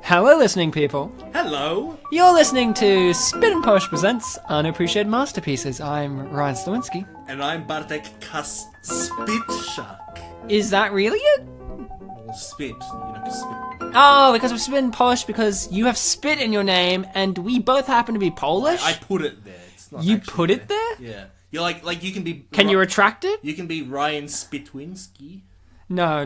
Hello, listening people. Hello. You're listening to Spit and Polish Presents Unappreciated Masterpieces. I'm Ryan Sliwinski. And I'm Bartek Kasprzyszak. Is that really it? Spit, spit. Oh, because of Spit and Polish, because you have spit in your name, and we both happen to be Polish? I put it there. It's not you actually put it there? Yeah. You're like you can be... Can you retract it? You can be Ryan Sliwinski. No.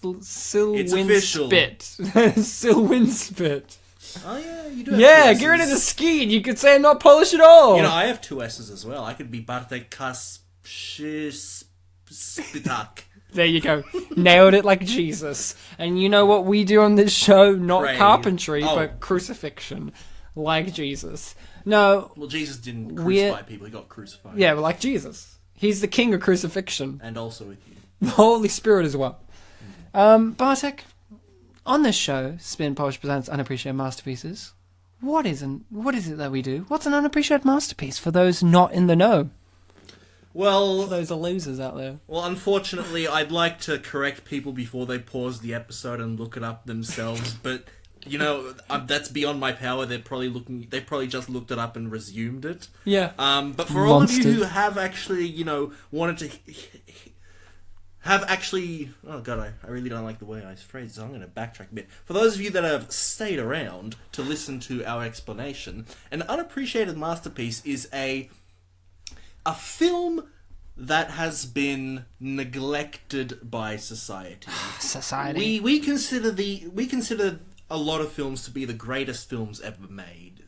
It's official. Sliwinspit. Oh yeah, you do have Yeah, two get rid of the S's. ski and you could say I'm not Polish at all. You know, I have two S's as well. I could be Bartek Kasprzyszak. There you go. Nailed it like Jesus. And you know what we do on this show? Not Pray. carpentry, Oh. but crucifixion. Like Jesus. No. Well, Jesus didn't crucify people. He got crucified. Yeah, like Jesus. He's the king of crucifixion. And also with you. The Holy Spirit as well. Bartek, on this show, Spin Polish presents Unappreciated Masterpieces. What is it that we do? What's an unappreciated masterpiece for those not in the know? Well, For those are losers out there. Well, unfortunately, I'd like to correct people before they pause the episode and look it up themselves, but you know that's beyond my power. They probably just looked it up and resumed it. Yeah. But for all of you who have actually, wanted to oh god, I really don't like the way I phrase it, so I'm going to backtrack a bit. For those of you that have stayed around to listen to our explanation, an unappreciated masterpiece is a film that has been neglected by society. Society. We consider a lot of films to be the greatest films ever made.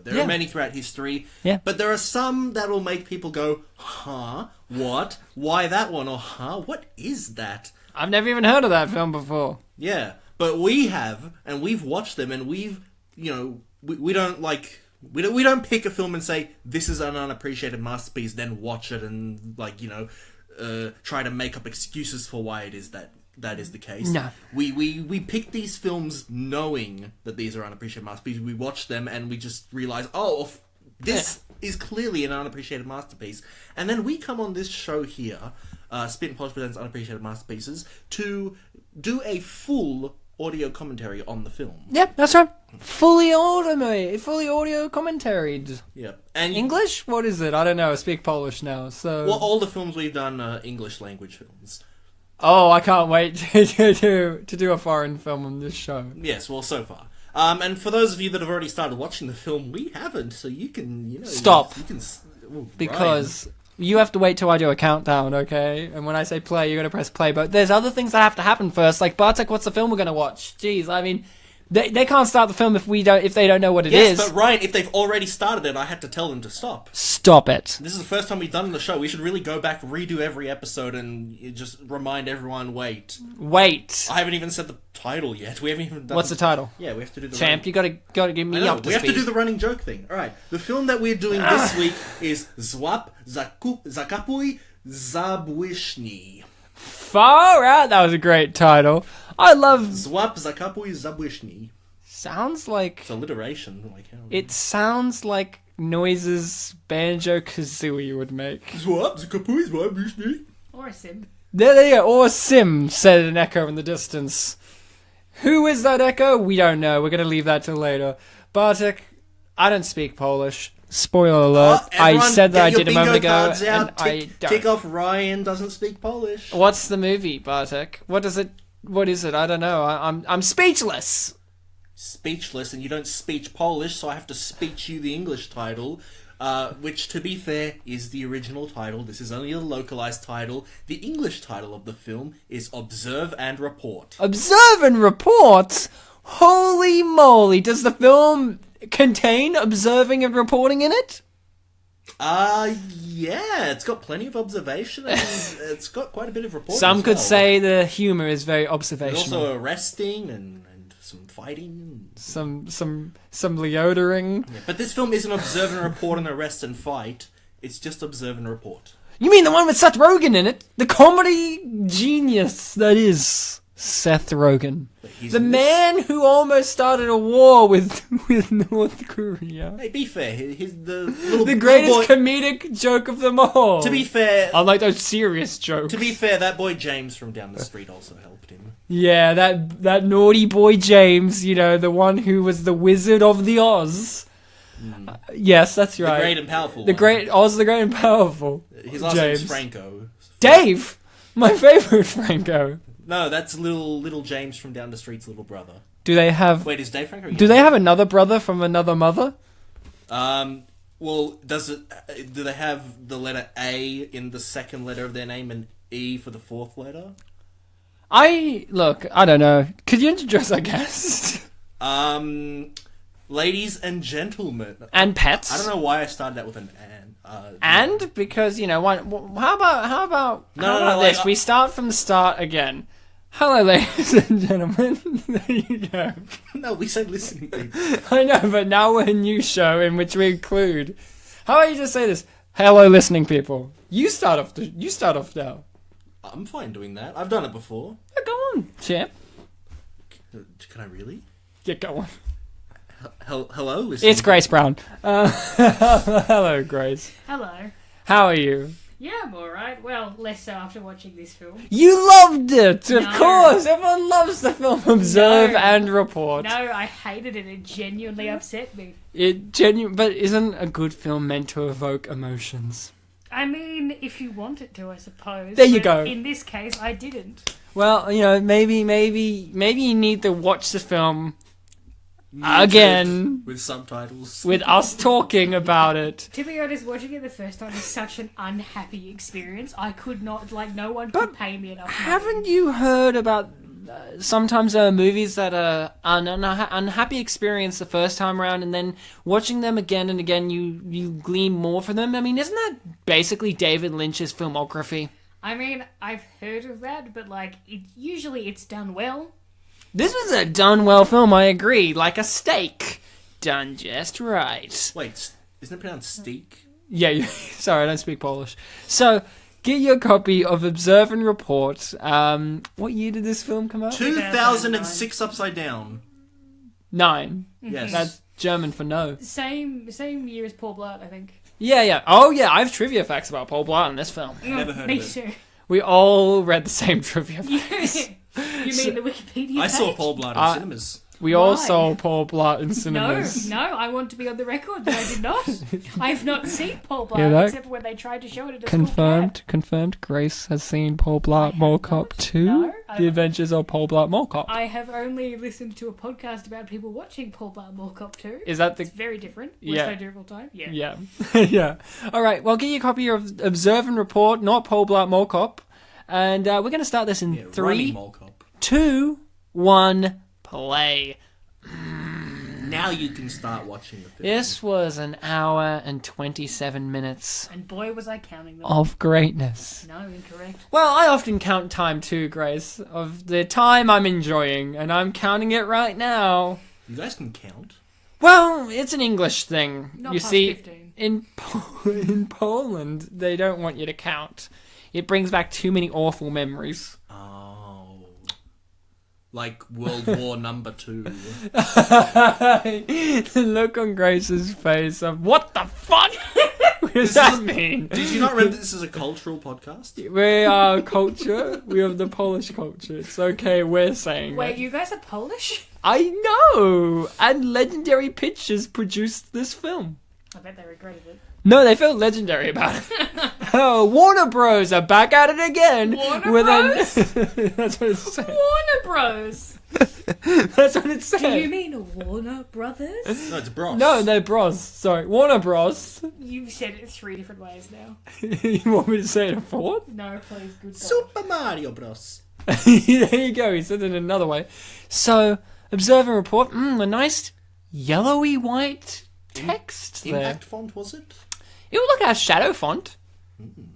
There are many throughout history. Yeah. But there are some that will make people go, huh? What? Why that one? Or huh? What is that? I've never even heard of that film before. Yeah. But we have, and we've watched them, and we don't pick a film and say, this is an unappreciated masterpiece, then watch it and, try to make up excuses for why it is that is the case. No. We pick these films knowing that these are unappreciated masterpieces. We watch them and we just realize, this is clearly an unappreciated masterpiece. And then we come on this show here, Spit and Polish presents Unappreciated Masterpieces, to do a full audio commentary on the film. Yeah, that's right. Fully audio commentaried. Yeah. And English? What is it? I don't know. I speak Polish now, so... Well, all the films we've done are English language films. Oh, I can't wait to do a foreign film on this show. Yes, well, so far. And for those of you that have already started watching the film, we haven't, so you can, Stop. Because you have to wait till I do a countdown, okay? And when I say play, you're going to press play. But there's other things that have to happen first. Like, Bartek, what's the film we're going to watch? Jeez, I mean... They can't start the film if they don't know what it is. Yes, but Ryan, if they've already started it, I had to tell them to stop. Stop it. This is the first time we've done the show. We should really go back, redo every episode, and just remind everyone, wait. Wait. I haven't even said the title yet. We haven't even done... What's the title? Yeah, we have to do the... Champ, you gotta get me up to We have speed. to do the running joke thing. Alright, the film that we're doing this week is Złap Zakapuj Zabłyśnij. Far out. That was a great title. I love... Złap Zakapuj Zabłyśnij. Sounds like... It's alliteration. It sounds like noises Banjo-Kazooie would make. Złap Zakapuj Zabłyśnij. Or a sim. There you go. Or Sim, said an echo in the distance. Who is that echo? We don't know. We're going to leave that till later. Bartek, I don't speak Polish. Spoiler alert. I said that I did a moment ago, and I don't. Kick off Ryan doesn't speak Polish. What's the movie, Bartek? What is it? I don't know. I'm speechless. Speechless, and you don't speak Polish, so I have to speech you the English title, which, to be fair, is the original title. This is only a localized title. The English title of the film is Observe and Report. Observe and Report? Holy moly. Does the film contain observing and reporting in it? Yeah, it's got plenty of observation, and it's got quite a bit of reporting. Some could say the humour is very observational. There's also arresting and some fighting. Some Liottering. Yeah, but this film isn't observe and report and arrest and fight. It's just observe and report. You mean the one with Seth Rogen in it? The comedy genius that is Seth Rogen. He's The in this. man who almost started a war with North Korea. Hey, be fair. He's the greatest little boy. comedic joke of them all. To be fair, Unlike those serious jokes. that boy James from down the street also helped him. Yeah, that naughty boy James, the one who was the Wizard of the Oz. Yes, that's right. The great and powerful. The great Oz, the great and powerful. His last James. name's Franco. Dave, my favorite Franco. No, that's little James from down the street's little brother. Do they have? Wait, is Dave Franco? Do they have another brother from another mother? Well, do they have the letter A in the second letter of their name and E for the fourth letter? I don't know. Could you introduce our guest? Ladies and gentlemen. And pets. I don't know why I started out with an And because how about this? We start from the start again. Hello, ladies and gentlemen. There you go. No, we said listening people. I know, but now we're a new show in which we include. How about you just say this? Hello, listening people. You start off now. I'm fine doing that. I've done it before. Yeah, go on, champ. Can I really? Get going. Hello, listening. It's Grace Brown. Hello, Grace. Hello. How are you? Yeah, I'm alright. Well, less so after watching this film. You loved it, of No. course. Everyone loves the film Observe No. and Report. No, I hated it. It genuinely upset me. But isn't a good film meant to evoke emotions? I mean, if you want it to, I suppose. There you but go. In this case, I didn't. Well, maybe you need to watch the film again with subtitles. with us talking about it. To be honest, watching it the first time is such an unhappy experience. I could not, no one could pay me enough money. Haven't you heard about sometimes movies that are an unhappy experience the first time around, and then watching them again and again, you glean more from them? I mean, isn't that basically David Lynch's filmography? I mean, I've heard of that, but usually it's done well. This was a done well film, I agree. Like a steak. Done just right. Wait, isn't it pronounced steak? Yeah, sorry, I don't speak Polish. So, get your copy of Observe and Report. What year did this film come out? 2006 Upside Down. 9. Yes. That's German for no. Same year as Paul Blart, I think. Yeah. Oh, yeah, I have trivia facts about Paul Blart in this film. Never heard Me of it. too. We all read the same trivia facts. You mean the Wikipedia I page? saw Paul Blart in cinemas. We all Why? saw Paul Blart in No, cinemas. I want to be on the record that I did not. I have not seen Paul Blart, You know? except when they tried to show it at a school camp. Confirmed. Grace has seen Paul Blart Mall Cop 2. No, The Adventures of Paul Blart Mall Cop. I have only listened to a podcast about people watching Paul Blart Mall Cop 2. Is that the... It's very different. Yeah. Which I do all the time. Yeah. Yeah. Yeah. All right. Well, get your copy of Observe and Report, not Paul Blart Mall Cop. And we're going to start this in Running 3, Mall Cop. 2, 1, play. Now you can start watching the film. This was an hour and 27 minutes And boy, was I counting them. of greatness. No, incorrect. Well, I often count time too, Grace, of the time I'm enjoying, and I'm counting it right now. You guys can count. Well, it's an English thing. Not You past see, 15. in Poland, they don't want you to count. It brings back too many awful memories. Oh. Like World War Number 2. The look on Grace's face of, what the fuck? What does that mean? Did you not remember this is a cultural podcast? We are culture. We have the Polish culture. It's okay, we're saying Wait, it. you guys are Polish? I know! And Legendary Pictures produced this film. I bet they regretted it. No, they felt legendary about it. Oh, Warner Bros. Are back at it again. Warner Bros? Bros? That's what it said. Warner Bros. That's what it said. Do you mean Warner Brothers? No, it's Bros. No, they're Bros. Sorry, Warner Bros. You've said it 3 different ways now. You want me to say it a fourth? No, please, good God. Super Mario Bros. There you go, he said it another way. So, Observe and Report, a nice yellowy white text there. Impact font, was it? It would look like a shadow font.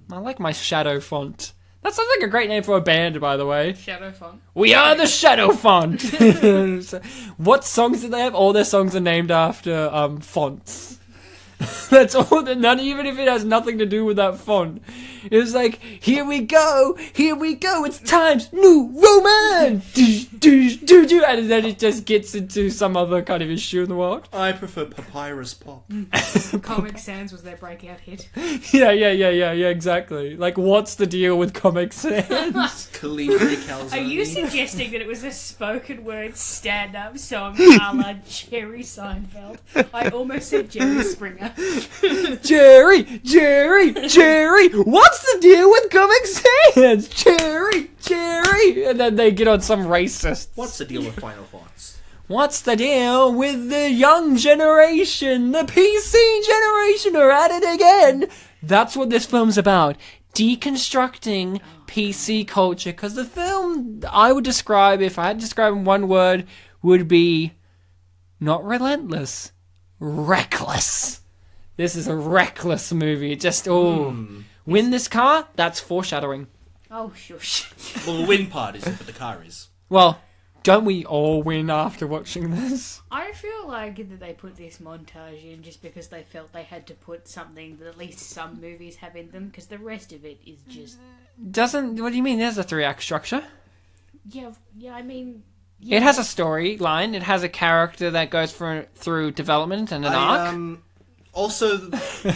I like my shadow font. That sounds like a great name for a band, by the way. Shadow font. We are the Shadow Font. So, what songs do they have? All their songs are named after fonts. That's all. Not even if it has nothing to do with that font. It was like, here we go, it's Times New Roman, and then it just gets into some other kind of issue in the world. I prefer Papyrus Pop. Comic Sans was their breakout hit. Yeah, exactly. Like, what's the deal with Comic Sans? Calibri Calzone. Are you suggesting that it was a spoken word stand-up song a la Jerry Seinfeld? I almost said Jerry Springer. Jerry, what's the deal with Comic Sans? Jerry. And then they get on some racist. What's the deal with Final Thoughts? What's the deal with the young generation? The PC generation are at it again. That's what this film's about. Deconstructing PC culture. Because the film, I would describe, if I had to describe in one word, would be not relentless, reckless. This is a reckless movie. Just, win this car? That's foreshadowing. Oh, shush. Well, the win part isn't, but the car is. Well, don't we all win after watching this? I feel like that they put this montage in just because they felt they had to put something that at least some movies have in them, because the rest of it is just... What do you mean? There's a 3-act structure. Yeah, I mean... Yeah. It has a storyline. It has a character that goes through development and an arc. Also,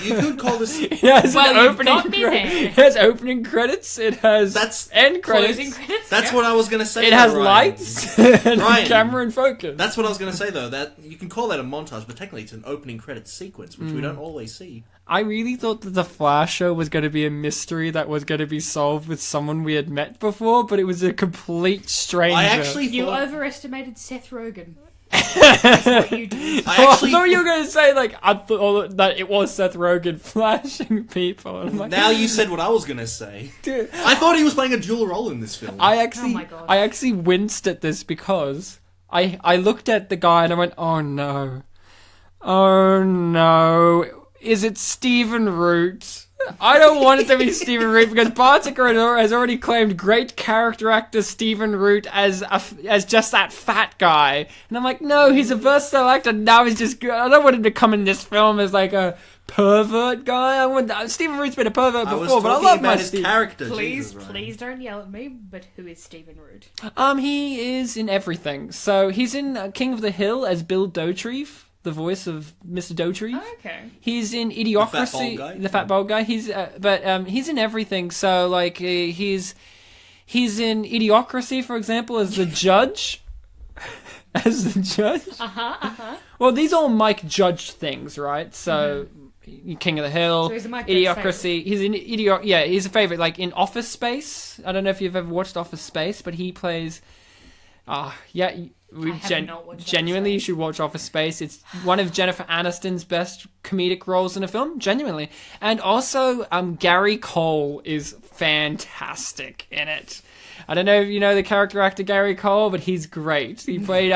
you could call this... It has It has opening credits. It has end credits. Closing credits. That's what I was going to say. It has lights and camera and focus. That's what I was going to say, though. That you can call that a montage, but technically it's an opening credits sequence, which we don't always see. I really thought that the Flash show was going to be a mystery that was going to be solved with someone we had met before, but it was a complete stranger. I actually You thought... overestimated Seth Rogen. That's what you did. I thought you were going to say, like, I thought that it was Seth Rogen flashing people. And I'm like, Now you said what I was going to say. dude, I thought he was playing a dual role in this film. I Oh my God. actually winced at this because I looked at the guy and I went, oh no, is it Stephen Root? I don't want it to be Stephen Root because Bartek has already claimed great character actor Stephen Root as just that fat guy, and I'm like, no, he's a versatile actor. Now he's just good. I don't want him to come in this film as like a pervert guy. Stephen Root's been a pervert before, but I love my his character. Please don't yell at me. But who is Stephen Root? He is in everything. So he's in King of the Hill as Bill Dauterive, the voice of Mr. Dauterive. Oh, okay. He's in Idiocracy, the fat bald guy. He's in everything. So like he's in Idiocracy, for example, as the judge. As the judge. Well, these are all Mike Judge things, right? So King of the Hill, So he's a Mike Idiocracy. He's in he's a favorite. Like in Office Space. I don't know if you've ever watched Office Space, but he plays. Genuinely, you should watch Office Space. It's one of Jennifer Aniston's best comedic roles in a film, genuinely. And also, Gary Cole is fantastic in it. I don't know if you know the character actor Gary Cole, but he's great. He played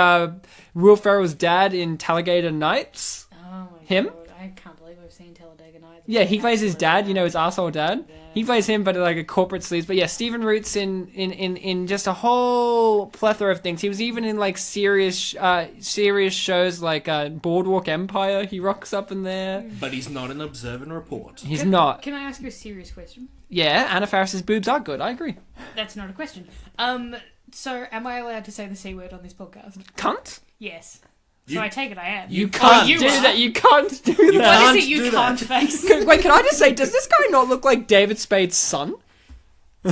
Will Ferrell's dad in Talladega Nights. Oh my Him? God. I can't believe I've seen Talladega Nights. Yeah, he plays his dad, you know, his asshole dad. Yeah. He plays him, but like a corporate sleaze. But yeah, Stephen Root's in just a whole plethora of things. He was even in like serious shows like Boardwalk Empire. He rocks up in there. But he's not an observe and report. He's not. Can I ask you a serious question? Yeah, Anna Faris's boobs are good. I agree. That's not a question. So am I allowed to say the C word on this podcast? Cunt? Yes. You- So I take it I am. You Can't can't do are. that. You can't do What that. is it you do can't that. face? Wait, can I just say, does this guy not look like David Spade's son? Am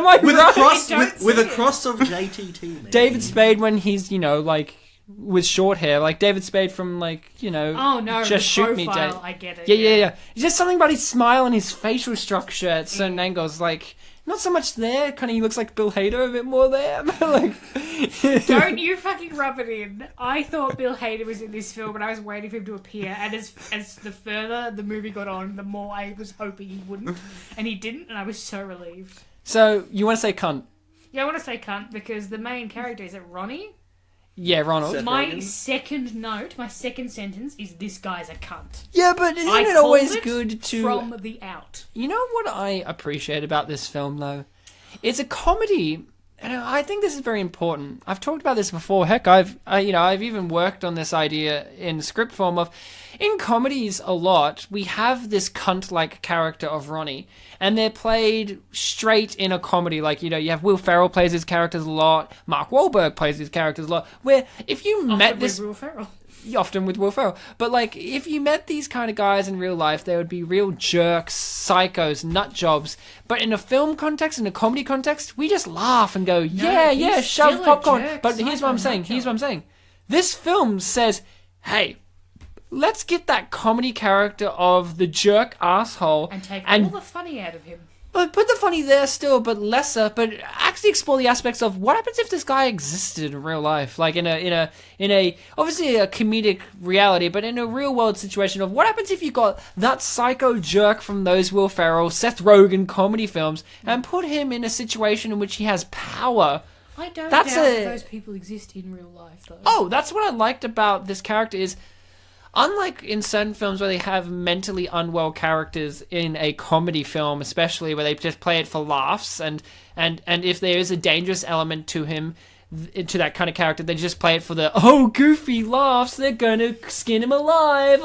I With right? a cross, don't with see a it. cross of JTT. Maybe. David Spade when he's, you know, like, with short hair. Like David Spade from, like, you know, Oh no, Just the Shoot Me, profile, Dave. I get it. Yeah. It's just something about his smile and his facial structure at certain angles. Like, not so much there. Kind of, he looks like Bill Hader a bit more there. Like, Don't you fucking rub it in. I thought Bill Hader was in this film and I was waiting for him to appear, and as the further the movie got on, the more I was hoping he wouldn't. And he didn't, and I was so relieved. So, you want to say cunt? Yeah, I want to say cunt because the main character, is it Ronnie? Yeah, Ronald. Seth My Rogen? second note, my second sentence is this guy's a cunt. Yeah, but isn't I it called always it good to... from the out. You know what I appreciate about this film, though? It's a comedy And I think this is very important. I've talked about this before. Heck, I've even worked on this idea in script form of, in comedies a lot, we have this cunt-like character of Ronnie, and they're played straight in a comedy. Like, you have Will Ferrell plays his characters a lot, Mark Wahlberg plays his characters a lot, where if you met this... Will Ferrell. Often with Will Ferrell. But, like, if you met these kind of guys in real life, they would be real jerks, psychos, nut jobs. But in a film context, in a comedy context, we just laugh and go, yeah, shove popcorn. But here's what I'm saying. This film says, hey, let's get that comedy character of the jerk asshole. And take all the funny out of him. But put the funny there still, but lesser. But actually explore the aspects of what happens if this guy existed in real life, like in a obviously a comedic reality, but in a real world situation of what happens if you got that psycho jerk from those Will Ferrell, Seth Rogen comedy films, and put him in a situation in which he has power. I don't doubt those people exist in real life, though. Oh, that's what I liked about this character is, unlike in certain films where they have mentally unwell characters in a comedy film, especially where they just play it for laughs, and if there is a dangerous element to him, to that kind of character, they just play it for the, goofy laughs, they're gonna skin him alive,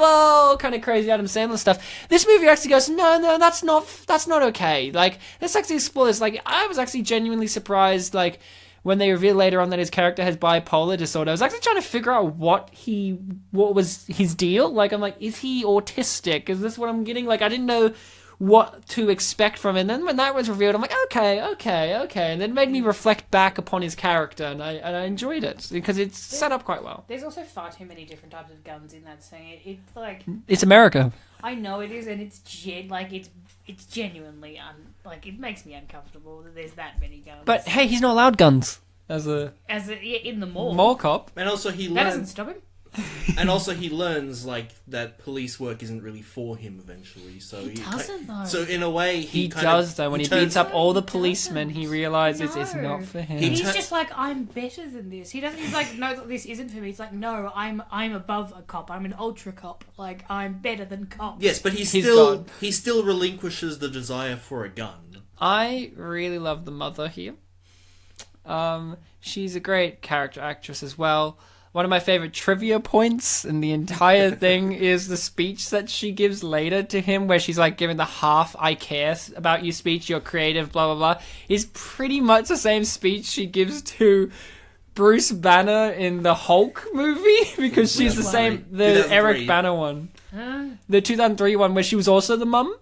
kind of crazy Adam Sandler stuff. This movie actually goes, no, that's not okay. Like, let's actually explore this. Like, I was actually genuinely surprised, like, when they reveal later on that his character has bipolar disorder, I was actually trying to figure out what was his deal. Like, I'm like, is he autistic? Is this what I'm getting? Like, I didn't know what to expect from it. And then when that was revealed, I'm like, okay. And then it made me reflect back upon his character, and I enjoyed it because it's set up quite well. There's also far too many different types of guns in that scene. It's like... It's America. I know it is, and it's genuinely it makes me uncomfortable that there's that many guns. But hey, he's not allowed guns in the mall. Mall cop. And also that doesn't stop him. And also he learns like that police work isn't really for him eventually. So he doesn't though. So in a way he does though. When he beats up all the policemen, he realizes it's not for him. He's just like, I'm better than this. He doesn't. He's like, no, this isn't for me. He's like, no, I'm above a cop. I'm an ultra cop. Like, I'm better than cops. Yes, but he still relinquishes the desire for a gun. I really love the mother here. She's a great character actress as well. One of my favorite trivia points in the entire thing is the speech that she gives later to him, where she's like giving the half "I care about you" speech, "You're creative," blah blah blah, is pretty much the same speech she gives to Bruce Banner in the Hulk movie, because she's the same, the Eric Banner one, the 2003 one where she was also the mum.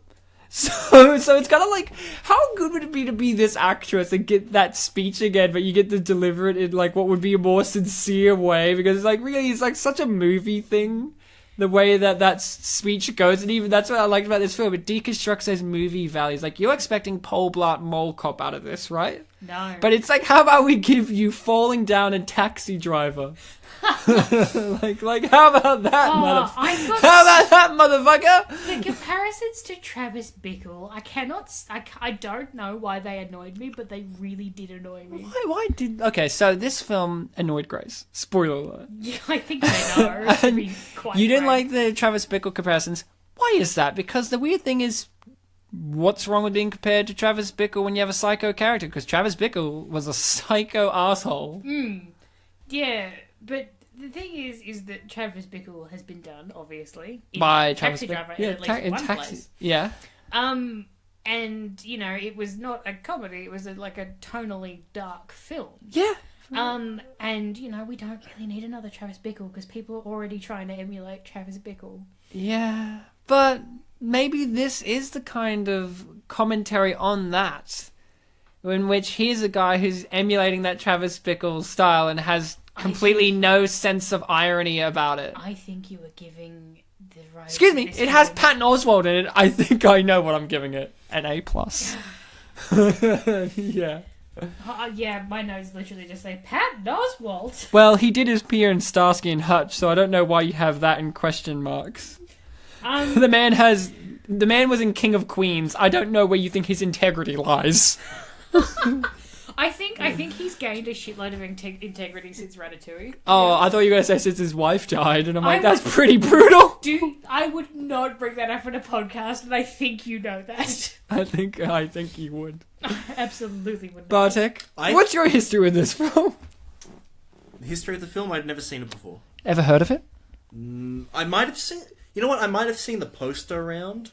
So it's kind of like, how good would it be to be this actress and get that speech again, but you get to deliver it in like what would be a more sincere way, because it's like really, it's like such a movie thing, the way that speech goes, and even that's what I liked about this film. It deconstructs those movie values. Like, you're expecting Paul Blart Mall Cop out of this, right? No. But it's like, how about we give you Falling Down and Taxi Driver? like how about that, motherfucker? The comparisons to Travis Bickle, I don't know why they annoyed me, but they really did annoy me. Okay, so this film annoyed Grace. Spoiler alert. Yeah, I think they know. To be quite you didn't frank. like the Travis Bickle comparisons. Why is that? Because the weird thing is, what's wrong with being compared to Travis Bickle when you have a psycho character? Because Travis Bickle was a psycho asshole. Yeah, but the thing is that Travis Bickle has been done, obviously, by Taxi Travis Driver, yeah, at least one place. Yeah. And you know, it was not a comedy; it was a tonally dark film. Yeah. And you know, we don't really need another Travis Bickle because people are already trying to emulate Travis Bickle. Yeah, but maybe this is the kind of commentary on that, in which here's a guy who's emulating that Travis Bickle style and has completely no sense of irony about it. I think you were giving the right... Excuse me, it has Patton Oswalt in it. I think I know what I'm giving it. An A+. Yeah. Yeah, my notes literally just say, Patton Oswalt. Well, he did appear in Starsky and Hutch, so I don't know why you have that in question marks. The man was in King of Queens. I don't know where you think his integrity lies. I think he's gained a shitload of integrity since Ratatouille. Oh, I thought you were going to say since his wife died, and I'm like, that's pretty brutal. Dude, I would not bring that up in a podcast, and I think you know that. I think you would. Absolutely would. Bartek, what's your history with this film? The history of the film? I'd never seen it before. Ever heard of it? I might have seen... You know what? I might have seen the poster around.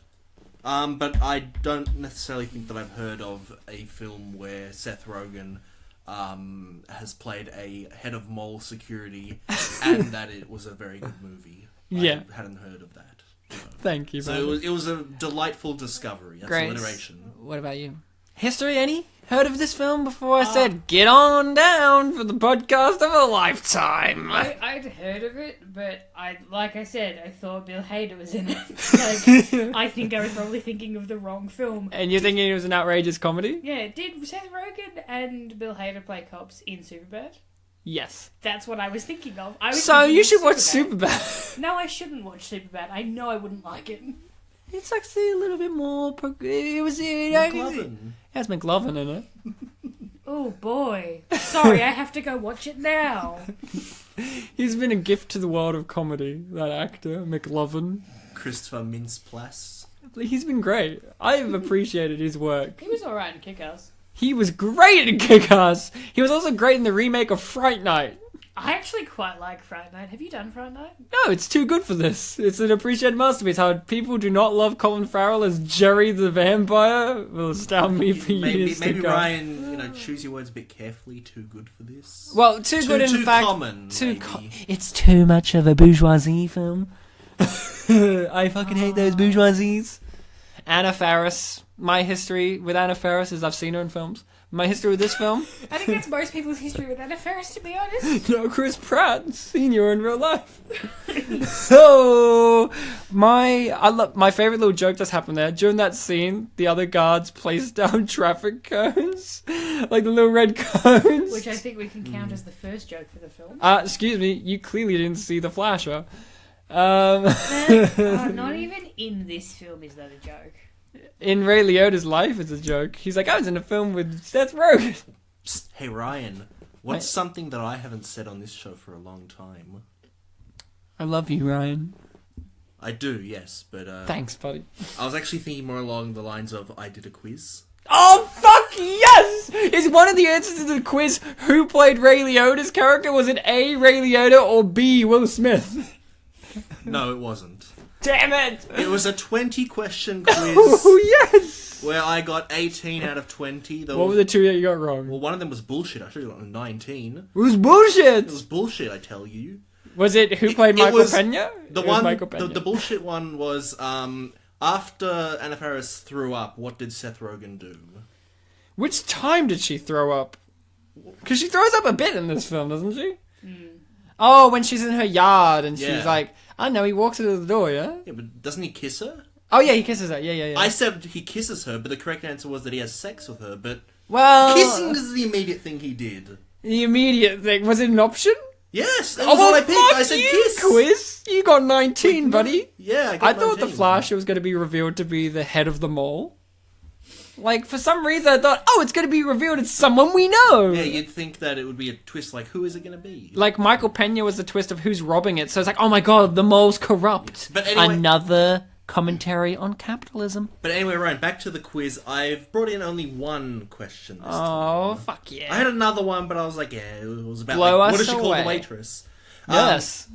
But I don't necessarily think that I've heard of a film where Seth Rogen has played a head of mall security and that it was a very good movie. Yeah. I hadn't heard of that. So. Thank you. So it was a delightful discovery. That's alliteration. What about you? History, any? Heard of this film before I said, get on down for the podcast of a lifetime? I'd heard of it, but like I said, I thought Bill Hader was in it. I think I was probably thinking of the wrong film. And you're thinking it was an outrageous comedy? Yeah, did Seth Rogen and Bill Hader play cops in Superbad? Yes. That's what I was thinking of. You should watch Superbad. No, I shouldn't watch Superbad. I know I wouldn't like it. It's actually a little bit more... McLovin. It has McLovin in it. Oh boy. Sorry, I have to go watch it now. He's been a gift to the world of comedy, that actor, McLovin. Christopher Mintz-Plasse. He's been great. I've appreciated his work. He was alright in Kick-Ass. He was great in Kick-Ass. He was also great in the remake of Fright Night. I actually quite like Fright Night. Have you done Fright Night? No, it's too good for this. It's an appreciated masterpiece. How people do not love Colin Farrell as Jerry the Vampire will astound me for years to come. Maybe Ryan, choose your words a bit carefully. Too good for this. Well, too good in fact. Common, it's too much of a bourgeoisie film. I fucking hate those bourgeoisies. Anna Faris. My history with Anna Faris is I've seen her in films. My history with this film? I think that's most people's history with Anna Faris, to be honest. No, Chris Pratt, senior in real life. So, my favourite little joke that's happened there. During that scene, the other guards placed down traffic cones. Like the little red cones. Which I think we can count as the first joke for the film. Excuse me, you clearly didn't see the flasher. Not even in this film is that a joke. In Ray Liotta's life, it's a joke. He's like, I was in a film with Seth Rogen. Psst, hey, Ryan, what's something that I haven't said on this show for a long time? I love you, Ryan. I do, yes, but... Thanks, buddy. I was actually thinking more along the lines of, I did a quiz. Oh, fuck yes! Is one of the answers to the quiz who played Ray Liotta's character? Was it A, Ray Liotta, or B, Will Smith? No, it wasn't. Damn it! It was a 20-question quiz. Oh, yes! Where I got 18 out of 20. What were the two that you got wrong? Well, one of them was bullshit. I should have gotten 19. It was bullshit! It was bullshit, I tell you. Was it who played Michael Pena? The bullshit one was, after Anna Faris threw up, what did Seth Rogen do? Which time did she throw up? Because she throws up a bit in this film, doesn't she? Mm. Oh, when she's in her yard and she's like... I know, he walks into the door, yeah? Yeah, but doesn't he kiss her? Oh, yeah, he kisses her. Yeah. I said he kisses her, but the correct answer was that he has sex with her, but... Well... Kissing is the immediate thing he did. The immediate thing? Was it an option? Yes, that was what I picked. I said kiss. Quiz. You got 19, buddy. Yeah, I thought the Flasher was going to be revealed to be the head of the mall. Like, for some reason, I thought, it's going to be revealed it's someone we know. Yeah, you'd think that it would be a twist like, who is it going to be? Like, Michael Pena was the twist of who's robbing it. So it's like, oh my god, the mall's corrupt. Yes. But anyway, another commentary on capitalism. But anyway, Ryan, back to the quiz. I've brought in only one question this time. Oh, fuck yeah. I had another one, but I was like, it was about, what does she call the waitress? Yes.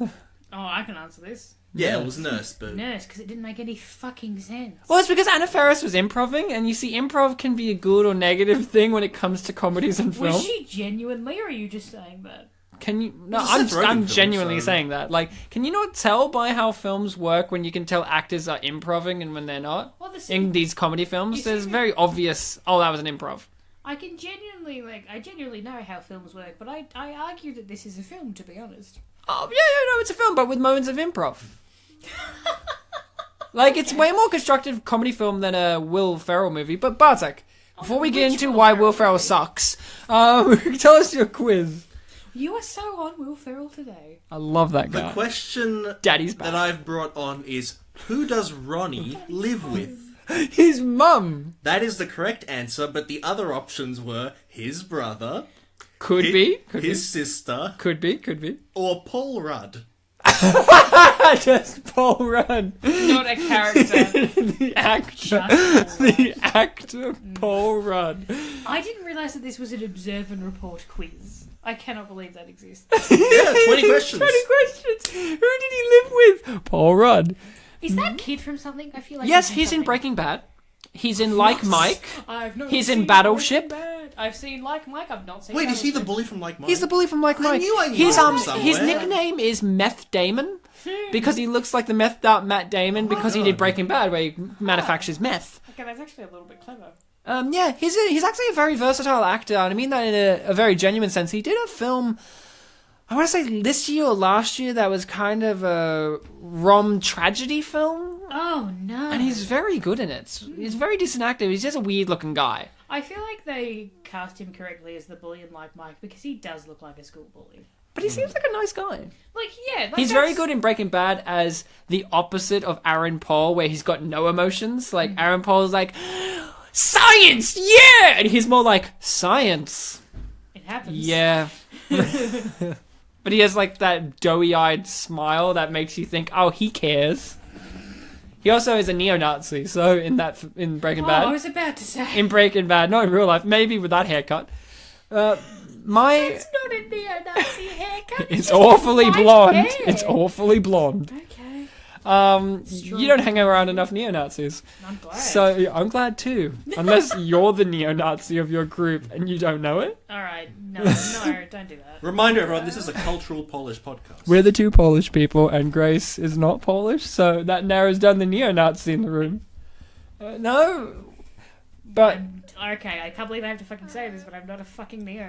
I can answer this. Yeah, it was Nurse, but... Nurse, because it didn't make any fucking sense. Well, it's because Anna Faris was improving, and you see, improv can be a good or negative thing when it comes to comedies and film. Was she genuinely, or are you just saying that? Can you... No, I'm genuinely saying that. Like, can you not tell by how films work when you can tell actors are improving and when they're not? Well, in these comedy films, there's very obvious, that was an improv. I genuinely know how films work, but I argue that this is a film, to be honest. Oh, yeah, no, it's a film, but with moments of improv. Like, it's way more constructive comedy film than a Will Ferrell movie. But Bartek, before we get into why Will Ferrell sucks, tell us your quiz. You are so on Will Ferrell today. I love that guy. The question Daddy's back. that I've brought on is, who does Ronnie live with? His mum. That is the correct answer, but the other options were his brother, Could be. his sister, Could be. or Paul Rudd. Just Paul Rudd. Not a character. The actor. Just Paul Rudd. The actor Paul Rudd. I didn't realise that this was an observe and report quiz. I cannot believe that exists. Yeah, 20 questions. 20 questions. Who did he live with? Paul Rudd. Is that kid from something? I feel like Yes, from he's in something. Breaking Bad. He's in Like Mike. I've not He's in seen Battleship. Breaking Bad. I've seen Like Mike. I've not seen. Wait, is he the Battleship. bully from Like Mike? He's the bully from Like Mike. knew his him somewhere. his nickname is Meth Damon because he looks like the methed up Matt Damon because he did Breaking Bad where he manufactures meth. Okay, that's actually a little bit clever. Yeah, he's actually a very versatile actor, and I mean that in a very genuine sense. He did a film, I want to say this year or last year, that was kind of a rom tragedy film, Oh no! and he's very good in it. He's a very decent actor. He's just a weird looking guy. I feel like they cast him correctly as the bully in Like Mike because he does look like a school bully. But he seems like a nice guy. Like, yeah, like He's very good in Breaking Bad as the opposite of Aaron Paul, where he's got no emotions. Like, Aaron Paul's like, science, yeah! And he's more like, science. It happens. Yeah. But he has, like, that doughy-eyed smile that makes you think, oh, he cares. He also is a neo-Nazi, so in Breaking Bad. I was about to say. In Breaking Bad, not in real life, maybe with that haircut. It's not a neo-Nazi haircut. It's just awfully white blonde. hair. It's awfully blonde. Okay. You don't hang around enough neo-Nazis. I'm glad. So I'm glad too. Unless you're the neo-Nazi of your group and you don't know it. Alright, no, don't do that. Reminder, everyone, this is a cultural Polish podcast. We're the two Polish people and Grace is not Polish, so that narrows down the neo-Nazi in the room. No, but... Okay, I can't believe I have to fucking say this, but I'm not a fucking neo.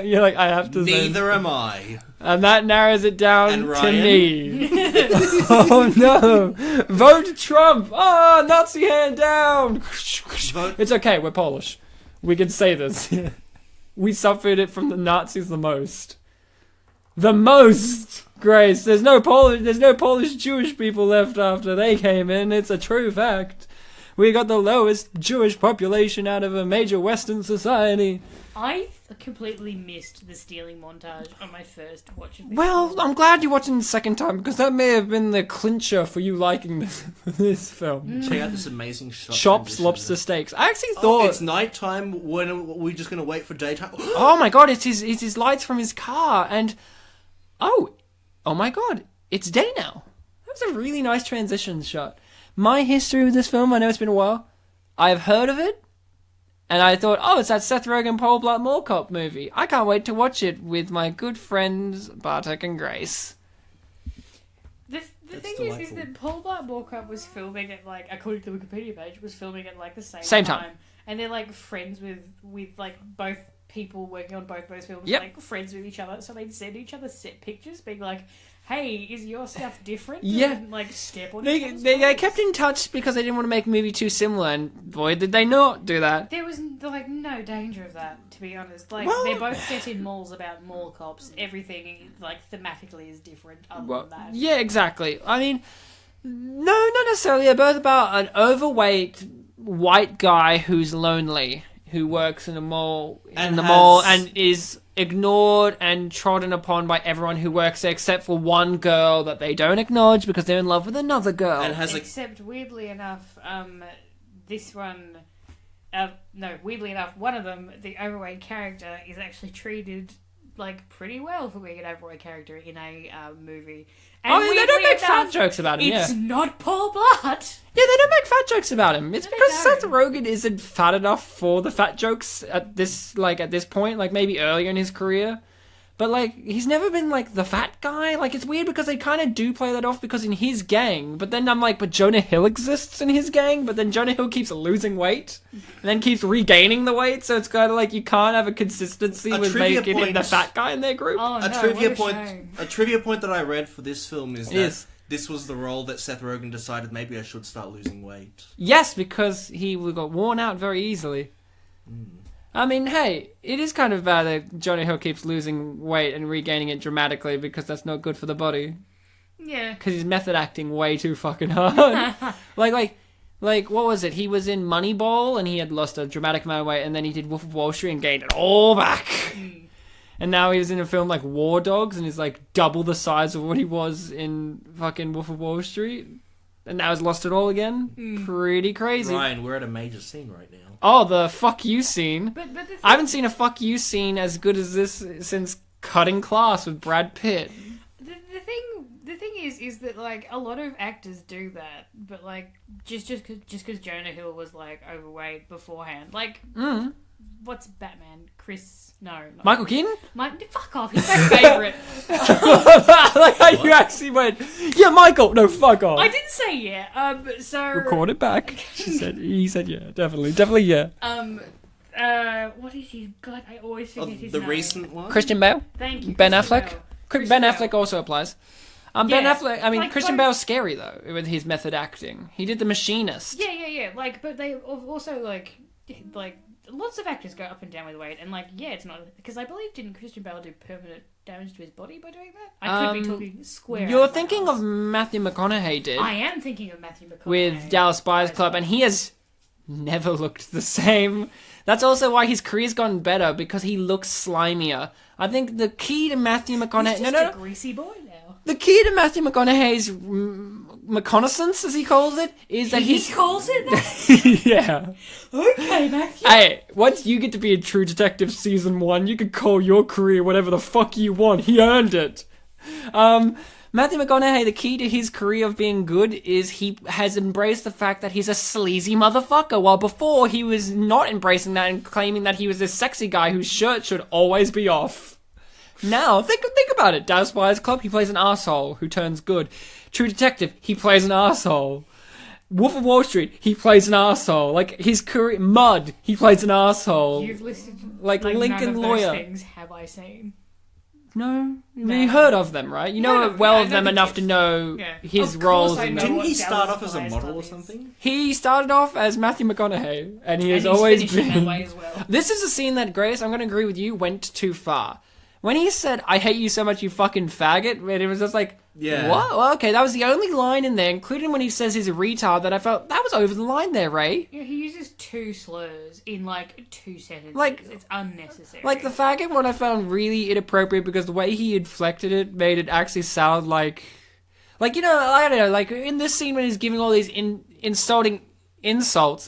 You're like, I have to say... Neither am I. And that narrows it down And to Ryan? me. Oh no! Vote Trump! Ah, Nazi hand down! Vote- It's okay, we're Polish. We can say this. We suffered it from the Nazis the most. The most! Grace, there's no Polish Jewish people left after they came in. It's a true fact. We got the lowest Jewish population out of a major Western society. I completely missed the stealing montage on my first watch of this Well, film. I'm glad you watched it the second time because that may have been the clincher for you liking this film. Check out this amazing shot. Chops, transition. lobster steaks. I actually Oh, thought, it's nighttime. When are we just going to wait for daytime? oh my god, it's his lights from his car, and oh my god, it's day now. That was a really nice transition shot. My history with this film, I know it's been a while. I've heard of it, and I thought, oh, it's that Seth Rogen Paul Blart Mall Cop movie. I can't wait to watch it with my good friends Bartek and Grace. The That's thing is delightful. that Paul Blart Mall Cop was filming at, like, according to the Wikipedia page, was filming at, like, the same time. And they're, like, friends with like, both people working on both those films, Yep. like, friends with each other. So they'd send each other set pictures, being like, hey, is your stuff different? Yeah. And, like, step on They each other's they toes. kept in touch because they didn't want to make a movie too similar, and boy, did they not do that. There was, like, no danger of that, to be honest. Like, Well- they're both set in malls about mall cops. Everything, like, thematically is different other Well, than that. yeah, exactly. I mean, no, not necessarily. They're both about an overweight white guy who's lonely, who works in a mall, And and is ignored and trodden upon by everyone who works there, except for one girl that they don't acknowledge because they're in love with another girl. And has a Except, weirdly enough, this one... weirdly enough, one of them, the overweight character, is actually treated, like, pretty well for being an overweight character in a movie. And Oh, they don't weirdly make fat enough, jokes about him, It's yeah. not Paul Blart! Yeah, they don't make fat jokes about him. It's No, they because don't. Seth Rogen isn't fat enough for the fat jokes at this point, like maybe earlier in his career. But, like, he's never been, like, the fat guy. Like, it's weird because they kind of do play that off because in his gang, but then I'm like, but Jonah Hill exists in his gang, but then Jonah Hill keeps losing weight and then keeps regaining the weight, so it's kind of like you can't have a consistency A with trivia making him the point- fat guy in their group. Oh, a no, trivia what a point. shame. A trivia point that I read for this film is that Yes. this was the role that Seth Rogen decided maybe I should start losing weight. Yes, because he got worn out very easily. I mean, hey, it is kind of bad that Jonah Hill keeps losing weight and regaining it dramatically because that's not good for the body. Yeah. Because he's method acting way too fucking hard. Like, what was it? He was in Moneyball and he had lost a dramatic amount of weight, and then he did Wolf of Wall Street and gained it all back. And now he was in a film like War Dogs and is like double the size of what he was in fucking Wolf of Wall Street. And now he's lost it all again. Pretty crazy. Ryan, we're at a major scene right now. Oh, the fuck you scene. But I haven't seen a fuck you scene as good as this since Cutting Class with Brad Pitt. The thing is that like a lot of actors do that, but like just because Jonah Hill was like overweight beforehand, like what's Batman? Michael Keaton? Fuck off, he's my favourite. Like how you actually went, yeah, Michael. No, fuck off. I didn't say yeah. So record it back. He said yeah, definitely yeah. What is his? God, I always forget his the name. recent one. Christian Bale. Thank you. Ben Christian Affleck. Bale. Ben Affleck also applies. Ben Affleck. I mean, like, Christian Bale's scary though with his method acting. He did The Machinist. Yeah. Like, but they also like lots of actors go up and down with weight, and like, yeah, it's not because I believe didn't Christian Bale do permanent damage to his body by doing that? I could be talking square. You're thinking of Matthew McConaughey did. I am thinking of Matthew McConaughey with Dallas Buyers Club, and he has never looked the same. That's also why his career's gotten better, because he looks slimier. I think the key to Matthew McConaughey... He's just a greasy boy now. The key to Matthew McConaughey's reconnaissance, as he calls it, is that he calls it that? Yeah. Okay, Matthew. Hey, once you get to be a True Detective Season 1, you can call your career whatever the fuck you want. He earned it. Matthew McConaughey, the key to his career of being good is he has embraced the fact that he's a sleazy motherfucker, while before he was not embracing that and claiming that he was this sexy guy whose shirt should always be off. Now, think about it. Dallas Buyers Club, he plays an arsehole who turns good. True Detective, he plays an arsehole. Wolf of Wall Street, he plays an arsehole. Like, his career... Mud, he plays an arsehole. You've listed... Like Lincoln none of Lawyer. those things have I seen. No? You heard of them, right? You know well of them enough to know his roles in them. Didn't he start off as a model or something? He started off as Matthew McConaughey, and he has always been... that way as well. This is a scene that, Grace, I'm going to agree with you, went too far. When he said, I hate you so much, you fucking faggot, and it was just like, yeah. What? Well, okay, that was the only line in there, including when he says he's a retard, that I felt, that was over the line there, Ray. Yeah, he uses 2 slurs in, like, 2 sentences. Like, it's unnecessary. Like, the faggot one I found really inappropriate because the way he inflected it made it actually sound like, you know, I don't know, like, in this scene when he's giving all these insulting insults,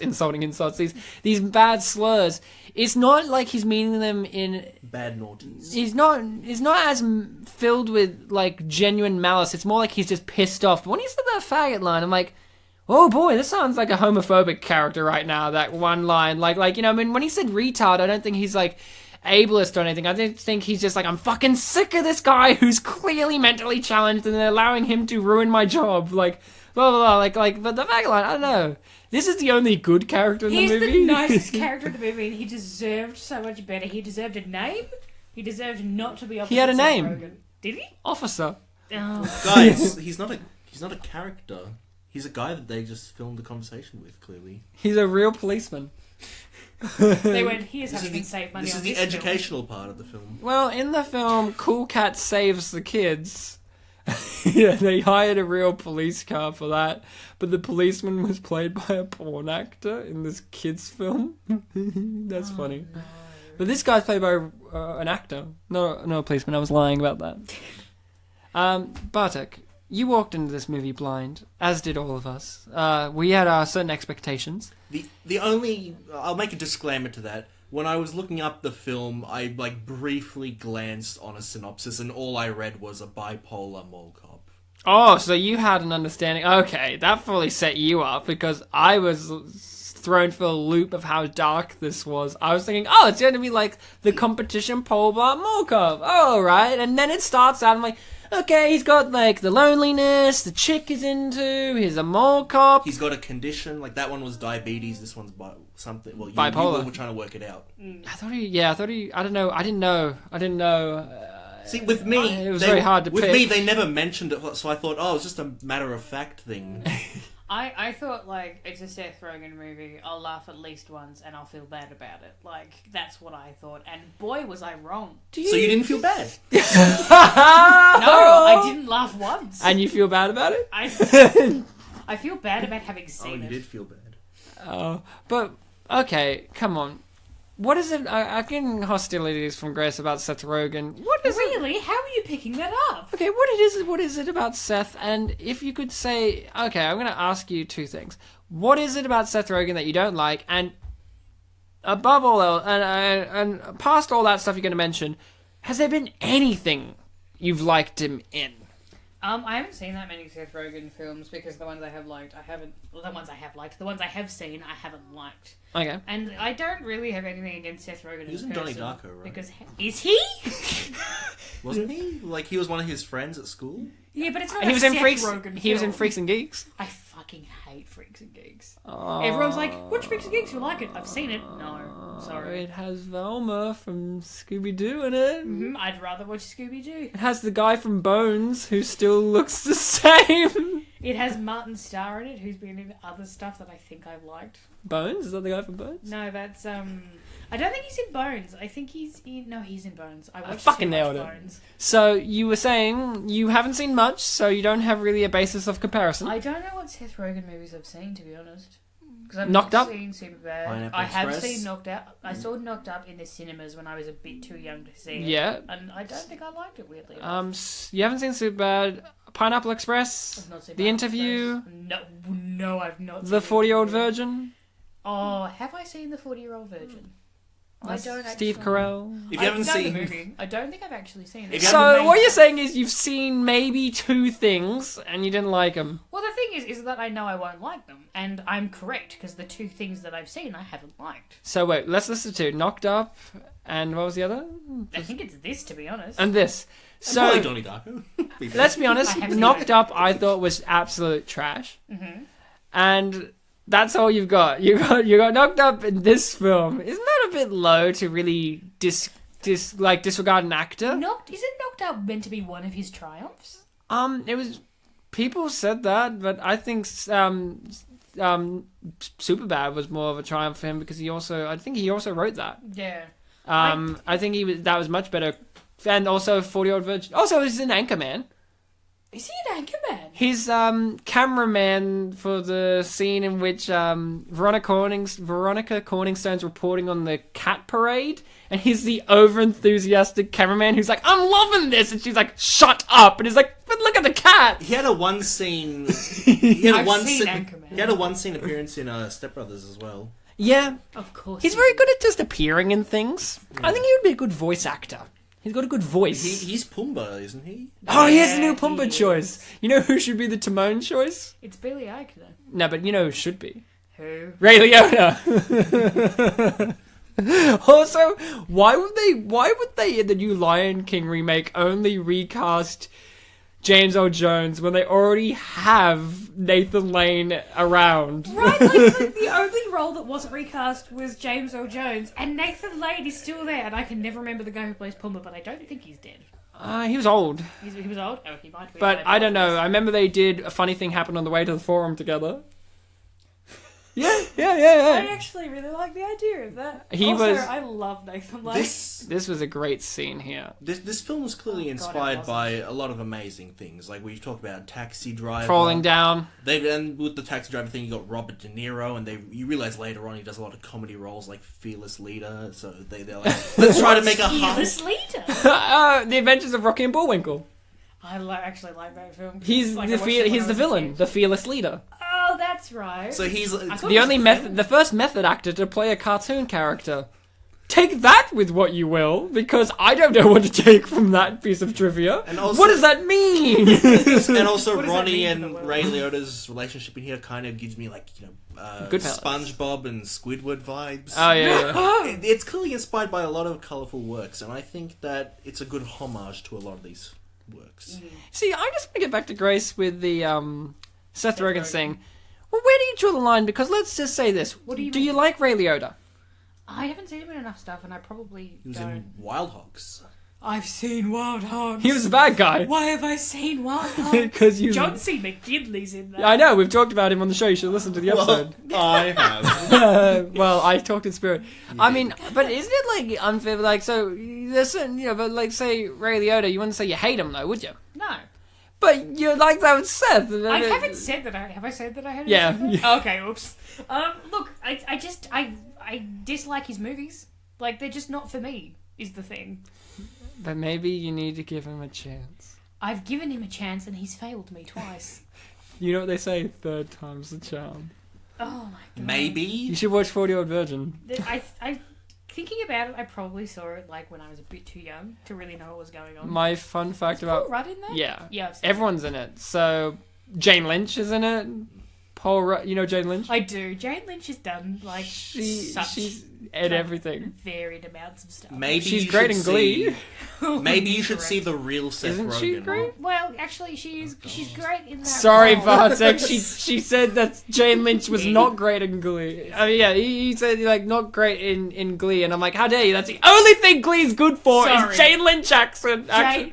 these bad slurs, it's not like he's meaning them in... Bad naughties. He's not as filled with, like, genuine malice. It's more like he's just pissed off. But when he said that faggot line, I'm like, oh boy, this sounds like a homophobic character right now, that one line. Like, you know, I mean, when he said retard, I don't think he's, like, ableist or anything. I just think he's just like, I'm fucking sick of this guy who's clearly mentally challenged and they're allowing him to ruin my job. Like, blah, blah, blah. Like, but the faggot line, I don't know. This is the only good character in the movie. He's the nicest character in the movie, and he deserved so much better. He deserved a name. He deserved not to be opposite. He had a Seth name. Rogen. Did he? Officer. Oh. Guys, he's not a character. He's a guy that they just filmed a conversation with, clearly. He's a real policeman. They went, here's how you can save money on this This is the educational part of the film. Well, in the film, Cool Cat saves the kids. Yeah, they hired a real police car for that, but the policeman was played by a porn actor in this kids' film. That's funny. No. But this guy's played by an actor, no a policeman. I was lying about that. Bartek, you walked into this movie blind, as did all of us. We had certain expectations. I'll make a disclaimer to that. When I was looking up the film, I briefly glanced on a synopsis, and all I read was a bipolar mall cop. Oh, so you had an understanding. Okay, that fully set you up, because I was thrown for a loop of how dark this was. I was thinking, oh, it's going to be like the competition pole bar mall cop. Oh, right. And then it starts out, I'm like, okay, he's got the loneliness, the chick is into, he's a mall cop. He's got a condition, that one was diabetes, this one's something, bipolar. You were trying to work it out. I didn't know. See, with me, it was very hard to pick. With me, they never mentioned it, so I thought, oh, it's just a matter-of-fact thing. I thought, like, it's a Seth Rogen movie. I'll laugh at least once and I'll feel bad about it. Like, that's what I thought. And boy, was I wrong. So you didn't feel bad? No, I didn't laugh once. And you feel bad about it? I feel bad about having seen it. You did feel bad. Oh, but, okay, come on. What is it? I'm getting hostilities from Grace about Seth Rogen. What is it? Really? How are you picking that up? Okay, what is it about Seth? And if you could say, okay, I'm going to ask you two things. What is it about Seth Rogen that you don't like? And above all else, and past all that stuff you're going to mention, has there been anything you've liked him in? I haven't seen that many Seth Rogen films because the ones I have liked, I haven't. Well, the ones I have liked, the ones I have seen, I haven't liked. Okay. And I don't really have anything against Seth Rogen. He was in Donnie Darko, right? Because is he? Wasn't he? Like he was one of his friends at school. Yeah, but it's not. He was Seth in Freaks. Rogen He was in film. Freaks and Geeks. I fucking hate Freaks and Geeks. Oh, Everyone's like, "Watch Freaks and Geeks, you like it?" I've seen it. No, sorry. It has Velma from Scooby Doo in it. I'd rather watch Scooby Doo. It has the guy from Bones who still looks the same. It has Martin Starr in it, who's been in other stuff that I think I've liked. Bones? Is that the guy from Bones? No, that's I don't think he's in Bones. I think he's in. No, he's in Bones. I watched fucking too much nailed it. Bones. So you were saying you haven't seen much, so you don't have really a basis of comparison. I don't know what Seth Rogen movies I've seen, to be honest. Because I've Knocked not Up? seen Superbad. Pineapple I have Express? seen Knocked Up. I saw Knocked Up in the cinemas when I was a bit too young to see it. Yeah. And I don't think I liked it, weirdly enough. You haven't seen Superbad, Pineapple Express, I've not seen The Pineapple Interview, Express. No, I've not seen The 40-Year-Old Interview. Virgin, Oh, have I seen The 40-Year-Old Virgin? I don't Steve actually... Carell. If you haven't I've done seen, the movie. I don't think I've actually seen it. If you So haven't what you're saying is you've seen maybe two things and you didn't like them. Well, the thing is that I know I won't like them, and I'm correct because the two things that I've seen I haven't liked. So wait, let's listen to Knocked Up and what was the other? I think it's this, to be honest. And this. probably So Donnie Darko. let's be honest, I have seen Knocked it. Up I thought was absolute trash. And that's all you've got. You got Knocked Up in this film. Isn't that a bit low to really disregard an actor? Isn't Knocked Up meant to be one of his triumphs? It was. People said that, but I think Superbad was more of a triumph for him because I think he also wrote that. Yeah. I think that was much better, and also 40-Year-Old Virgin. Also, he's an Anchorman. Is he an Anchorman? He's cameraman for the scene in which Veronica Corningstone's reporting on the cat parade, and he's the over-enthusiastic cameraman who's like, "I'm loving this," and she's like, "Shut up!" And he's like, "But look at the cat." He had a one scene. He had I've seen Anchorman. He had a one scene appearance in Step Brothers as well. Yeah, Of course. he's very good at just appearing in things. I think he would be a good voice actor. He's got a good voice. He's Pumbaa, isn't he? Oh, he has a new Yeah, Pumbaa he choice. You know who should be the Timon choice? It's Billy Eichner. No, but you know who should be? Who? Ray Liotta. Also, why would they in the new Lion King remake only recast James Earl Jones when they already have Nathan Lane around? Right, like the only role that wasn't recast was James Earl Jones, and Nathan Lane is still there, and I can never remember the guy who plays Pumbaa, but I don't think he's dead. He was old. He was old? Oh, he might be. But I don't know. I remember they did a funny thing happen on the way to the forum together. Yeah. I actually really like the idea of that. I love Nathan Lane. This was a great scene here. This film was clearly God, inspired it by a lot of amazing things. Like we talked about Taxi Driver. Falling down. And with the Taxi Driver thing, you got Robert De Niro, and you realize later on he does a lot of comedy roles like Fearless Leader. So they're like, let's try to make a Fearless Leader. The Adventures of Rocky and Bullwinkle. I actually like that film. He's Like, he's the villain, the fearless leader. Oh, that's right. So he's The first method actor to play a cartoon character. Take that with what you will, because I don't know what to take from that piece of trivia. And also- what does that mean? and also What does that Ronnie mean for and the world? Ray Liotta's relationship in here kind of gives me Goodfellas. SpongeBob and Squidward vibes. Oh yeah. It's clearly inspired by a lot of colourful works, and I think that it's a good homage to a lot of these works. See, I just want to get back to Grace with the Seth Rogen thing. Well, where do you draw the line? Because let's just say this: What do you do mean? you like Ray Liotta? I haven't seen him in enough stuff, and I probably He was don't. in Wild Hogs. I've seen Wild Hogs. He was the bad guy. Why have I seen Wild Hogs? Because you. John C. McGinley's in that. I know, we've talked about him on the show. You should listen to the episode. Well, I have. Well, I talked in spirit. I mean, but isn't it like unfair? Like, so there's certain, but like, say Ray Liotta, you wouldn't say you hate him though, would you? No. But you're like that with Seth. I haven't said that. Have I said that I hate him? Yeah. Okay, oops. Look, I dislike his movies. Like, they're just not for me, is the thing. But maybe you need to give him a chance. I've given him a chance and he's failed me twice. You know what they say, third time's the charm. Oh my god. Maybe. You should watch 40-Year-Old Virgin. I thinking about it, I probably saw it like when I was a bit too young to really know what was going on. My fun fact Is about... Paul Rudd in there? Yeah. Yeah. I've seen Everyone's in it. So, Jane Lynch is in it. Paul Rudd... You know Jane Lynch? I do. Jane Lynch has done like She's in like, everything. varied amounts of stuff. Maybe She's you great should in Glee. Maybe you should Correct. see the real Seth Isn't Rogen. she great? Well, actually, she's great in that. Sorry, role. Bartek. She said that Jane Lynch was not great in Glee. I mean, yeah, he said like not great in Glee, and I'm like, how dare you? That's the only thing Glee's good for Sorry. is Jane Lynch accent.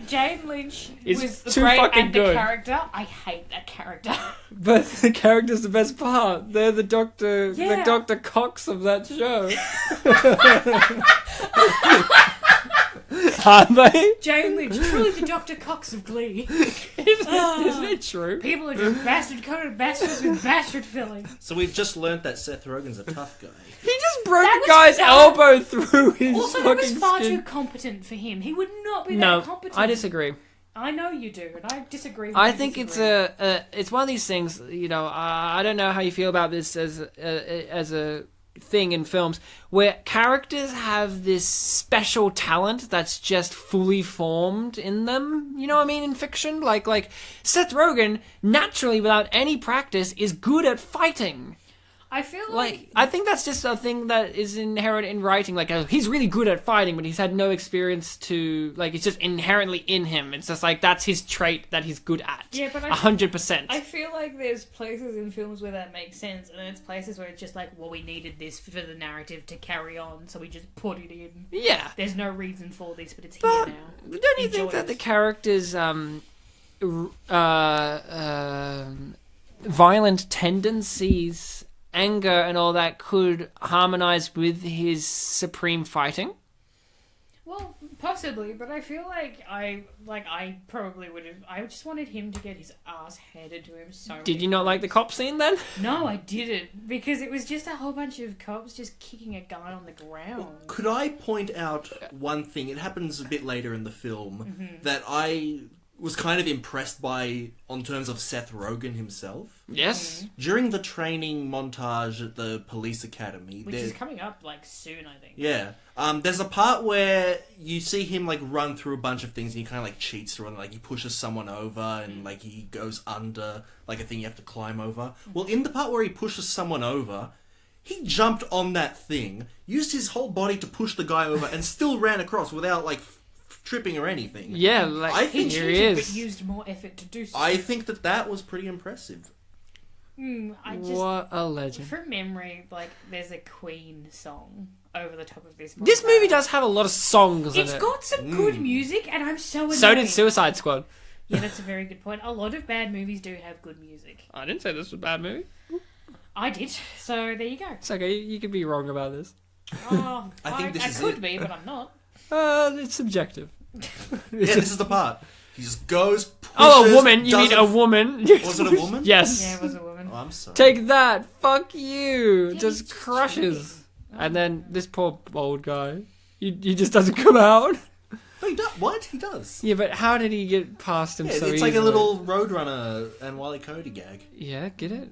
Jane Lynch Is was the too great fucking and good. the character. I hate that character. But the character's the best part. They're the Yeah. Dr. Cox of that show. Aren't they? Jane Lynch, truly the Dr. Cox of Glee. Isn't it true? People are just bastard-coated bastards with bastard filling. So we've just learnt that Seth Rogen's a tough guy. He just broke That a was guy's far- elbow through his Also, that was fucking far skin. too competent for him. He would not be No, that competent. I disagree. I know you do, and I disagree with I you think it's disagree. it's one of these things. You know, I don't know how you feel about this as a thing in films where characters have this special talent that's just fully formed in them. You know what I mean? In fiction, like Seth Rogen, naturally without any practice, is good at fighting. I feel Like, I think that's just a thing that is inherent in writing. Like, he's really good at fighting, but he's had no experience to... Like, it's just inherently in him. It's just like, that's his trait that he's good at. Yeah, but 100%. I feel like there's places in films where that makes sense, and then it's places where it's just like, well, we needed this for the narrative to carry on, so we just put it in. Yeah. There's no reason for this, but it's But here now. don't you Enjoy think that it. the character's violent tendencies, anger and all that could harmonize with his supreme fighting? Well, possibly, but I feel like I probably would have. I just wanted him to get his ass handed to him so. Did you not like the cop scene then? No, I didn't, because it was just a whole bunch of cops just kicking a guy on the ground. Could I point out one thing? It happens a bit later in the film that I was kind of impressed by on terms of Seth Rogen himself. Yes. During the training montage at the police academy, Which is coming up like soon, I think. yeah, there's a part where you see him like run through a bunch of things and he kind of like cheats through and like he pushes someone over and like he goes under like a thing you have to climb over. Well, in the part where he pushes someone over, he jumped on that thing, used his whole body to push the guy over, and still ran across without like tripping or anything. Yeah, like I He think here he cheated, is. but used more effort to do so. I think that was pretty impressive. I just, What a legend. from memory, like there's a Queen song over the top of this. This montage. movie does have a lot of songs It's in it. got some good music, and I'm so annoyed. So did Suicide Squad. Yeah, that's a very good point. A lot of bad movies do have good music. I didn't say this was a bad movie. I did, so there you go. It's okay, you could be wrong about this. Oh, I think this is could it. be, but I'm not. It's subjective. Yeah, this is the part. He just goes, pushes, Oh, a woman. You mean doesn't- a woman. Was it a woman? Yes. Yeah, it was a woman. Oh, I'm sorry. Take that. Fuck you. Yeah, just he's crushes. cheating. And then this poor old guy. He just doesn't come out. No, he does. What? He does. Yeah, but how did he get past him Yeah, so it's easily? like a little Roadrunner and Wile E. Coyote gag. Yeah, get it?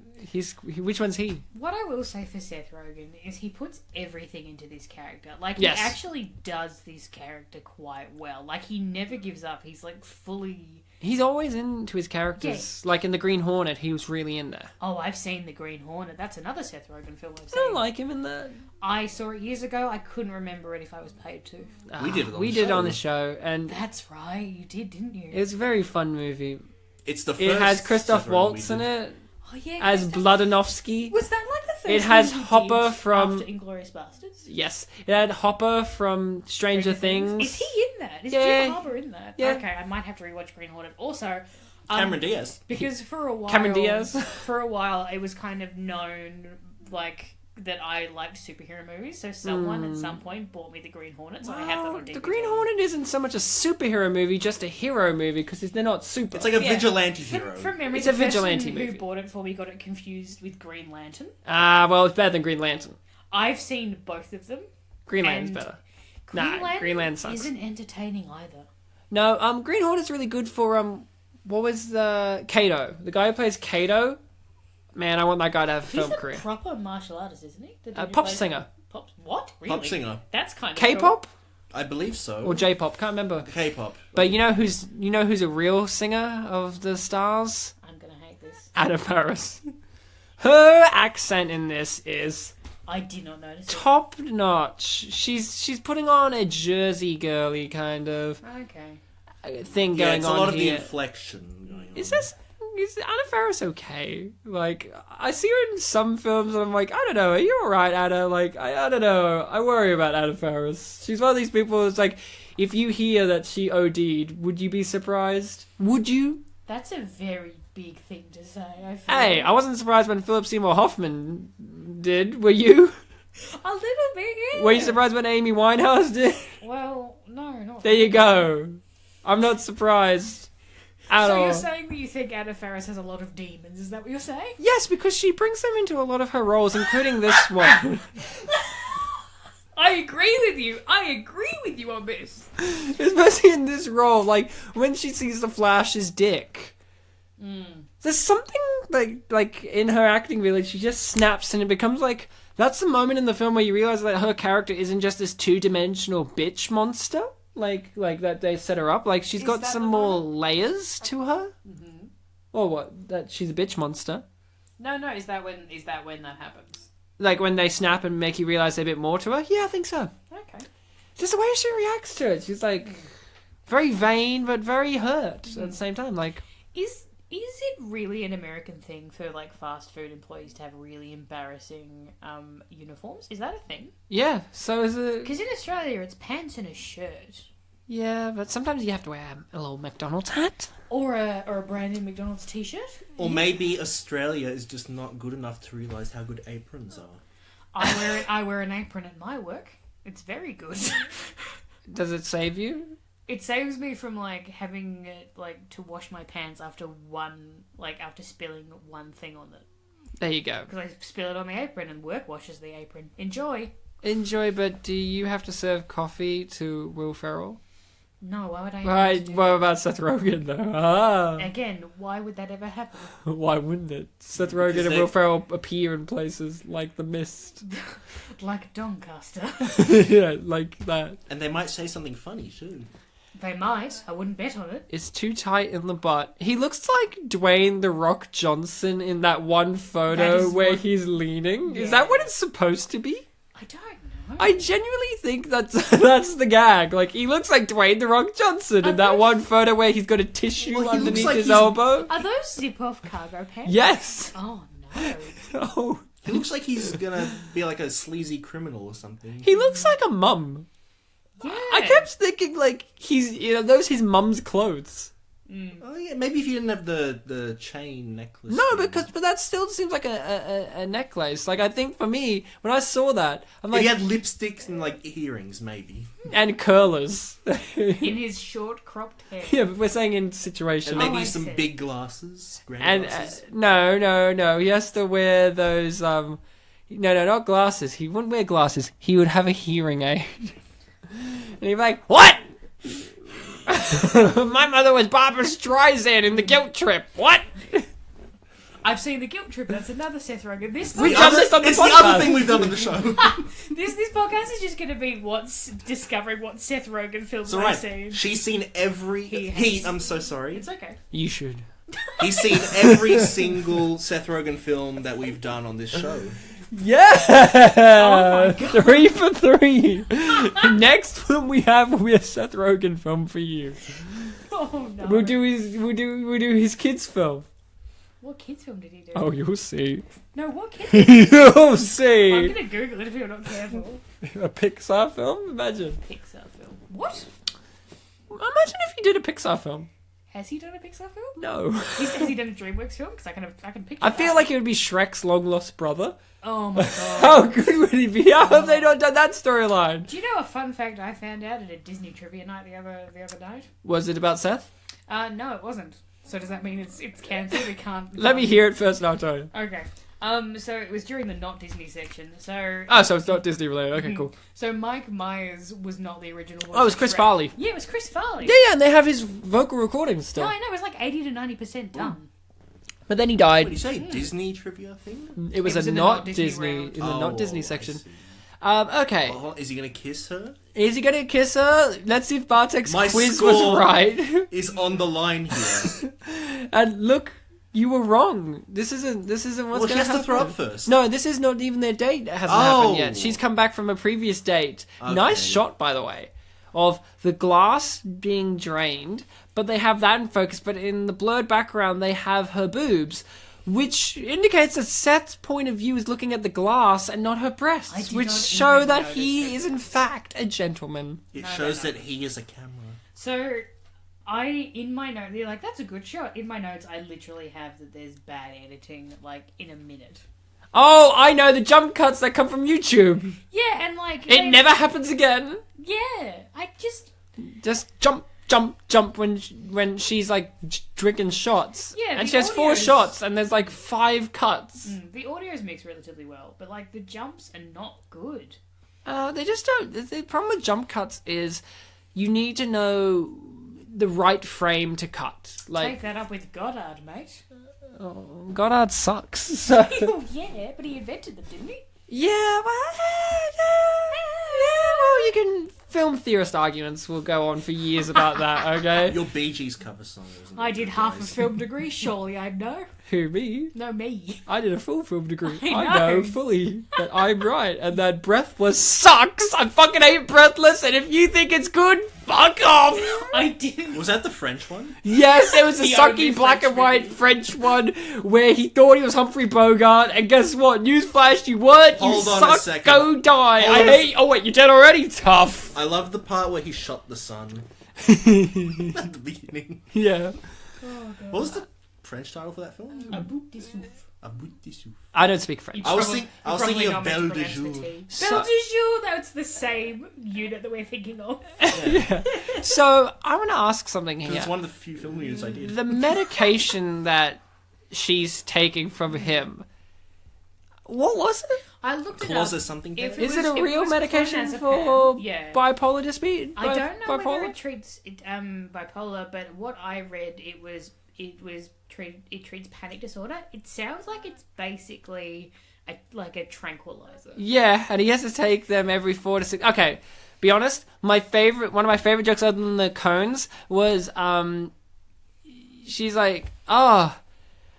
Which one's he? What I will say for Seth Rogen is he puts everything into this character. Like, Yes. he actually does this character quite well. Like, he never gives up. He's, like, fully... He's always into his characters. Like in The Green Hornet, he was really in there. Oh, I've seen The Green Hornet. That's another Seth Rogen film I've I don't seen. like him in that. I saw it years ago. I couldn't remember it if I was paid to. We did it on We the did it show. on the show, and That's right. You did, didn't you? it was a very fun movie. It's the first. It has Christoph Seth Rogen Waltz we in did. it Oh, yeah. as Christoph- Bloodanovsky. Was that like the first It has movie he Hopper did from- after Inglourious Bastards? Yes, it had Hopper from Stranger Things. Is he in that? Is Yeah. Jim Harbour in that? Yeah. Okay, I might have to rewatch Green Hornet. Also, Cameron Diaz. because for a while, Cameron Diaz. for a while, it was kind of known like that I liked superhero movies. So someone at some point bought me the Green Hornet, so I have that on DVD. The Green Hornet isn't so much a superhero movie, just a hero movie, because they're not super. It's like a vigilante hero. From memory, It's the a vigilante person movie. who bought it for me got it confused with Green Lantern. Well, it's better than Green Lantern. I've seen both of them. Green Lantern's And better. Green Lantern sucks. isn't entertaining either. No, Green Hornet's really good for, what was the... Kato. The guy who plays Kato. Man, I want that guy to have a film He's a career. proper martial artist, isn't he? The dude who Pop plays- singer. Pop, what? Really? Pop singer. That's kind of K-pop? I believe so. Or J-pop, can't remember. K-pop. But you know who's a real singer of the stars? Cool. I'm gonna hate this. Anna Faris. Her accent in this is I did not notice top notch. She's putting on a Jersey girly kind of it. Okay. thing Yeah, going it's on a lot of here. the inflection going on. Is Anna Faris okay? Like, I see her in some films and I'm like, I don't know, are you alright, Anna? Like, I don't know. I worry about Anna Faris. She's one of these people that's like, if you hear that she OD'd, would you be surprised? Would you? That's a very big thing to say. I feel Hey, I wasn't surprised when Philip Seymour Hoffman did. Were you? a little bit. Yeah. Were you surprised when Amy Winehouse did? Well, no, not. There you go. I'm not surprised at So all. you're saying that you think Anna Faris has a lot of demons? Is that what you're saying? Yes, because she brings them into a lot of her roles, including this one. I agree with you. I agree with you on this. Especially in this role, like when she sees the Flash's dick. There's something like in her acting village, she just snaps and it becomes like that's the moment in the film where you realize that her character isn't just this two-dimensional bitch monster. Like that they set her up. Like she's Is got that some the more moment? layers to her. Mm-hmm. Or what? That she's a bitch monster. No. Is that when that happens? Like when they snap and make you realize a bit more to her. Yeah, I think so. Okay. Just the way she reacts to it. She's like very vain but very hurt at the same time. Like Is it really an American thing for like fast food employees to have really embarrassing uniforms? Is that a thing? yeah, so is it? Because in Australia, it's pants and a shirt, Yeah, but sometimes you have to wear a little McDonald's hat. or a brand new McDonald's T-shirt. Or maybe Australia is just not good enough to realise how good aprons are. I wear an apron at my work. It's very good. Does it save you? It saves me from like having to wash my pants after spilling one thing on it. There you go. Because I spill it on the apron and work washes the apron. Enjoy. Enjoy, but do you have to serve coffee to Will Ferrell? No, why would I? Right, have to do what about Seth Rogen though? Ah, that? Again, why would that ever happen? why wouldn't it? Seth Rogen and they- Will Ferrell appear in places like The Mist. Like Doncaster. Yeah, like that. And they might say something funny too. They might. I wouldn't bet on it. It's too tight in the butt. He looks like Dwayne The Rock Johnson in that one photo That is where what- he's leaning. Yeah. Is that what it's supposed to be? I don't know. I genuinely think that's the gag. Like, he looks like Dwayne The Rock Johnson in Are that those- one photo where he's got a tissue Well, he looks underneath like his he's- elbow. Are those zip-off cargo pants? Yes! Oh no. Oh, He looks like he's gonna be like a sleazy criminal or something. he looks like a mum. Yeah. I kept thinking, like, those his mum's clothes. Oh yeah, maybe if you didn't have the chain necklace. No, thing. but that still seems like a necklace. Like, I think for me, when I saw that, I'm if like, he had lipsticks and like earrings, maybe. and curlers. In his short cropped hair. Yeah, but we're saying in And situation. maybe I some see. big glasses, grand And glasses. no, he has to wear those. No, not glasses. He wouldn't wear glasses. He would have a hearing aid. And he'd be like, "What? My mother was Barbara Streisand in The Guilt Trip. What?" I've seen The Guilt Trip. That's another Seth Rogen. This We The podcast, done other- this on the it's the podcast. other thing we've done on the show. this podcast is just going to be discovering what Seth Rogen films It's I've alright. seen. She's seen every. He He, has- I'm so sorry. It's okay. You should. He's seen every single Seth Rogen film that we've done on this show. Yeah, Oh my God. 3 for 3. Next one we have will be a Seth Rogen film for you. Oh no. We'll do his kids film. What kids film did he do? Oh, you'll see. No, what kids? You'll I'm see. going to Google it if you're not careful. A Pixar film? Imagine. Pixar film. What? did a Pixar film. Has he done a Pixar film? No. Has he done a DreamWorks film? Because I can picture I feel like it would be Shrek's long lost brother. Oh my god. How good would he be? How have they not done that storyline? Do you know a fun fact I found out at a Disney trivia night the other night? Was it about Seth? No, it wasn't. So does that mean it's cancelled? We can't. Let me hear it first and I'll tell you. Okay. So it was during the not Disney section. So So it's not Disney related. Okay, cool. So Mike Myers was not the original voice. Oh, it was Chris Farley. Yeah, it was Chris Farley. Yeah, and they have his vocal recordings still. No, I know, it was like 80 to 90% done. But then he What died. did you say? Disney trivia thing? It was It was a in the not not Disney Disney round. in the not Disney I section. see. Okay. Oh, is he gonna kiss her? Is he gonna kiss her? Let's see if Bartek's My quiz score was right. Is on the line here. And look, you were wrong. This isn't what's Well, gonna she has happen. to throw up first. No, this is not even their date. It hasn't happened yet. She's come back from a previous date. Okay. Nice shot, by the way, of the glass being drained, but they have that in focus. But in the blurred background, they have her boobs, which indicates that Seth's point of view is looking at the glass and not her I breasts, did which not show even that notice he this. is in fact a gentleman. It No, shows no. that he is a camera. So, in my note, they're like, that's a good shot. In my notes, I literally have that there's bad editing, like, in a minute. Oh, I know the jump cuts that come from YouTube. Yeah, and like... It never happens again. Yeah, I just... Just jump, jump, jump when she's like drinking shots. Yeah, and the she has 4 audio's- shots and there's like 5 cuts. The audio's mixed relatively well, but like the jumps are not good. They just don't. The problem with jump cuts is you need to know the right frame to cut. Like Take that up with Goddard, mate. Goddard sucks. So Oh, yeah, but he invented them, didn't he? yeah, well, you can. Film theorist arguments will go on for years about that. Okay. Your Bee Gees cover song. Isn't I it, did guys? half a film degree, surely I'd know. Who, me? No, me. I did a full film degree. I I know know. fully that I'm right and that Breathless sucks. I fucking hate Breathless, and if you think it's good, fuck off. I didn't. Was that the French one? Yes, it was a The only sucky black French and white movie. French one where he thought he was Humphrey Bogart, and guess what? Newsflash, you weren't. Hold you on a suck. second. Go die. Hold I on a hate. Oh wait, you're dead already. Tough. I love the part where he shot the sun at the beginning. Yeah. What was the French title for that film? A bout de souffle. A bout de souffle. I don't speak French. I was Probably- thinking probably of not Belle meant to de pronounce the Jour. T. So- Belle de Jour, that's the same unit that we're thinking of. So I want to ask something here. It's one of the few film units I did. The medication that she's taking from him. What was it? I looked it Clause up. or something. If there? Is it a was- real was medication clonazepam, for yeah. bipolar dispute? I don't know bipolar? whether it treats bipolar, but what I read, it treats panic disorder. It sounds like it's basically like a tranquilizer. Yeah, and he has to take them every 4 to 6. Okay, be honest. One of my favorite jokes other than the cones was, she's like, oh,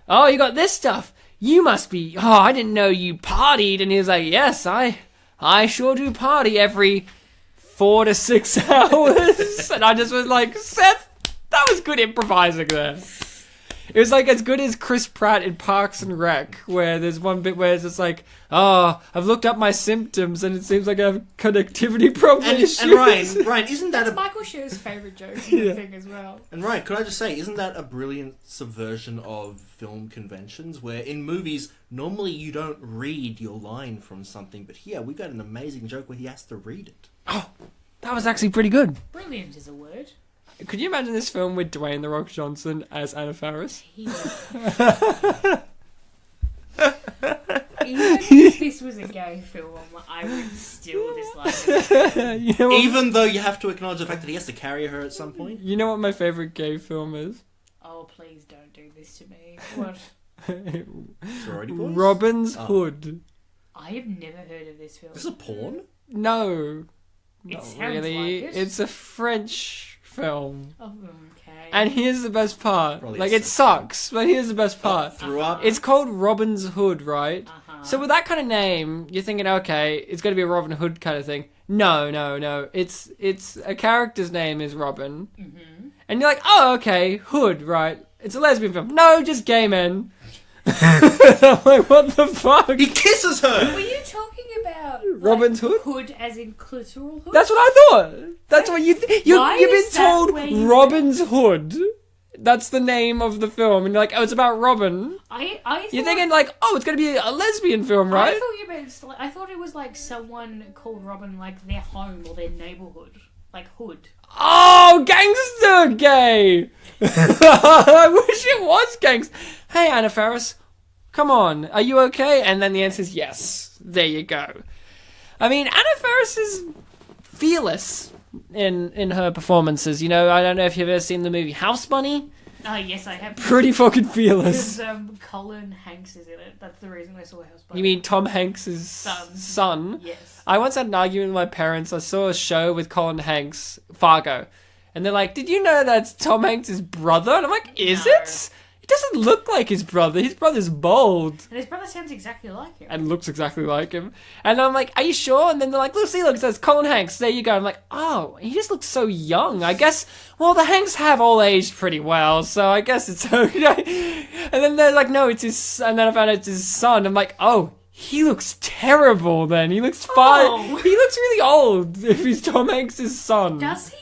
you got this stuff. You must be. Oh, I didn't know you partied. And he was like, yes, I sure do party every 4 to 6 hours. And I just was like, Seth, that was good improvising there. It was like as good as Chris Pratt in Parks and Rec, where there's one bit where it's just like, oh, I've looked up my symptoms and it seems like I have connectivity problem issues. And Ryan, isn't that That's a Michael Schur's favourite joke in the thing as well. And Ryan, could I just say, isn't that a brilliant subversion of film conventions where in movies, normally you don't read your line from something, but here we got an amazing joke where he has to read it. Oh, that was actually pretty good. Brilliant is a word. Could you imagine this film with Dwayne "The Rock" Johnson as Anna Faris? Even if this was a gay film, I would still dislike it. You know what, Even though you have to acknowledge the fact that he has to carry her at some point. you know what my favorite gay film is? Oh, please don't do this to me. What? Sorority Boys? Robin's Oh. Hood. I have never heard of this film. This is a porn? No, It not sounds really. like it. It's a French film. Oh, okay. And here's the best part. Probably Like, a it sex sucks, but here's the best part. Threw up? It's called Robin's Hood, right? Uh-huh. So with that kind of name, you're thinking, okay, it's going to be a Robin Hood kind of thing. No. It's a character's name is Robin. Mm-hmm. And you're like, oh, okay, Hood, right. It's a lesbian film. No, just gay men. I'm like, what the fuck? He kisses her! Were you talking about about Robin's Hood? Hood as in clitoral hood? That's what I thought. That's what you've Why been is that told. where you Robin's Hood. That's the name of the film, and you're like, oh, it's about Robin. I thought, You're thinking like, oh, it's gonna be a lesbian film, right? I thought you meant. I thought it was like someone called Robin, like their home or their neighborhood, like Hood. Oh, gangster gay. I wish it was gangster. Hey, Anna Faris, come on, are you okay? And then the answer is yes. There you go. I mean, Anna Faris is fearless in her performances. You know, I don't know if you've ever seen the movie House Bunny. Oh yes, I have. Pretty fucking fearless. Because Colin Hanks is in it. That's the reason I saw House Bunny. You mean Tom Hanks' son? Yes. I once had an argument with my parents. I saw a show with Colin Hanks, Fargo, and they're like, "Did you know that's Tom Hanks' brother?" And I'm like, "Is No. it? It doesn't look like his brother. His brother's bald." And his brother sounds exactly like him. And looks exactly like him. And I'm like, are you sure? And then they're like, look, it says Colin Hanks. There you go. I'm like, oh, he just looks so young. I guess, well, the Hanks have all aged pretty well, so I guess it's okay. And then they're like, no, it's his, and then I found out it's his son. I'm like, oh, he looks terrible then. He looks fine. Oh. He looks really old if he's Tom Hanks' son. Does he?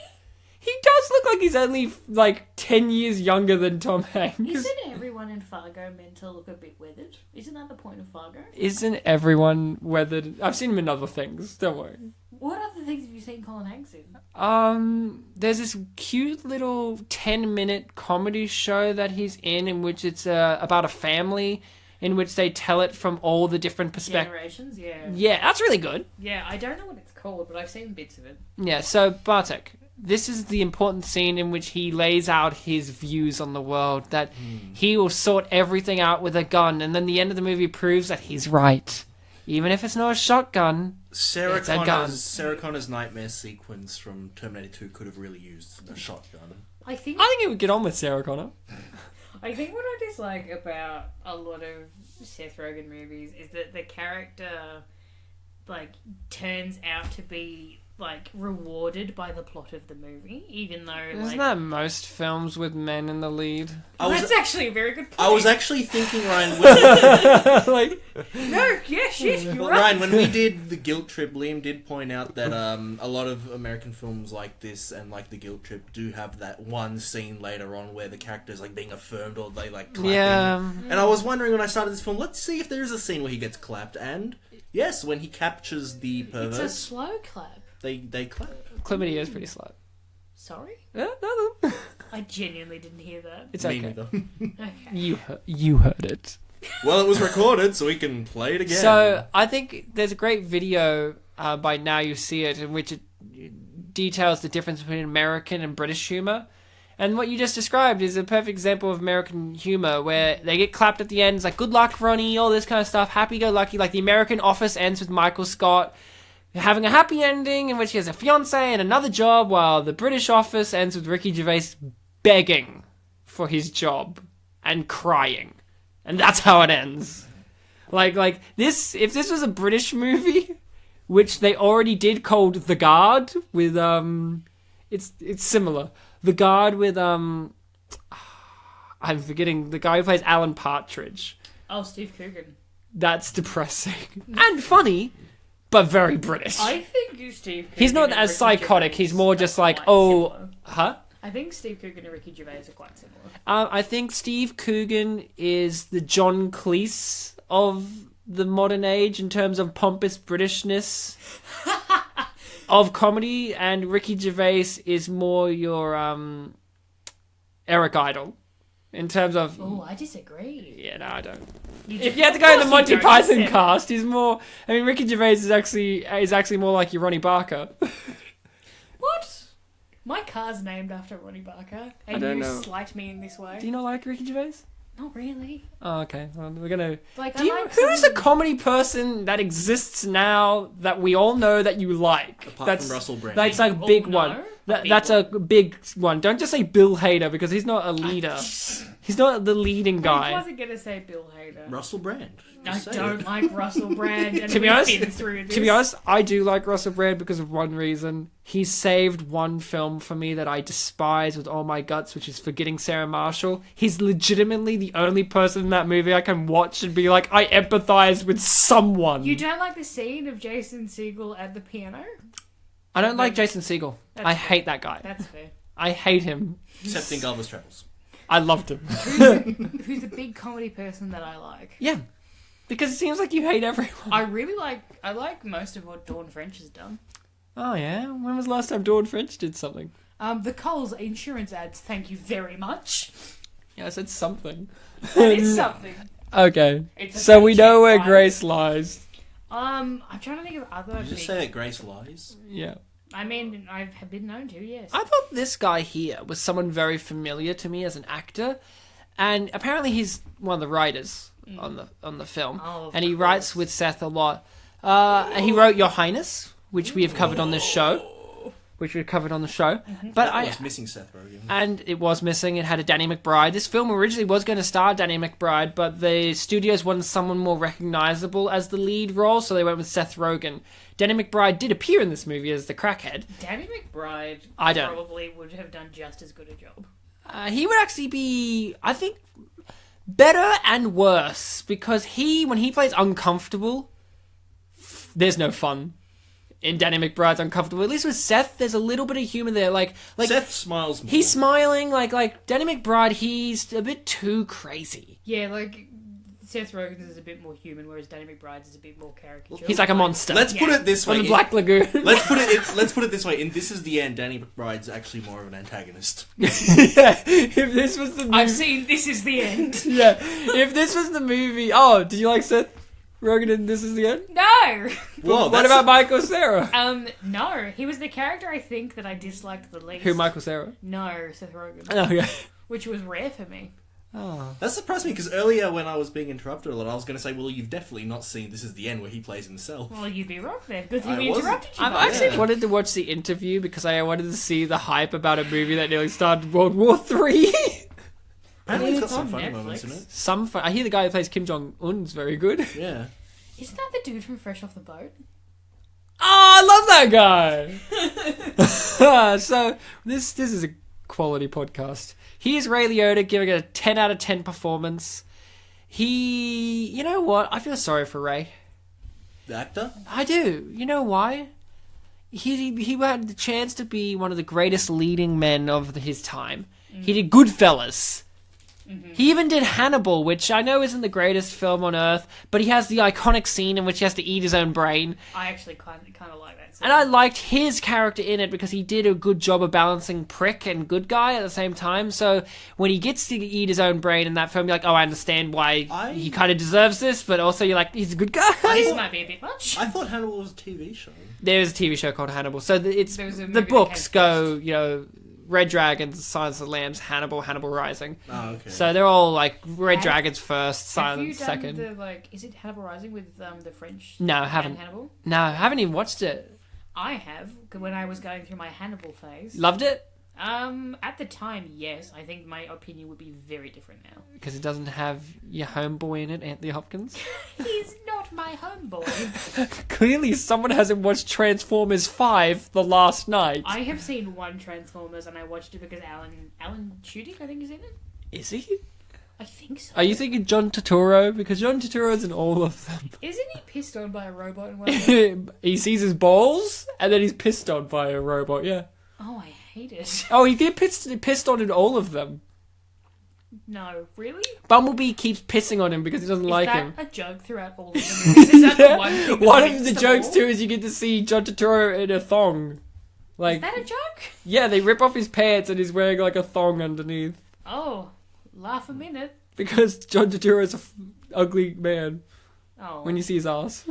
He does look like he's only, like, 10 years younger than Tom Hanks. Isn't everyone in Fargo meant to look a bit weathered? Isn't that the point of Fargo? Isn't everyone weathered? I've seen him in other things, don't worry. What other things have you seen Colin Hanks in? There's this cute little 10-minute comedy show that he's in which it's about a family in which they tell it from all the different perspectives. Generations, yeah. Yeah, that's really good. Yeah, I don't know what it's called, but I've seen bits of it. Yeah, so Bartek, this is the important scene in which he lays out his views on the world, that he will sort everything out with a gun, and then the end of the movie proves that he's right. Even if it's not a shotgun, Sarah it's a gun. Connor's nightmare sequence from Terminator 2 could have really used a shotgun. I think it would get on with Sarah Connor. I think what I dislike about a lot of Seth Rogen movies is that the character, like, turns out to be, like, rewarded by the plot of the movie, even though, Isn't that most films with men in the lead? That's actually a very good point. I was actually thinking, Ryan, Like, No, yeah, shit, you're right. Ryan, when we did the Guilt Trip, Liam did point out that a lot of American films like this and like the Guilt Trip do have that one scene later on where the character's like being affirmed or they like clapping. yeah. And I was wondering when I started this film, let's see if there is a scene where he gets clapped. And yes, when he captures the pervert, It's a slow clap. they clap. Chlamydia is pretty slow. Sorry? Yeah, no. I genuinely didn't hear that. It's Me okay. neither. Okay. You heard it. Well, it was recorded, so we can play it again. So I think there's a great video by Now You See It in which it details the difference between American and British humor. And what you just described is a perfect example of American humor where they get clapped at the end. It's like, good luck, Ronnie, all this kind of stuff. Happy-go-lucky. Like the American Office ends with Michael Scott having a happy ending in which he has a fiance and another job, while the British Office ends with Ricky Gervais begging for his job and crying. And that's how it ends. Like this, if this was a British movie, which they already did called The Guard with, it's similar. The Guard with, I'm forgetting the guy who plays Alan Partridge. Oh, Steve Coogan. That's depressing. And funny, but very British. I think Steve Coogan He's not and as Ricky psychotic, Gervais he's more are just like, quite oh, similar. huh? I think Steve Coogan and Ricky Gervais are quite similar. I think Steve Coogan is the John Cleese of the modern age in terms of pompous Britishness of comedy, and Ricky Gervais is more your Eric Idle in terms of. Oh, I disagree. Yeah, no, I don't. You If do- you had to of go in the course Monty you don't, Python Sam. cast, he's more. I mean, Ricky Gervais is actually more like your Ronnie Barker. What? My car's named after Ronnie Barker, and don't you know. slight me in this way. Do you not like Ricky Gervais? Not really. Oh, okay. Well, we're gonna. Like, Do you, I like who's some- a comedy person that exists now that we all know that you like? Apart from Russell Brand. That's like Oh, big no? one. A big That's one. a big one. Don't just say Bill Hader because he's not a leader. He's not the leading I guy. wasn't gonna say Bill Hader. Russell Brand. I Just say don't it. like Russell Brand. And To be we've honest- been through this. To be honest, I do like Russell Brand because of one reason. He saved one film for me that I despise with all my guts, which is Forgetting Sarah Marshall. He's legitimately the only person in that movie I can watch and be like, I empathize with someone. You don't like the scene of Jason Segel at the piano? I don't like Jason Segel. That's I fair. hate that guy. That's fair. I hate him. Except in Gulliver's Travels. I loved him. Who's the big comedy person that I like? Yeah. Because it seems like you hate everyone. I like most of what Dawn French has done. Oh, yeah? When was the last time Dawn French did something? The Coles insurance ads, thank you very much. Yeah, I said something. That is something. Okay. It's a So we know where paycheck, right? Grace lies. I'm trying to think of other Did you big... say that Grace lies? Yeah. I mean, I've been known to, yes. I thought this guy here was someone very familiar to me as an actor. And apparently he's one of the writers on the film. Oh, of and he course. writes with Seth a lot. He wrote Your Highness, which we have covered on this show. But That was missing Seth Rogen. And it was missing. It had a Danny McBride. This film originally was going to star Danny McBride, but the studios wanted someone more recognizable as the lead role, so they went with Seth Rogen. Danny McBride did appear in this movie as the crackhead. Danny McBride I don't. probably would have done just as good a job. He would actually be, I think, better and worse, because when he plays uncomfortable, there's no fun. In Danny McBride's uncomfortable. At least with Seth, there's a little bit of humor there. Like Seth smiles more. he's smiling. Like Danny McBride, he's a bit too crazy. Yeah, like Seth Rogen is a bit more human, whereas Danny McBride is a bit more caricature. He's like a monster. Let's put it this way. From the Black Lagoon. Let's put it this way. In This Is the End, Danny McBride's actually more of an antagonist. Yeah, if this was the movie... I've seen This Is the End. Yeah, if this was the movie... Oh, did you like Seth Rogen in This Is the End? No! Whoa, What about Michael Cera? No. He was the character I think that I disliked the least. Who, Michael Cera? No, Seth Rogen. Oh, yeah. Which was rare for me. Oh. That surprised me because earlier when I was being interrupted a lot, I was going to say, well, you've definitely not seen This Is the End where he plays himself. Well, you'd be wrong then. Good thing I we wasn't. interrupted you. I've both. actually wanted to watch the interview because I wanted to see the hype about a movie that nearly started World War III. Apparently it's got It's some on funny Netflix. moments in it. I hear the guy who plays Kim Jong-un's very good. Yeah. Isn't that the dude from Fresh Off the Boat? Oh, I love that guy! So, this is a quality podcast. Here's Ray Liotta giving it a 10 out of 10 performance. You know what? I feel sorry for Ray. The actor? I do. You know why? He had the chance to be one of the greatest leading men of his time. He did Goodfellas. He even did Hannibal, which I know isn't the greatest film on earth, but he has the iconic scene in which he has to eat his own brain. I actually kind of like that. And I liked his character in it because he did a good job of balancing prick and good guy at the same time. So when he gets to eat his own brain in that film, you're like, oh, I understand why he kind of deserves this, but also you're like, he's a good guy. This might be a bit much. I thought Hannibal was a TV show. There's a TV show called Hannibal. So it's There was a movie the that books came go, Red Dragons, Silence of the Lambs, Hannibal Rising. Oh, okay. So they're all like Red Have- Dragons first, Have you Silence done second. is it Hannibal Rising with the French? No, I and haven't. Hannibal? No, I haven't even watched it. I have, when I was going through my Hannibal phase. Loved it At the time, yes. I think my opinion would be very different now. because it doesn't have your homeboy in it, Anthony Hopkins. He's not my homeboy. Clearly, someone hasn't watched Transformers 5 the last night. I have seen one Transformers and I watched it because Alan Tudyk, I think, is in it. Is he? I think so. Are you thinking John Turturro? Because John Turturro's in all of them. Isn't he pissed on by a robot in one of them? He sees his balls, and then he's pissed on by a robot, yeah. Oh, I hate it. Oh, he get pissed on in all of them. No, really? Bumblebee keeps pissing on him because he doesn't like is him. that a joke throughout all of the movies? Is that the one thing that One of links the them jokes all? too is you get to see John Turturro in a thong. Like, Is that a joke? yeah, they rip off his pants and he's wearing like a thong underneath Oh, laugh a minute. because John Turturro's ugly man Oh. when you see his ass.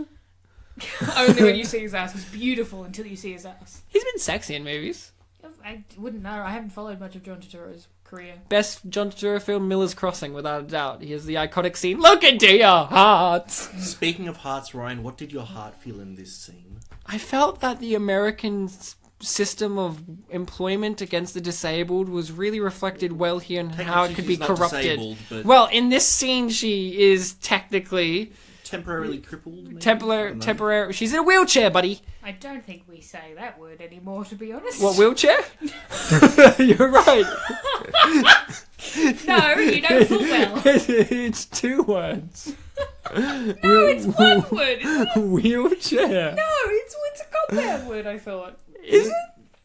Only when you see his ass. It's beautiful until you see his ass. He's been sexy in movies. I wouldn't know. I haven't followed much of John Turturro's career. Best John Turturro film, Miller's Crossing, without a doubt. He has the iconic scene, "Look into your hearts." Speaking of hearts, Ryan, what did your heart feel in this scene? I felt that the Americans system of employment against the disabled was really reflected well here and how it could be she's not corrupted. disabled, but Well, in this scene, she is technically temporarily crippled. Maybe? temporary. She's in a wheelchair, buddy. I don't think we say that word anymore, to be honest. What, wheelchair? You're right. No, you know full well. It's 2 words. No, it's 1 word, isn't it? Wheelchair. No, it's a compound word, I thought. Is it?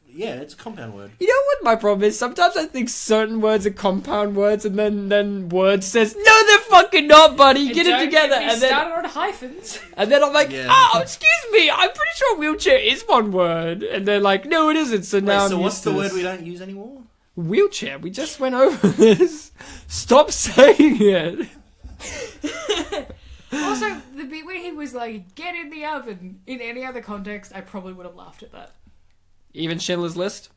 Yeah, it's a compound word. You know what my problem is? Sometimes I think certain words are compound words, and then words says, "No, they're fucking not, buddy. Get it together." And then started on hyphens. And then I'm like, Yeah. "Oh, excuse me. I'm pretty sure wheelchair is 1 word." And they're like, "No, it isn't." So now, Wait, so I'm what's used the to word this. we don't use anymore? Wheelchair. We just went over this. Stop saying it. Also, the bit where he was like, "Get in the oven." In any other context, I probably would have laughed at that. Even Schindler's List.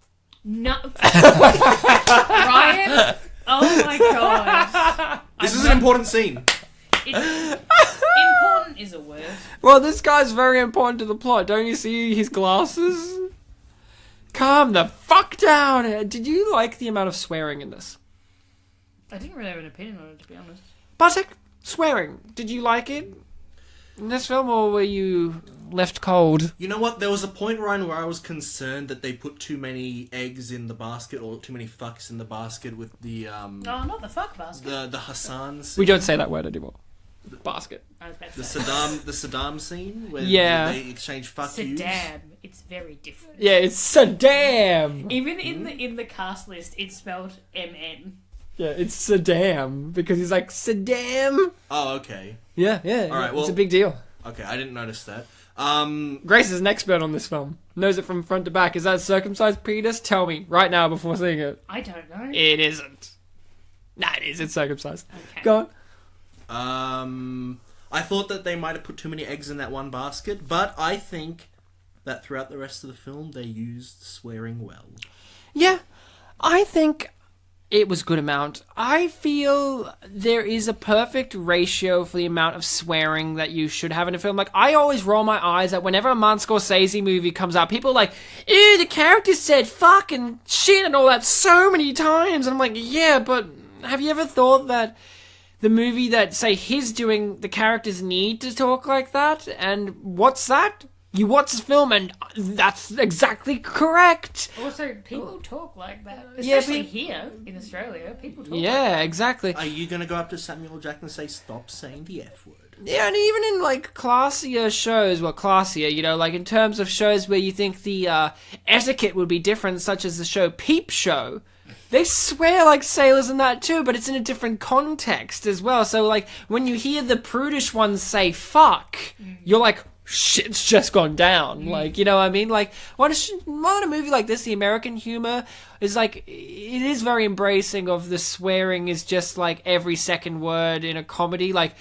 No, Ryan. Oh my god. This is an important scene. Important is a word. Well, this guy's very important to the plot. Don't you see his glasses? Calm the fuck down. Did you like the amount of swearing in this? I didn't really have an opinion on it, to be honest. Bartek, swearing. Did you like it in this film, or were you left cold? You know what? There was a point, Ryan, where I was concerned that they put too many eggs in the basket, or too many fucks in the basket with the Oh, not the fuck basket. the Hassan scene. We don't say that word anymore. Basket. I was about to The say. Saddam scene where Yeah. they exchange fuck yous. Saddam. It's very different. Yeah, it's Saddam. Even in the cast list, it's spelled MN. Yeah, it's Saddam because he's like Saddam. Oh, okay. Yeah. All right, well- it's a big deal. Okay, I didn't notice that. Grace is an expert on this film. Knows it from front to back. Is that a circumcised penis? Tell me right now before seeing it. I don't know. It isn't. Nah, it is. It's circumcised. Okay. Go on. I thought that they might have put too many eggs in that one basket, but I think that throughout the rest of the film they used swearing well. Yeah, I think it was a good amount. I feel there is a perfect ratio for the amount of swearing that you should have in a film. Like, I always roll my eyes at whenever a Martin Scorsese movie comes out, people are like, ew, the character said fuck and shit and all that so many times. And I'm like, yeah, but have you ever thought that the movie that, say, he's doing, the characters need to talk like that? And what's that? You watch the film and that's exactly correct. Also, people talk like that. Yeah, Especially but- here in Australia. People talk like Yeah, exactly. Are you going to go up to Samuel Jackson and say, stop saying the F word? Yeah, and even in, like, classier shows, well, classier, you know, like, in terms of shows where you think the etiquette would be different, such as the show Peep Show, they swear like sailors in that too, but it's in a different context as well. So, like, when you hear the prudish ones say fuck, you're like, shit's just gone down. Like, you know what I mean? Like, what a movie like this, the American humor is like, it is very embracing of the swearing is just like every second word in a comedy. Like,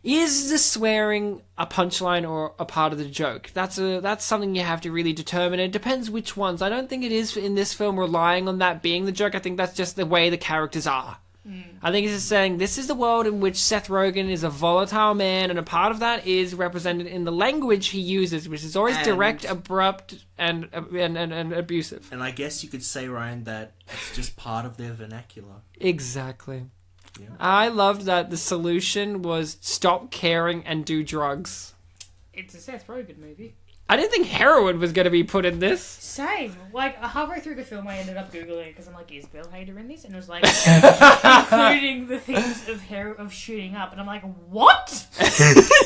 is the swearing a punchline or a part of the joke? That's something you have to really determine. It depends which ones. I don't think it is in this film relying on that being the joke. I think that's just the way the characters are. I think it's just saying this is the world in which Seth Rogen is a volatile man, and a part of that is represented in the language he uses, which is always direct, abrupt, and abusive. And I guess you could say, Ryan, that it's just part of their vernacular. Exactly. Yeah. I loved that the solution was stop caring and do drugs. It's a Seth Rogen movie. I didn't think heroin was going to be put in this. Same. Like, halfway through the film, I ended up Googling it because I'm like, is Bill Hader in this? And it was like, including the things of shooting up. And I'm like, what?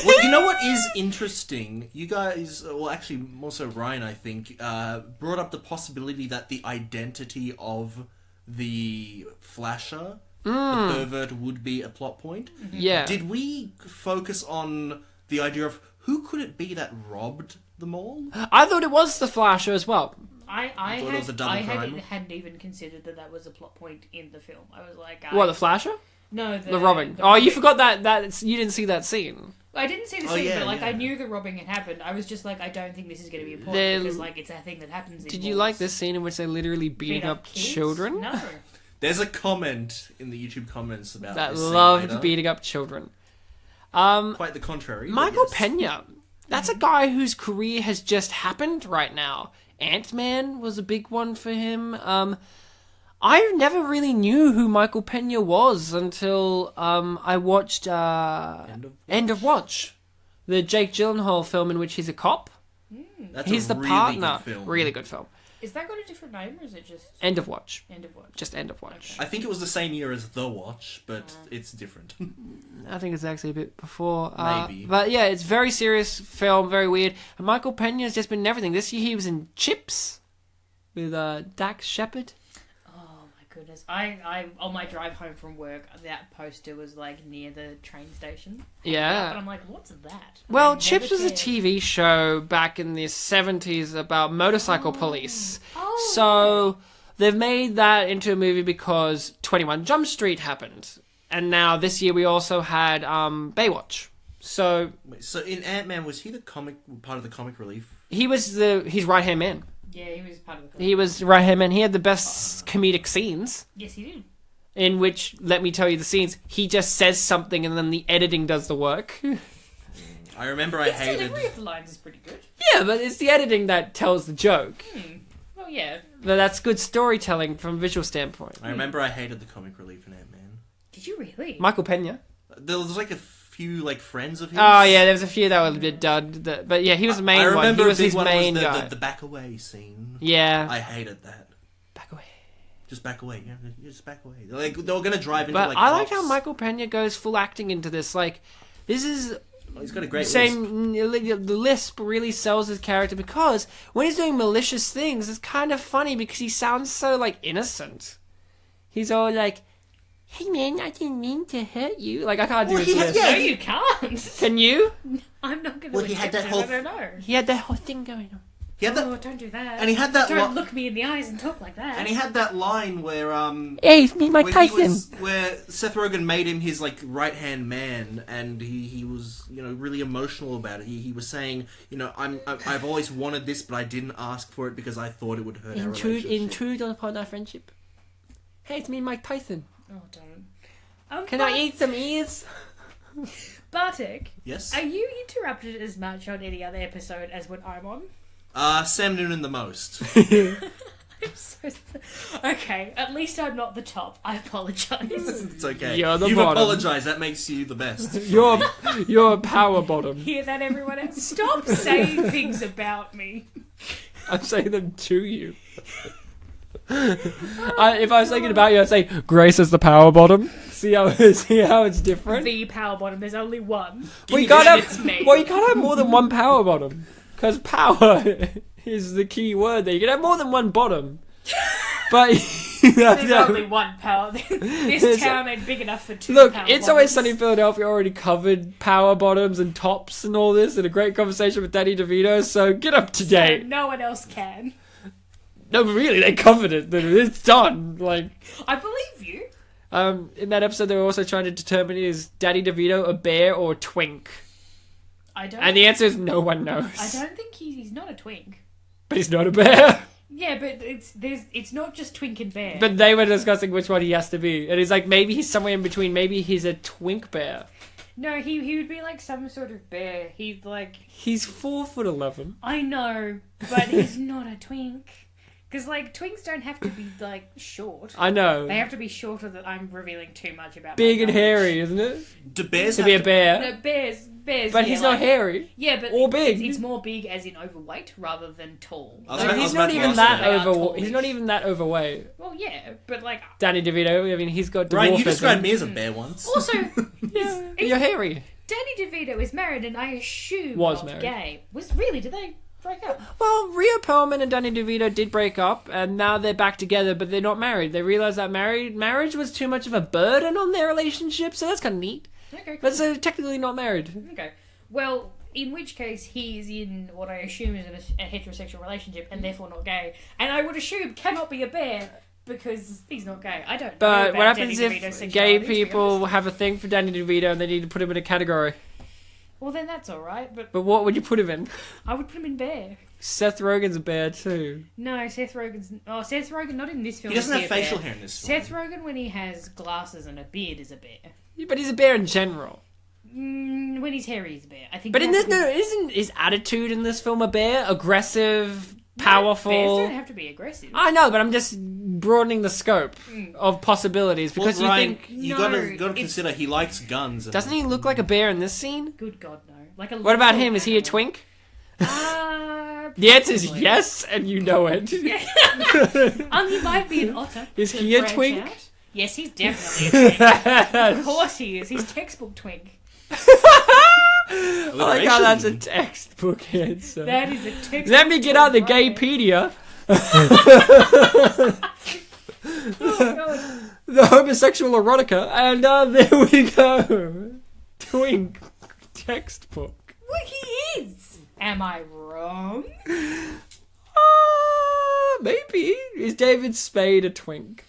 Well, you know what is interesting? You guys, well, actually, more so Ryan, I think, brought up the possibility that the identity of the flasher, the pervert, would be a plot point. Yeah. Did we focus on the idea of who could it be that robbed the mall? I thought it was the Flasher as well. I thought it was a double crime? hadn't even considered that was a plot point in the film. I was like, What, the Flasher? No, The robbing. Oh, you forgot that you didn't see that scene. I didn't see the Oh, scene, yeah, but like yeah. I knew the robbing had happened. I was just like, I don't think this is going to be important Then- because like it's a thing that happens. In Did you malls. like this scene in which they literally beating Beat up kids? children? No. There's a comment in the YouTube comments about That this scene loved later. beating up children. Quite the contrary. but Michael yes. Pena. That's a guy whose career has just happened right now. Ant-Man was a big one for him. I never really knew who Michael Pena was until I watched End of Watch, the Jake Gyllenhaal film in which he's a cop. That's He's a the really partner. good film. Really good film. Is that got a different name, or is it just End of Watch. End of Watch? Just End of Watch. I think it was the same year as The Watch, but it's different. I think it's actually a bit before. Maybe. But yeah, it's a very serious film, very weird. And Michael Pena's just been in everything. This year he was in Chips with Dax Shepard. Oh my goodness! I on my drive home from work, that poster was like near the train station. Yeah. But I'm like, what's that? Well, I Chips never was a cared. TV show back in the 70s about motorcycle police. Oh. So they've made that into a movie because 21 Jump Street happened. And now this year we also had Baywatch. So So in Ant-Man, was he the part of the comic relief? he was his right-hand man. Yeah, he was part of the. He was the right-hand man. He had the best comedic scenes. Yes, he did. In which, let me tell you the scenes, he just says something and then the editing does the work. I remember I His hated... delivery of the lines is pretty good. Yeah, but it's the editing that tells the joke. Well, yeah. But that's good storytelling from a visual standpoint. I remember I hated the comic relief in Ant-Man. Did you really? Michael Pena. There was like a few like friends of his. Oh yeah, there was a few that were a bit dud, but yeah, he was the main I one. remember He was a big his one main was guy. the back away scene. Yeah, I hated that. back away. Just back away. Yeah, just back away. Like they were gonna drive into But like. I like cops. how Michael Pena goes full acting into this. Like, this is Oh, he's got a great lisp. same. The lisp really sells his character because when he's doing malicious things, it's kind of funny because he sounds so like innocent. He's all like, "Hey man, I didn't mean to hurt you." Like I can't do his lisp. No, you can't. Can you? I'm not going to. Well, he had that whole- I don't know. He had that whole thing going on. He had that, Oh, don't do that. and he had that. Don't look me in the eyes and talk like that. And he had that line where Hey, it's me, Mike where, Tyson. where Seth Rogen made him his like right hand man, and he was really emotional about it. He was saying I've always wanted this, but I didn't ask for it because I thought it would hurt our relationship. Intrude upon our friendship. Hey, it's me, Mike Tyson. Oh, don't. Can I eat some ears? Bartek, Yes. are you interrupted as much on any other episode as when I'm on? Sam Noonan the most. I'm so okay, at least I'm not the top. I apologise. It's okay. You're the You've bottom. apologized. That makes you the best. You're a power bottom. Hear that, everyone else? Stop saying things about me. I'm saying them to you. If I was thinking about you, I'd say Grace is the power bottom. See how it's different. The power bottom. There's only one. Well, you can't It's me. have more than one power bottom because power is the key word there. You can have more than one bottom, but There's only one power. This town ain't big enough for two. Look, power It's Always bottoms. Sunny in Philadelphia already covered power bottoms and tops and all this in a great conversation with Danny DeVito, so get up to So date. no one else can. No, but really, they covered it. It's done. Like, I believe you. in that episode, they were also trying to determine is Danny DeVito a bear or a twink? I don't. And the answer is no one knows. I don't think he's not a twink. But he's not a bear. Yeah, but it's not just twink and bear. But they were discussing which one he has to be. And he's like, maybe he's somewhere in between. Maybe he's a twink bear. no, he would be like some sort of bear. He's like, He's 4'11". I know, but he's not a twink. Because like twinks don't have to be like short. I know. They have to be shorter. That I'm revealing too much about. Big my and knowledge. hairy, isn't it? Do bears To have be a bear. No, bears. But yeah, he's not like- hairy. Yeah, but Or big. It's more big as in overweight rather than tall. I was Like, about- I he's was not about to even ask that They are over. tall. He's not even that overweight. Well, yeah, but like Danny DeVito. I mean, he's got dwarfism. Ryan, you described me as a bear once. also, Yeah, you're hairy. Danny DeVito is married and I assume Was not married. gay. Did they break up? Well, Rhea Perlman and Danny DeVito did break up, and now they're back together, but they're not married. They realized that marriage was too much of a burden on their relationship, so that's kind of neat. Okay, cool. But so technically not married. Okay. Well, in which case he is in what I assume is a heterosexual relationship and therefore not gay. And I would assume cannot be a bear because he's not gay. I don't know. But about what happens Danny if DeVito's gay sexuality, to be people honest. have a thing for Danny DeVito and they need to put him in a category? Well, then that's alright, but But what would you put him in? I would put him in bear. Seth Rogen's a bear too. No, Seth Rogen not in this film. He doesn't is have a facial bear. hair in this film. Seth Rogen, when he has glasses and a beard, is a bear. But he's a bear in general. When he's hairy, he's a bear. I think. But you in have this, to be- no, isn't his attitude in this film a bear? Aggressive, powerful. Bears don't have to be aggressive. I know, but I'm just broadening the scope of possibilities because Well, Ryan, you think you gotta consider he likes guns. And doesn't he look like a bear in this scene? Good God, no. Like a What about little him? Is he a animal. twink? The The answer is yes, and you know it. He might be an otter. Is to he a branch twink? out. Yes, he's definitely a twink. Of course he is. He's textbook twink. I like how that's a textbook answer. That is a textbook. Let me get out the twink. Gaypedia. Oh, The homosexual erotica, and there we go. Twink textbook. well, he is. Am I wrong? Maybe. Is David Spade a twink?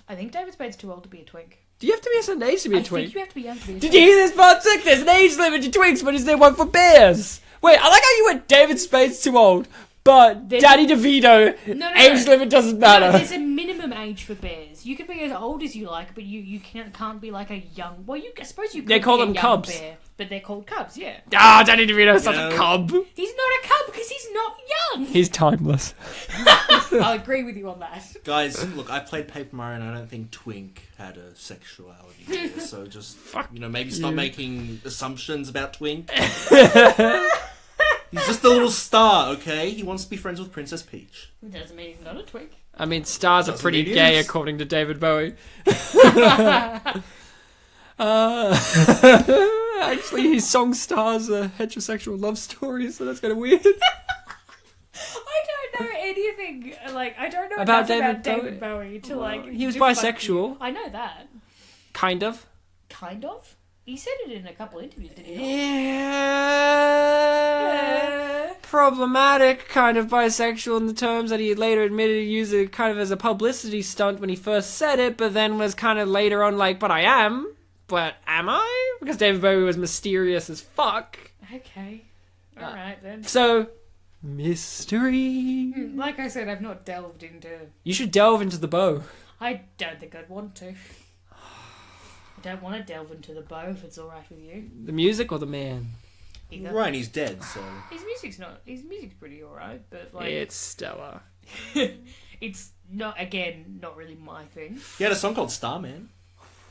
I think David Spade's too old to be a twink. Do you have to be a certain age to be a I twink? think you have to be young to be a Did twink. you hear this, Bartek? There's an age limit to twinks, but is there one for bears? Wait, I like how you went David Spade's too old, but There's Danny DeVito, No. age limit doesn't No, matter. there's a minimum age for bears. You can be as old as you like, but you can't be like a young. Well, I suppose you could. They call be a them young cubs. bear, but they're called cubs. Yeah, Danny DeVito's such Yeah. a cub. he's not a cub because he's not young. He's timeless. I'll agree with you on that. Guys, look, I played Paper Mario and I don't think Twink had a sexuality there, so just, maybe stop making assumptions about Twink. He's just a little star, okay? He wants to be friends with Princess Peach. It doesn't mean he's not a twink. I mean, stars are Doesn't pretty mean he gay, is. according to David Bowie. Actually, his song stars a heterosexual love story, so that's kind of weird. I don't know anything. Like I don't know About enough David about David Bowie to like. he was define bisexual. you. I know that. Kind of. Kind of. He said it in a couple interviews, didn't he? Yeah. Problematic, kind of bisexual in the terms that he later admitted he used it kind of as a publicity stunt when he first said it, but then was kind of later on like, but I am. But am I? Because David Bowie was mysterious as fuck. Okay. All right then. So, mystery. Like I said, I've not delved into. You should delve into the bow. I don't think I'd want to. I don't want to delve into the bow if it's all right with you. The music or the man? Either. Ryan, he's dead, so... His music's pretty all right, but like It's stellar. it's not really my thing. He had a song called Starman.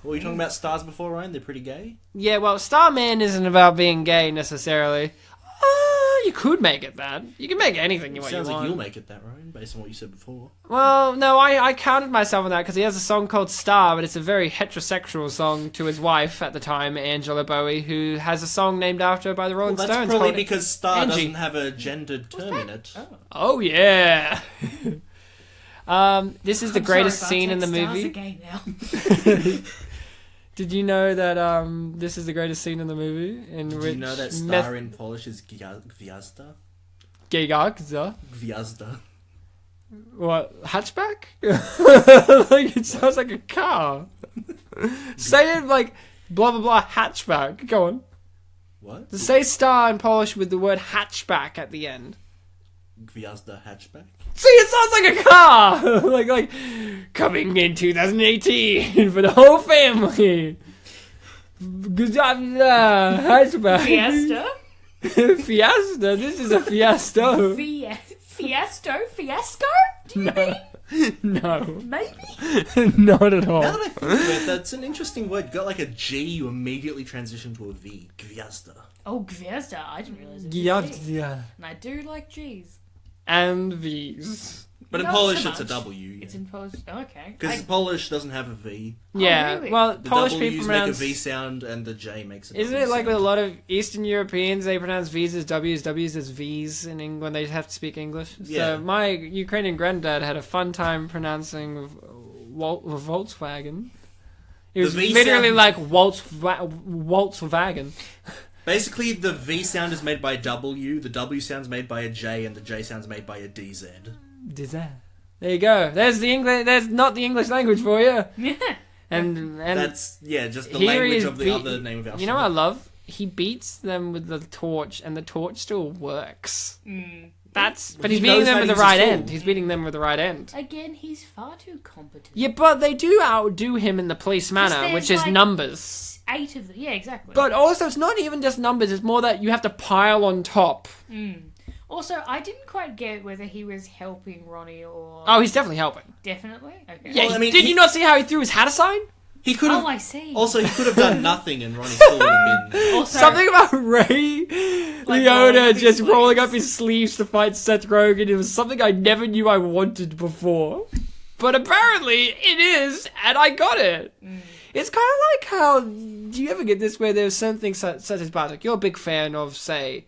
What were you talking about stars before, Ryan? They're pretty gay? Yeah, well, Starman isn't about being gay necessarily. You could make it that. You can make anything you want. Sounds you like want. you'll make it that, Ryan, based on what you said before. Well, no, I counted myself on that because he has a song called Star, but it's a very heterosexual song to his wife at the time, Angela Bowie, who has a song named after her by the Rolling Well, that's Stones. probably called because star Angie. doesn't have a gendered term in it. Oh, yeah. This is the greatest Sorry, scene in the Bartek, movie. Stars are gay now. Did you know that this is the greatest scene in the movie? Did you know that star in Polish is gwiazda? Gwiazda? Gwiazda. What? Hatchback? Like, it sounds like a car. Say it like blah blah blah hatchback. Go on. What? Say star in Polish with the word hatchback at the end. Gwiazda hatchback? See, it sounds like a car! like, coming in 2018 for the whole family. Hatchback. Fiesta? Fiesta? This is a fiesta. Fiasco? Do you mean? No. Maybe? Not at all. Now that I think of it, that's an interesting word. You got like a G, you immediately transition to a V. Gwiazda. Oh, Gwiazda. I didn't realise it was a G. Gwiazda. And I do like G's. And V's. But in Not Polish, so it's a much. W. It's in Polish. Oh, okay. Because Polish doesn't have a V. Yeah, really? well, The Polish W's people make a pronounce... V sound and the J makes a Isn't W it like with a sound. lot of Eastern Europeans, they pronounce V's as W's, W's as V's in England when they have to speak English? Yeah. So my Ukrainian granddad had a fun time pronouncing Volkswagen. It was V literally sound- like Volkswagen. Basically, the V sound is made by a W, the W sound's made by a J, and the J sound's made by a DZ. There you go. There's the English. There's not the English language for you. Yeah. And That's, just the here language he is of the other name of our You know what I love? He beats them with the torch, and the torch still works. But he's He beating knows them how with to the use right his end. tool. He's beating them with the right end. Again, he's far too competent. Yeah, but they do outdo him in the police manner, there's which is like numbers. 8 of them. Yeah, exactly. But also, it's not even just numbers. It's more that you have to pile on top. Also, I didn't quite get whether he was helping Ronnie or... Oh, he's definitely helping. Definitely? Okay. Yeah, Well, I mean, did you not see how he threw his hat aside? He could have. Oh, I see. Also, he could have done nothing, and Ronnie still would have been. Also, Something about Ray rolling up Liotta his just rolling sleeves. up his sleeves to fight Seth Rogen. It was something I never knew I wanted before. But apparently it is, and I got it. It's kind of like how... Do you ever get this where there's some things such as Bartek? You're a big fan of, say,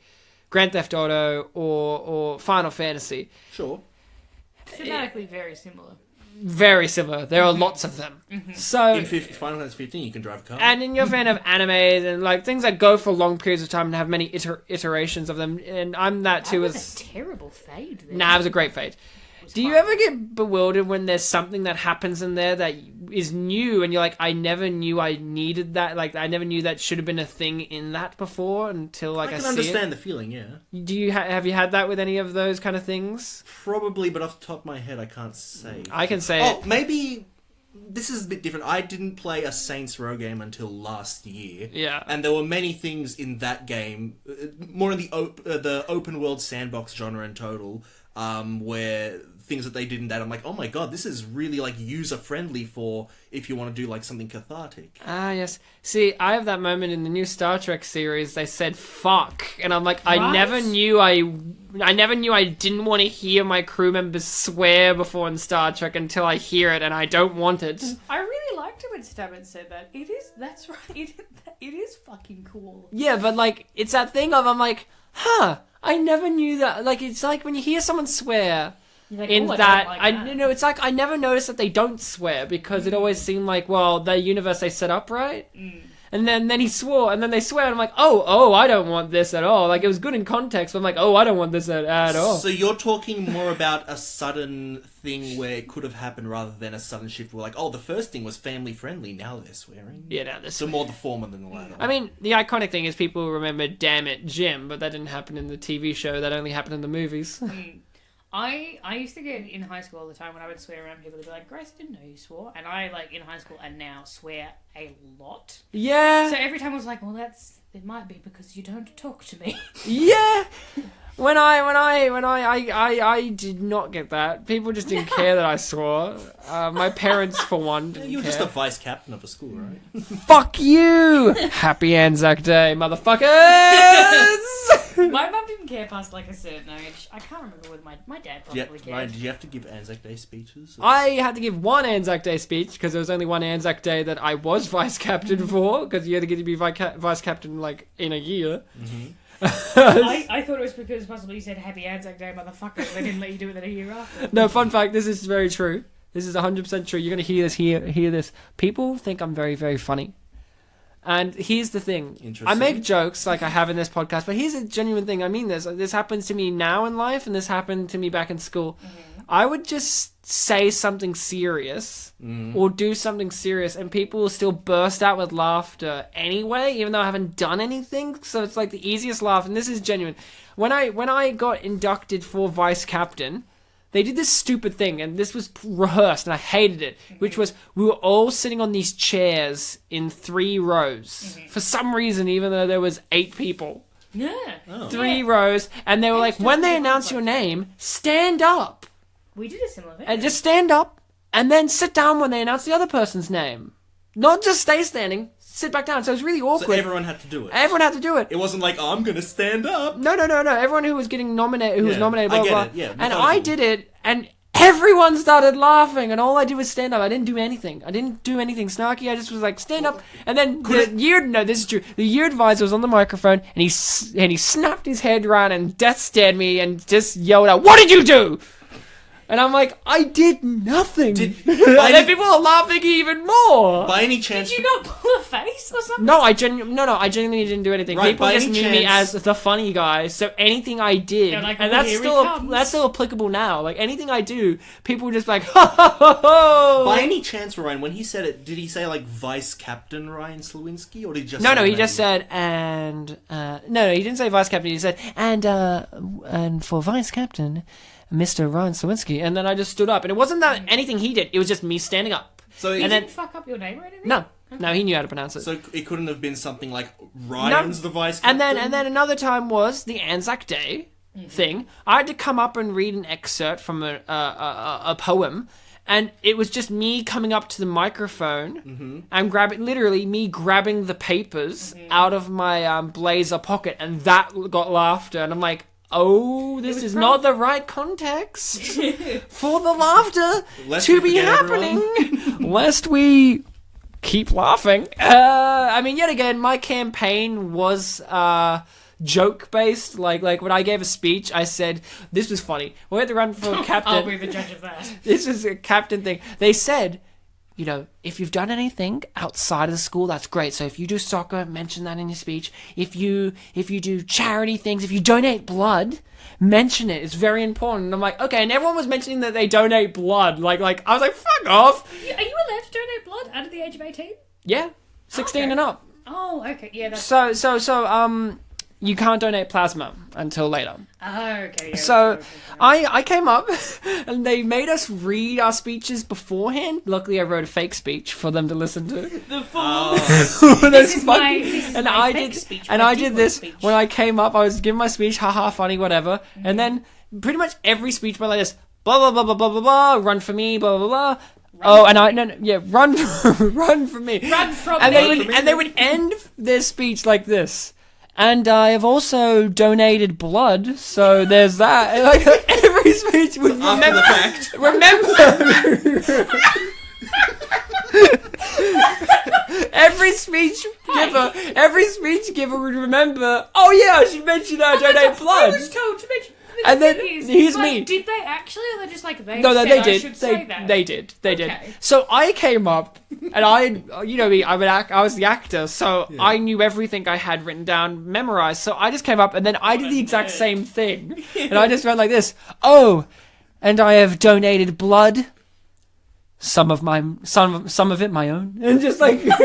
Grand Theft Auto or Final Fantasy. Sure. thematically very similar. Very similar. There are lots of them. So... In Final Fantasy 15, you can drive a car. And you're a fan of animes and like things that go for long periods of time and have many iterations of them. And I'm that too. That was a terrible fade there. Nah, it was a great fade. Do you ever get bewildered when there's something that happens in there that is new and you're like, I never knew I needed that. Like, I never knew that should have been a thing in that before until like I can see understand the feeling, yeah. it. Do you have you had that with any of those kind of things? Probably, but off the top of my head, I can't say. I can say Oh, it. maybe this is a bit different. I didn't play a Saints Row game until last year. Yeah. And there were many things in that game, more in the open world sandbox genre in total, where things that they did in that, I'm like, oh my god, this is really like user friendly for if you want to do like something cathartic. Ah, yes. See, I have that moment in the new Star Trek series. They said "fuck," and I'm like, I Right? never knew I didn't want to hear my crew members swear before in Star Trek until I hear it, and I don't want it. I really liked it when Stabbat said that. That's right. It is fucking cool. Yeah, but like, it's that thing of I'm like, huh, I never knew that. Like, it's like when you hear someone swear. You're like, In "Oh, I that, don't like I that." know it's like I never noticed that they don't swear because it always seemed like, well, the universe they set up, right? And then he swore, and then they swear, and I'm like, oh, I don't want this at all. Like, it was good in context, but I'm like, oh, I don't want this at all. So you're talking more about a sudden thing where it could have happened rather than a sudden shift where like, oh, the first thing was family friendly, now they're swearing. Yeah, no, this. So more the former than the latter. I mean, the iconic thing is people remember "Damn It, Jim," but that didn't happen in the TV show. That only happened in the movies. I used to get in high school all the time when I would swear around people, they'd be like, Grace, didn't know you swore. And I, like, in high school and now swear a lot. Yeah, So every time I was like, well, it might be because you don't talk to me. yeah. When I did not get that. People just didn't care that I swore. My parents, for one, didn't You're care. just a vice captain of a school, right? Fuck you! Happy Anzac Day, motherfuckers! My mum didn't care past, like, a certain age. I can't remember whether my dad Yeah, probably cared. Ryan, did you have to give Anzac Day speeches? I had to give one Anzac Day speech because there was only one Anzac Day that I was vice captain for because you had to get to be vice captain like in a year. I thought it was because possibly you said Happy Anzac Day, motherfucker. They didn't let you do it a year after. No, fun fact, this is very true. This is 100% true. You're going to hear this. People think I'm very, very funny. And here's the thing. Interesting. I make jokes like I have in this podcast, but here's a genuine thing. I mean this. This happens to me now in life, and this happened to me back in school. I would just say something serious or do something serious, and people will still burst out with laughter anyway, even though I haven't done anything. So it's like the easiest laugh, and this is genuine. When I got inducted for vice captain, they did this stupid thing, and this was rehearsed, and I hated it, which was we were all sitting on these chairs in 3 rows. For some reason, even though there was 8 people. Yeah. Oh. 3 rows, and they were like, when they announce your name, stand up. We did a similar thing. And just stand up, and then sit down when they announce the other person's name. Not just stay standing, sit back down. So it was really So awkward. everyone had to do it. Everyone had to do it. It wasn't like, oh, I'm going to stand up. No. Everyone who was getting nominated, was Yeah, nominated, I blah, get blah, it, yeah, and methodical. I did it, and everyone started laughing, and all I did was stand up. I didn't do anything. I didn't do anything snarky. I just was like, stand up. And then this is true. The year advisor was on the microphone, and he snapped his head around and death stared me and just yelled out, "What did you do?" And I'm like, I did nothing. And then people are laughing even more. By any chance... Did you not pull a face or something? No, I genuinely didn't do anything. Right, People by just any knew me as chance- the funny guy, so anything I did, They're like, and "Oh, that's here he still comes." that's still applicable now. Like anything I do, people just like, ha ha ha ha. By any chance, Ryan, when he said it, did he say like Vice Captain Ryan Sliwinski, or did he just? No, say he the just name? said no, he didn't say vice captain. He said and for vice captain, Mr. Ryan Sliwinski, and then I just stood up, and it wasn't that anything he did. It was just me standing up. So You and didn't then fuck up your name or anything? no, he knew how to pronounce it. So it couldn't have been something like Ryan's the Vice And Captain. then another time was the Anzac Day, thing, I had to come up and read an excerpt from a poem. And it was just me coming up to the microphone and grabbing the papers out of my blazer pocket, and that got laughter. And I'm like, oh, this is not the right context for the laughter to be happening, lest we keep laughing. I mean, yet again, my campaign was joke-based. Like when I gave a speech, I said, this was funny. We had to run for captain. I'll be the judge of that. This is a captain thing. They said, you know, if you've done anything outside of the school, that's great. So if you do soccer, mention that in your speech. If you do charity things, if you donate blood, mention it. It's very important. And I'm like, okay. And everyone was mentioning that they donate blood. Like I was like, fuck off. Are you allowed to donate blood under the age of 18? Yeah, 16 and up. Oh, okay. Yeah. That's So you can't donate plasma until later. Oh, okay. Yeah, so I came up and they made us read our speeches beforehand. Luckily, I wrote a fake speech for them to listen to. The full. This is my fake speech. And I did this when I came up. I was giving my speech, haha, funny, whatever. And then pretty much every speech went like this: blah blah blah blah blah blah blah. Run for me, blah blah blah. Run for me. Run from me. And they would end their speech like this. And I have also donated blood, so there's that. And like every speech would after the fact. every speech giver would remember. Oh yeah, I should mention that I donate blood. I was told to mention. And then here's me. Did they actually, or they just like they? No, said they I did. should say that? They did. Okay. So I came up, and you know me, I was the actor, so I knew everything I had written down, memorized. So I just came up, and then I did the exact same thing, and I just went like this. Oh, and I have donated blood. Some of it my own, and just like legit.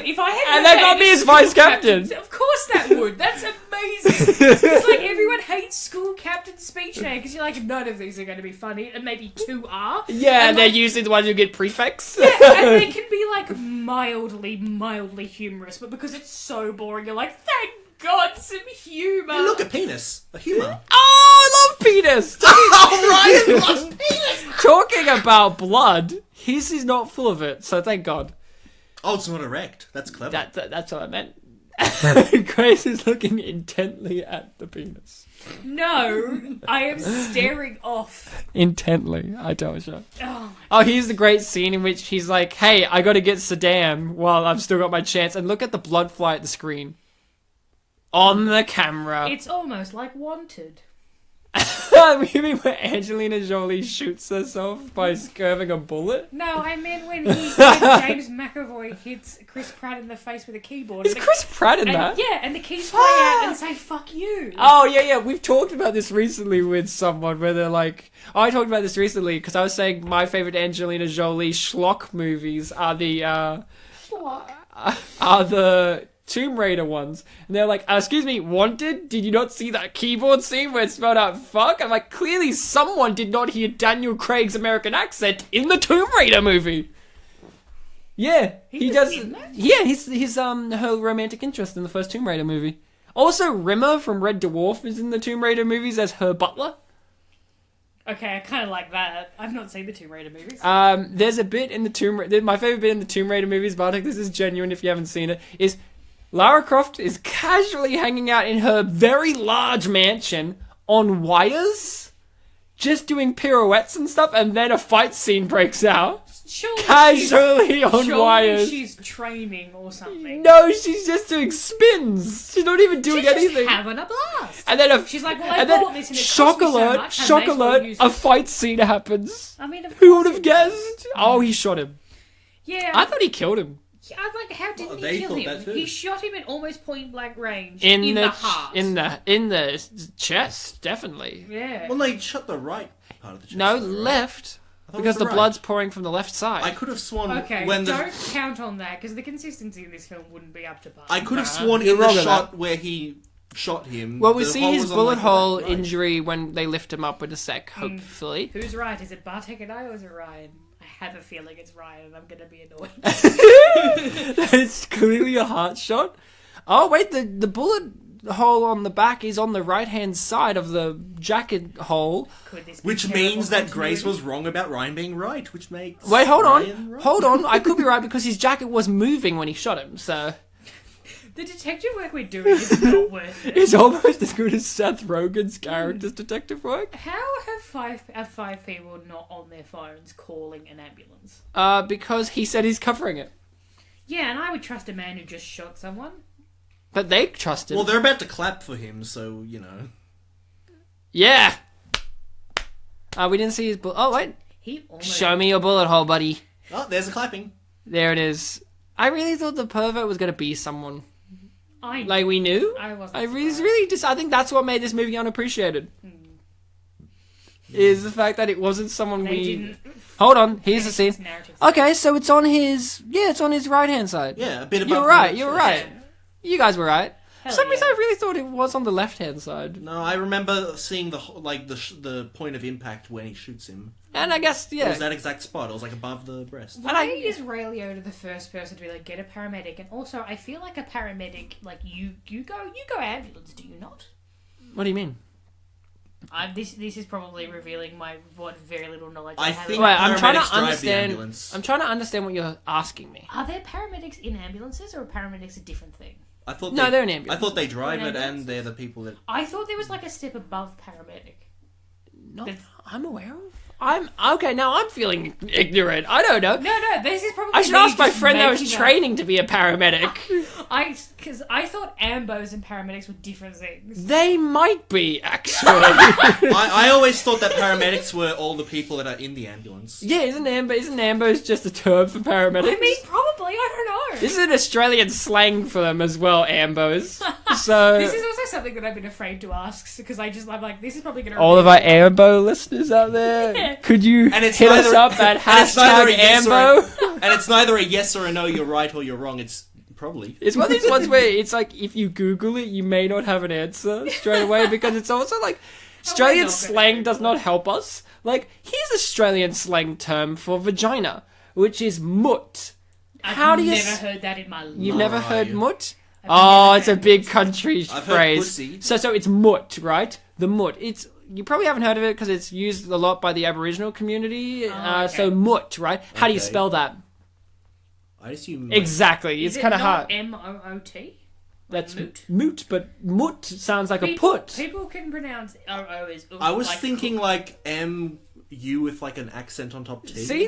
If I had, and they got me as vice captain. Of course that would. That's amazing. It's like everyone hates school captain speech now because you're like, none of these are going to be funny, and maybe two are. Yeah, and they're like, usually the ones who get prefects. Yeah, and they can be like mildly humorous, but because it's so boring, you're like, thank God, some humour. Hey, look, a penis. A humour. Oh, I love penis. Oh, Ryan loves penis. Talking about blood, he's not full of it, so thank God. Oh, it's not erect. That's clever. That's what I meant. Grace is looking intently at the penis. No, I am staring off. Intently, I told you. Oh, here's the great scene in which he's like, hey, I gotta get Saddam while I've still got my chance, and look at the blood fly at the screen. On the camera. It's almost like Wanted. You mean where Angelina Jolie shoots herself by curving a bullet? No, I meant when James McAvoy hits Chris Pratt in the face with a keyboard. Is Chris Pratt in that? Yeah, and the keys fly out and say, fuck you. Oh, yeah. We've talked about this recently with someone where they're like... I talked about this recently because I was saying my favourite Angelina Jolie schlock movies are the... are the Tomb Raider ones. And they're like, excuse me, Wanted? Did you not see that keyboard scene where it spelled out fuck? I'm like, clearly someone did not hear Daniel Craig's American accent in the Tomb Raider movie. Yeah, he does. Yeah, he's her romantic interest in the first Tomb Raider movie. Also, Rimmer from Red Dwarf is in the Tomb Raider movies as her butler. Okay, I kind of like that. I've not seen the Tomb Raider movies. There's a bit in the Tomb Raider... My favourite bit in the Tomb Raider movies, Bartek, this is genuine if you haven't seen it, is Lara Croft is casually hanging out in her very large mansion on wires, just doing pirouettes and stuff, and then a fight scene breaks out. Casually on wires. She's training or something. No, she's just doing spins. She's not even doing anything. She's having a blast. And then she's like, well, I bought this and it shock cost me so alert, much. shock alert, a fight scene happens. I mean, who would have guessed? Oh, he shot him. Yeah. I thought he killed him. I was like, how didn't he kill him? He shot him at almost point blank range. In the heart. In the chest, definitely. Yeah. Well, they shot the right part of the chest. No, left. Because the blood's pouring from the left side. I could have sworn don't count on that, because the consistency in this film wouldn't be up to par. I could have sworn in the shot where he shot him. Well, we see his bullet hole injury when they lift him up with a sec, hopefully. Who's right? Is it Bartek and I, or is it Ryan? I have a feeling it's Ryan, and I'm going to be annoyed. It's clearly a heart shot. Oh, wait, the bullet hole on the back is on the right-hand side of the jacket hole. Could this be Which terrible means that continuity? Grace was wrong about Ryan being right, which makes Wait, hold Ryan on. right. Hold on. I could be right because his jacket was moving when he shot him, so... The detective work we're doing is not worth it. It's almost as good as Seth Rogen's character's detective work. How have five people not on their phones calling an ambulance? Because he said he's covering it. Yeah, and I would trust a man who just shot someone. But they trust him. Well, they're about to clap for him, so, you know. Yeah! We didn't see his bullet. Oh, wait. He almost... Show me your bullet hole, buddy. Oh, there's a clapping. There it is. I really thought the pervert was going to be someone. Like, we knew? I wasn't I surprised. think that's what made this movie unappreciated. Is the fact that it wasn't someone They we... didn't... Hold on, here's the scene. This narrative. Okay, so it's on his... Yeah, it's on his right-hand side. Yeah, a bit above. You're right, you're right. You guys were right. Hell For some reason, yeah. I really thought it was on the left-hand side. No, I remember seeing the point of impact when he shoots him. And I guess, It yeah. was that exact spot. It was like above the breast. Why is Ray Liotta the first person to be like, get a paramedic? And also, I feel like a paramedic, like, you go ambulance, do you not? What do you mean? This is probably revealing what very little knowledge I have. think- Wait, I'm trying to Paramedics drive the understand... ambulance. I'm trying to understand what you're asking me. Are there paramedics in ambulances, or are paramedics a different thing? I thought No, they're an I ambulance. thought they drive They're an it, and ambulance? they're the people that. I thought there was like a step above paramedic. Not That's- I'm aware of. Okay, now I'm feeling ignorant. I don't know. No, this is probably. I should me ask my just friend that was making up- training to be a paramedic. Because I thought ambos and paramedics were different things. They might be, actually. I always thought that paramedics were all the people that are in the ambulance. Yeah, isn't ambos just a term for paramedics? I mean, probably. I don't know. This is an Australian slang for them as well, ambos. So This is also something that I've been afraid to ask because I'm like, this is probably going to. all of our ambo listeners out there, Yeah. could you And it's hit us neither- up at and it's neither hashtag a yes or ambo? And it's neither a yes or a no. You're right or you're wrong. It's probably. It's one of these ones where it's like if you Google it, you may not have an answer straight away because it's also like Australian not gonna slang Google does not help us. Like here's Australian slang term for vagina, which is mutt. How do you? Never heard that in my life. You've never Right. heard mutt? I've Oh, never it's a heard big it. country I've heard phrase. pussy. So it's mutt, right? The mutt. It's you probably haven't heard of it because it's used a lot by the Aboriginal community. okay. So mutt, right? How do you Okay. spell that? I assume. Exactly. Is It's it kind of not hard. MOOT? That's moot. moot, but mutt sounds like a People- put. People can pronounce OO as oo, I was like thinking like MU with like an accent on top T. See,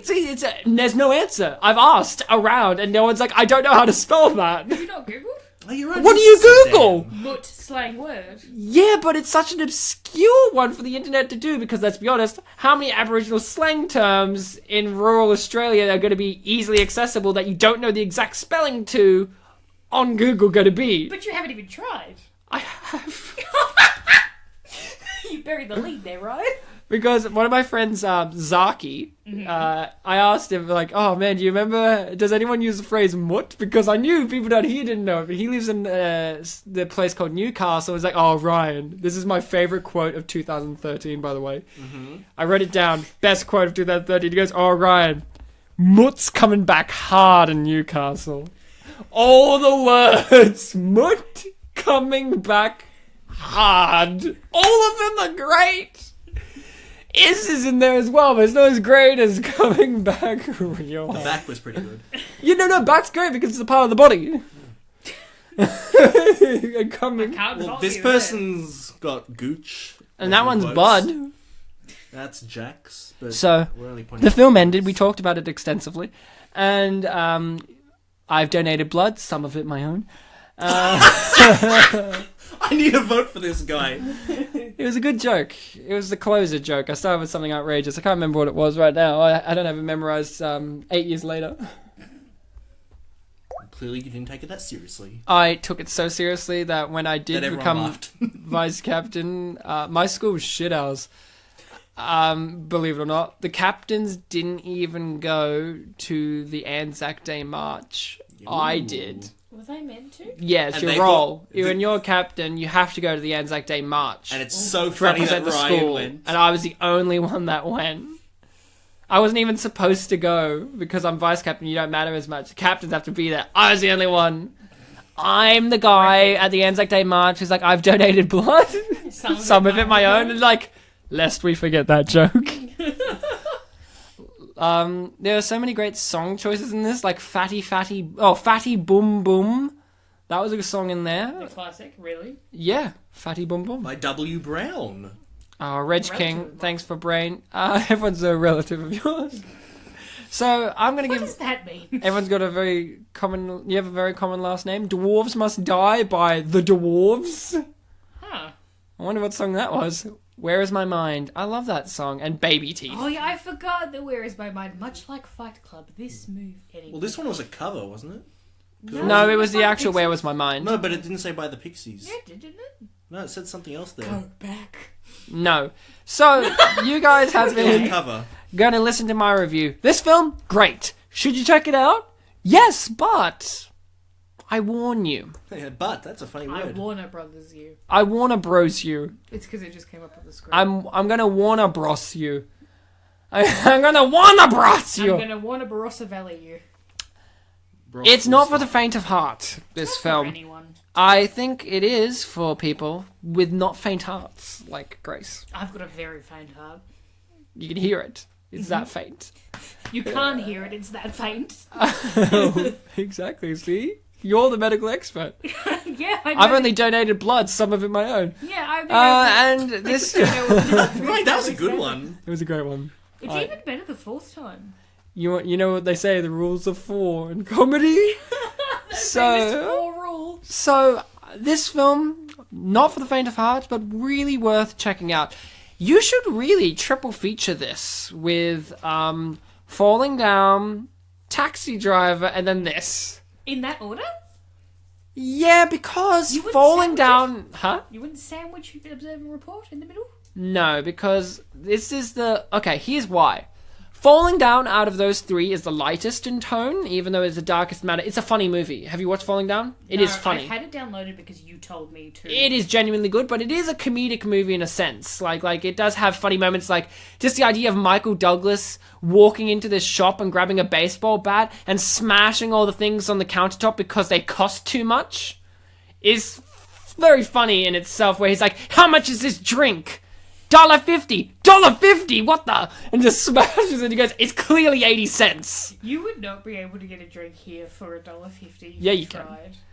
there's no answer. I've asked around, and no one's like, I don't know how to spell that. Have you not Googled? Oh, you're right. What do you Google? Moot slang word. Yeah, but it's such an obscure one for the internet to do because let's be honest, how many Aboriginal slang terms in rural Australia are going to be easily accessible that you don't know the exact spelling to on Google going to be? But you haven't even tried. I have. You buried the lead there, right? Because one of my friends, Zaki, I asked him, like, oh man, do you remember, does anyone use the phrase mutt? Because I knew people down here didn't know it, but he lives in the place called Newcastle. He's like, oh, Ryan, this is my favourite quote of 2013, by the way. I wrote it down, best quote of 2013. He goes, oh, Ryan, mutt's coming back hard in Newcastle. All the words, mutt coming back hard. All of them are great. Is in there as well, but it's not as great as coming back real. The back was pretty good. You know, no, back's great because it's a part of the body. And coming, Can't Well, fault this you there. person's got gooch. and that one's Quotes. Bud. That's Jax. But So we're only pointing the out film quotes. ended. We talked about it extensively, and I've donated blood, some of it my own. I need a vote for this guy. It was a good joke. It was the closer joke. I started with something outrageous. I can't remember what it was right now. I don't have it memorized 8 years later. Clearly, you didn't take it that seriously. I took it so seriously that when I That did everyone become laughed. vice captain, my school was shit house. Believe it or not. The captains didn't even go to the Anzac Day march. I did. Was I meant to? Yeah, it's And your they role. thought When you're captain, you have to go to the Anzac Day march. And it's so to funny that represent the Ryan school. went. And I was the only one that went. I wasn't even supposed to go because I'm vice captain. You don't matter as much. The captains have to be there. I was the only one. I'm the guy at the Anzac Day March who's like, I've donated blood. Some of it my own. And like, lest we forget that joke. There are so many great song choices in this, like Fatty Boom Boom. That was a good song in there. A classic, really? Yeah, Fatty Boom Boom. By W. Brown. Reg King, thanks for brain. Everyone's a relative of yours. So I'm gonna give. What does that mean? Everyone's got a very common. You have a very common last name. Dwarves Must Die by the Dwarves. Huh. I wonder what song that was. Where Is My Mind? I love that song. And Baby Teeth. Oh yeah, I forgot that Where Is My Mind? Much like Fight Club, this move. Anyway. Well, this one was a cover, wasn't it? No, it was the by actual the Where Was My Mind. No, but it didn't say by the Pixies. Yeah, didn't it? No, it said something else there. Go back. No. So, you guys have It was a been cover. going to listen to my review. This film, great. Should you check it out? Yes, but I warn you. Yeah, but that's a funny I word. Warner Brothers you. I Warner Bros you. It's because it just came up on the screen. I'm gonna Warner Bros you. I'm gonna Warner Bros you. I'm gonna Warner Barossa you. It's not for the faint of heart, this Not for film. anyone. I think it is for people with not faint hearts, like Grace. I've got a very faint heart. You can hear it. It's that faint. You can't hear it, it's that faint. Exactly, see? You're the medical expert. Yeah, I know. I've only donated blood, some of it my own. Yeah, I think And this... Right, that was a good one. It was a great one. It's even better the fourth time. You know what they say, the rules of four in comedy? Famous four rule. So, this film, not for the faint of heart, but really worth checking out. You should really triple feature this with Falling Down, Taxi Driver, and then this. In that order? Yeah, because You wouldn't Falling sandwich Down... Huh? You wouldn't sandwich Observe and Report in the middle? No, because this is the... Okay, here's why. Falling Down out of those three is the lightest in tone, even though it's the darkest matter. It's a funny movie. Have you watched Falling Down? It is funny. I had it downloaded because you told me to. It is genuinely good, but it is a comedic movie in a sense. Like it does have funny moments, like just the idea of Michael Douglas walking into this shop and grabbing a baseball bat and smashing all the things on the countertop because they cost too much is very funny in itself, where he's like, how much is this drink? $1.50, what the? And just smashes it and he goes, it's clearly 80 cents. You would not be able to get a drink here for $1.50. Yeah, you can.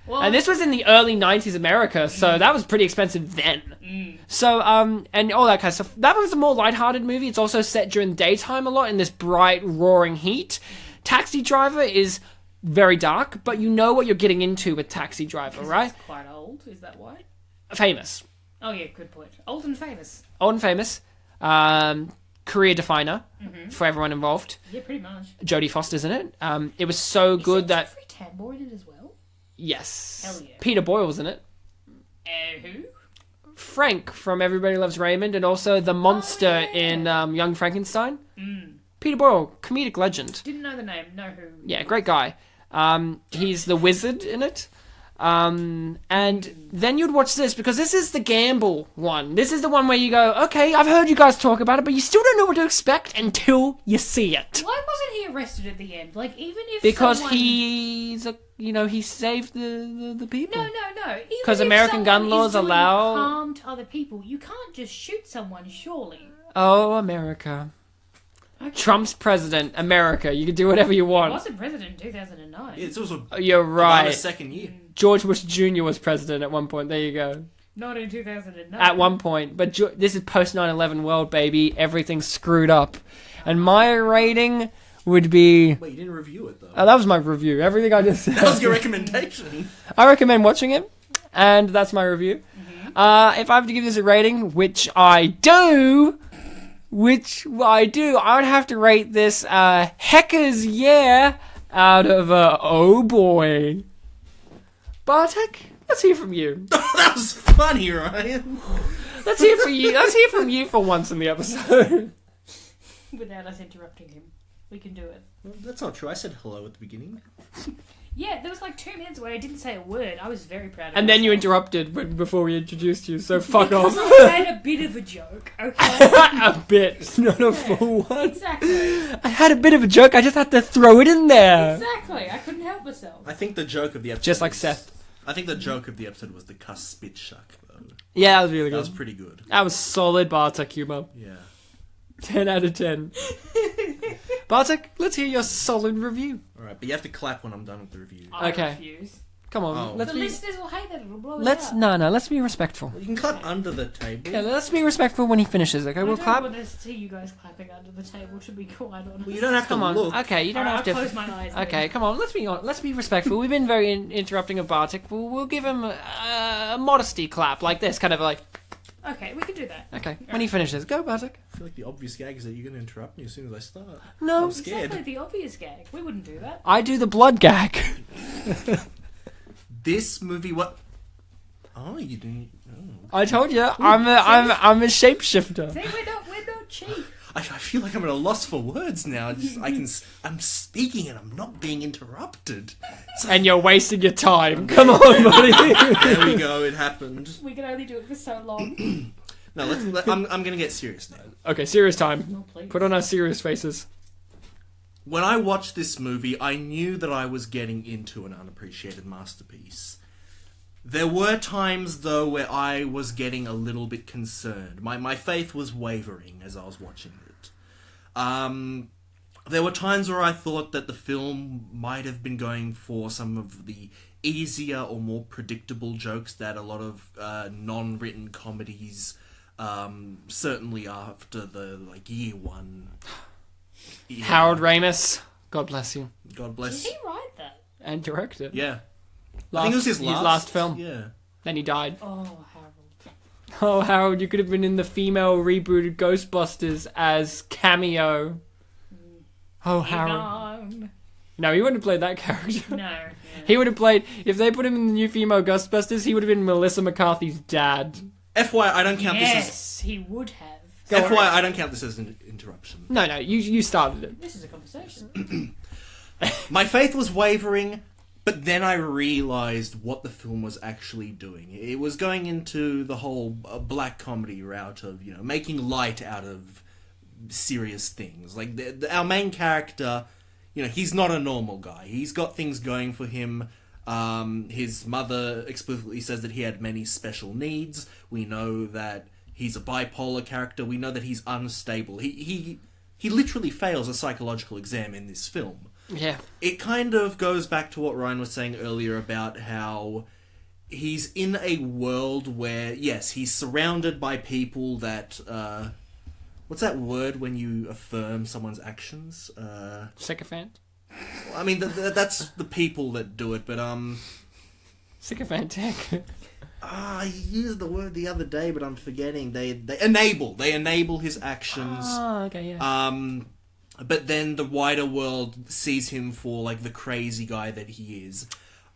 Well, And this was in the early 90s America, so that was pretty expensive then. So, and all that kind of stuff. That was a more lighthearted movie. It's also set during daytime a lot in this bright, roaring heat. Taxi Driver is very dark, but you know what you're getting into with Taxi Driver, right? It's quite old, is that why? Famous. Oh yeah, good point. Old and famous. Old and famous. Career definer for everyone involved. Yeah, pretty much. Jodie Foster's in it. It was so good that... Jeffrey Tambor in it as well? Yes. Hell yeah. Peter Boyle's in it. Who? Frank from Everybody Loves Raymond, and also the monster in Young Frankenstein. Peter Boyle, comedic legend. Didn't know the name, know who. Yeah, great guy. He's the wizard in it. And then you'd watch this, because this is the gamble one. This is the one where you go, okay, I've heard you guys talk about it, but you still don't know what to expect until you see it. Why wasn't he arrested at the end? Like, even if Because someone... he saved the people. No. Because American gun laws allow harm to other people. You can't just shoot someone, surely. Oh, America. Okay. Trump's president. America. You can do whatever you He want. wasn't president in 2009. Yeah, it's also You're right. about a second year. George Bush Jr. was president at one point. There you go. Not in 2009. At one point. But this is post 9/11 world, baby. Everything's screwed up. And my rating would be... Wait, you didn't review it, though. Oh, that was my review. Everything I just said. That was your recommendation. I recommend watching it. And that's my review. If I have to give this a rating, which I do... I would have to rate this Heckers Yeah out of oh boy. Bartek, let's hear from you. That was funny, Ryan. Let's hear from you. Let's hear from you for once in the episode. Without us interrupting him. We can do it. That's not true. I said hello at the beginning. Yeah, there was like 2 minutes where I didn't say a word. I was very proud of And then you myself. interrupted before we introduced you, so fuck off. Because I had a bit of a joke, okay? A bit, not a full one. Exactly. I had a bit of a joke, I just had to throw it in there. Exactly. I couldn't help myself. I think the joke of the episode Just like is- Seth. I think the joke of the episode was the Kasprzyszak, though. Yeah, that was really That good. was pretty good. That was solid Bartek humor. Yeah. 10 out of 10. Bartek, let's hear your solid review. Alright, but you have to clap when I'm done with the review. I Okay. refuse. Come on, Oh. let's The be... listeners will hate that. It'll blow Let's... it out. No, let's be respectful. You can clap under the table. Yeah, let's be respectful when he finishes, okay? I We'll don't clap. want to see you guys clapping under the table, to be quite honest. Well, you don't have to Come on. look. Okay, you don't Alright, have I'll to... close my eyes. then. Okay, come on, let's be respectful. We've been very interrupting of Bartek. We'll give him a modesty clap, like this, kind of like... Okay, we can do that. Okay, when he finishes. Go, Bartek. I feel like the obvious gag is that you're going to interrupt me as soon as I start. No, I'm scared. Exactly, the obvious gag. We wouldn't do that. I do the blood gag. This movie, what? Oh, you didn't. Oh. I told you, I'm a shapeshifter. See, we're not cheap. I feel like I'm at a loss for words now. I'm speaking and I'm not being interrupted. And you're wasting your time. Come on, buddy. There we go. It happened. We can only do it for so long. No, I'm going to get serious now. Okay, serious time. No, please. Put on our serious faces. When I watched this movie, I knew that I was getting into an unappreciated masterpiece. There were times, though, where I was getting a little bit concerned. My faith was wavering as I was watching it. There were times where I thought that the film might have been going for some of the easier or more predictable jokes that a lot of non-written comedies, certainly after the year one. Yeah. Harold Ramis. God bless you. God Did bless. he write that? And direct it. Yeah. I think it was his last film. Yeah. Then he died. Oh, Harold. Oh, Harold, you could have been in the female rebooted Ghostbusters as Cameo. Oh, Harold. No. No, he wouldn't have played that character. No. Yeah. He would have played... If they put him in the new female Ghostbusters, he would have been Melissa McCarthy's dad. FYI, I don't count Yes, he would have. this as... FYI, I don't count this as an interruption. No, you started it. This is a conversation. My faith was wavering, but then I realised what the film was actually doing. It was going into the whole black comedy route of, making light out of serious things. Like, our main character, he's not a normal guy. He's got things going for him. His mother explicitly says that he had many special needs. We know that he's a bipolar character. We know that he's unstable. He literally fails a psychological exam in this film. Yeah. It kind of goes back to what Ryan was saying earlier about how he's in a world where, yes, he's surrounded by people that... what's that word when you affirm someone's actions? Sycophant? I mean, that's the people that do it, but... Sycophantic. I used the word the other day, but I'm forgetting. They enable. They enable his actions. Oh, okay, yeah. But then the wider world sees him for, the crazy guy that he is.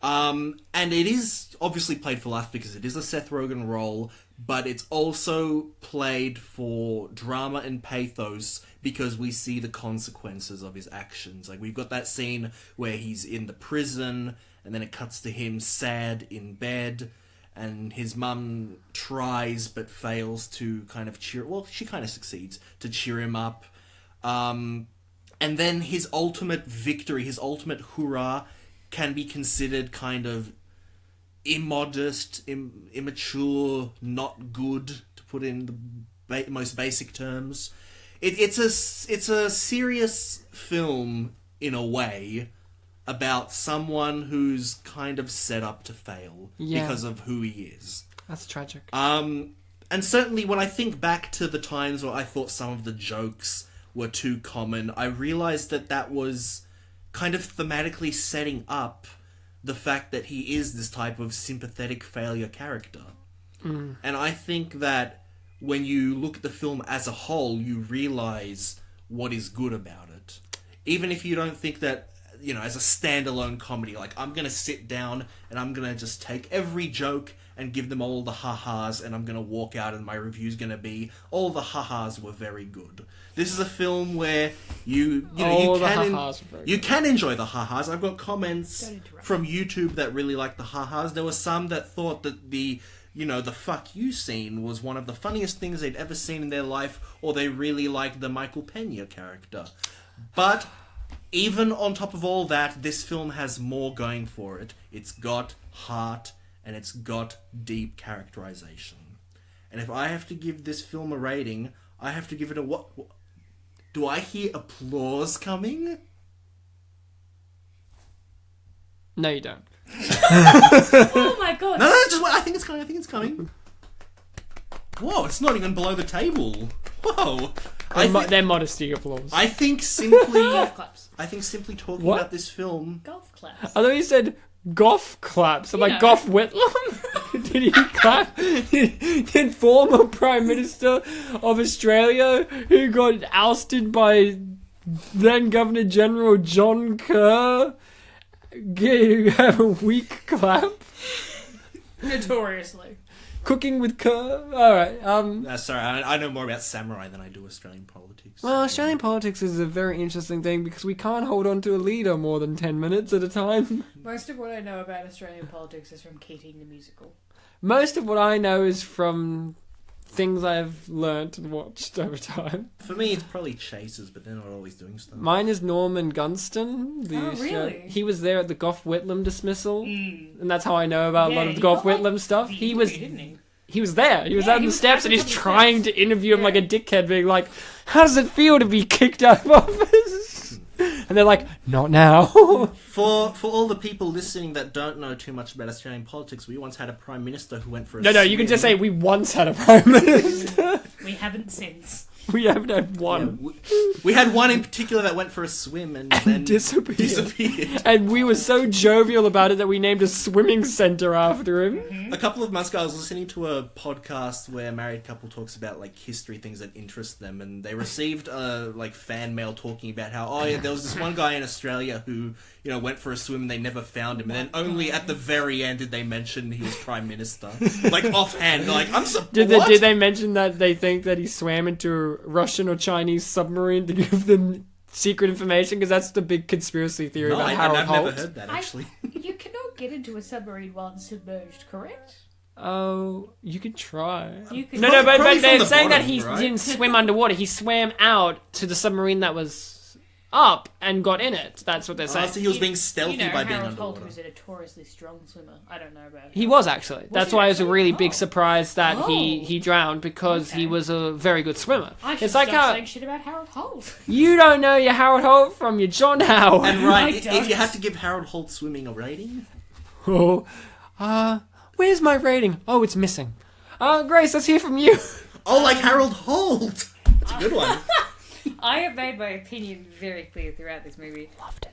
And it is obviously played for laughs because it is a Seth Rogen role, but it's also played for drama and pathos because we see the consequences of his actions. We've got that scene where he's in the prison, and then it cuts to him sad in bed, and his mum tries but fails to kind of cheer... Well, she kind of succeeds to cheer him up. And then his ultimate victory, his ultimate hurrah, can be considered kind of immodest, immature, not good, to put in the most basic terms. It's a serious film, in a way, about someone who's kind of set up to fail because of who he is. That's tragic. And certainly when I think back to the times where I thought some of the jokes were too common, I realised that was kind of thematically setting up the fact that he is this type of sympathetic failure character. And I think that when you look at the film as a whole, you realise what is good about it. Even if you don't think that, as a standalone comedy, I'm going to sit down and I'm going to just take every joke and give them all the ha-has, and I'm going to walk out and my review's going to be, all the ha-has were very good. This is a film where you can enjoy the ha-has. I've got comments from YouTube that really like the ha-has. There were some that thought that the fuck you scene was one of the funniest things they'd ever seen in their life, or they really liked the Michael Pena character. But even on top of all that, this film has more going for it. It's got heart, and it's got deep characterization. And if I have to give this film a rating, I have to give it a what? Do I hear applause coming? No, you don't. Oh my god. No, just wait. I think it's coming. Whoa, it's not even below the table. Whoa. They're modesty applause. I think simply Golf claps. talking What? about this film. Golf claps. I thought you said Goff claps. I'm like, Gough Whitlam? Did he clap? Did former Prime Minister of Australia, who got ousted by then Governor General John Kerr, have a weak clap? Notoriously. Cooking with Kerr? Alright, Sorry, I know more about samurai than I do Australian politics. Well, Australian politics is a very interesting thing because we can't hold on to a leader more than 10 minutes at a time. Most of what I know about Australian politics is from Keating the Musical. Most of what I know is from things I've learnt and watched over time. For me, it's probably chasers, but they're not always doing stuff. Mine is Norman Gunston. Really? He was there at the Gough Whitlam dismissal, Mm. and that's how I know about a lot of the he Gough got, Whitlam stuff. He was, didn't he? He was there. He was Yeah, out on he the was steps, at and the he's top of the trying steps. to interview him Yeah. like a dickhead, being like, "How does it feel to be kicked out of office?" And they're like, "Not now." For all the people listening that don't know too much about Australian politics, we once had a prime minister who went for a No, you can swim. just say we once had a prime minister. We haven't since. We haven't had Yeah, one. we had one in particular that went for a swim and then disappeared. And we were so jovial about it that we named a swimming centre after him. A couple of months ago, I was listening to a podcast where a married couple talks about like history, things that interest them, and they received like fan mail talking about how there was this one guy in Australia who went for a swim and they never found him, and then only at the very end did they mention he was prime minister, like offhand, like I'm so. Did they mention that they think that he swam into a Russian or Chinese submarine to give them secret information? Because that's the big conspiracy theory No, about I've Harold Holt. never heard that actually. You cannot get into a submarine while it's submerged, correct? Oh, you could try. You can. No, Probably but from they're the saying that bottom, he right? didn't swim underwater. He swam out to the submarine that was up and got in it. That's what they're saying. So he was being stealthy by being Harold Holt underwater. was a notoriously strong swimmer. I don't know about him. He was actually. That's he why it was a actually? really big Oh. surprise that Oh. he drowned, because he Okay. was a very good swimmer. I should It's like stop how saying shit about Harold Holt. you don't know your Harold Holt from your John Howard. And right, I if don't. you had to give Harold Holt swimming a rating, Oh, where's my rating? Oh, it's missing. Grace, let's hear from you. like Harold Holt. That's a good one. I have made my opinion very clear throughout this movie. Loved it.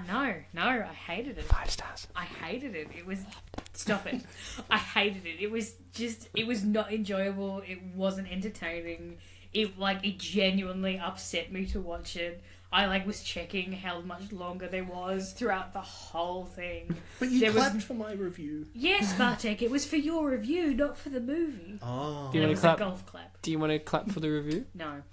No, I hated it. 5 stars. I hated it. It was... Stop it. I hated it. It was not enjoyable. It wasn't entertaining. It genuinely upset me to watch it. I was checking how much longer there was throughout the whole thing. But you There was- clapped for my review. Yes, Bartek, it was for your review, not for the movie. Oh. Do you It want was to clap? a golf clap. Do you want to clap for the review? No.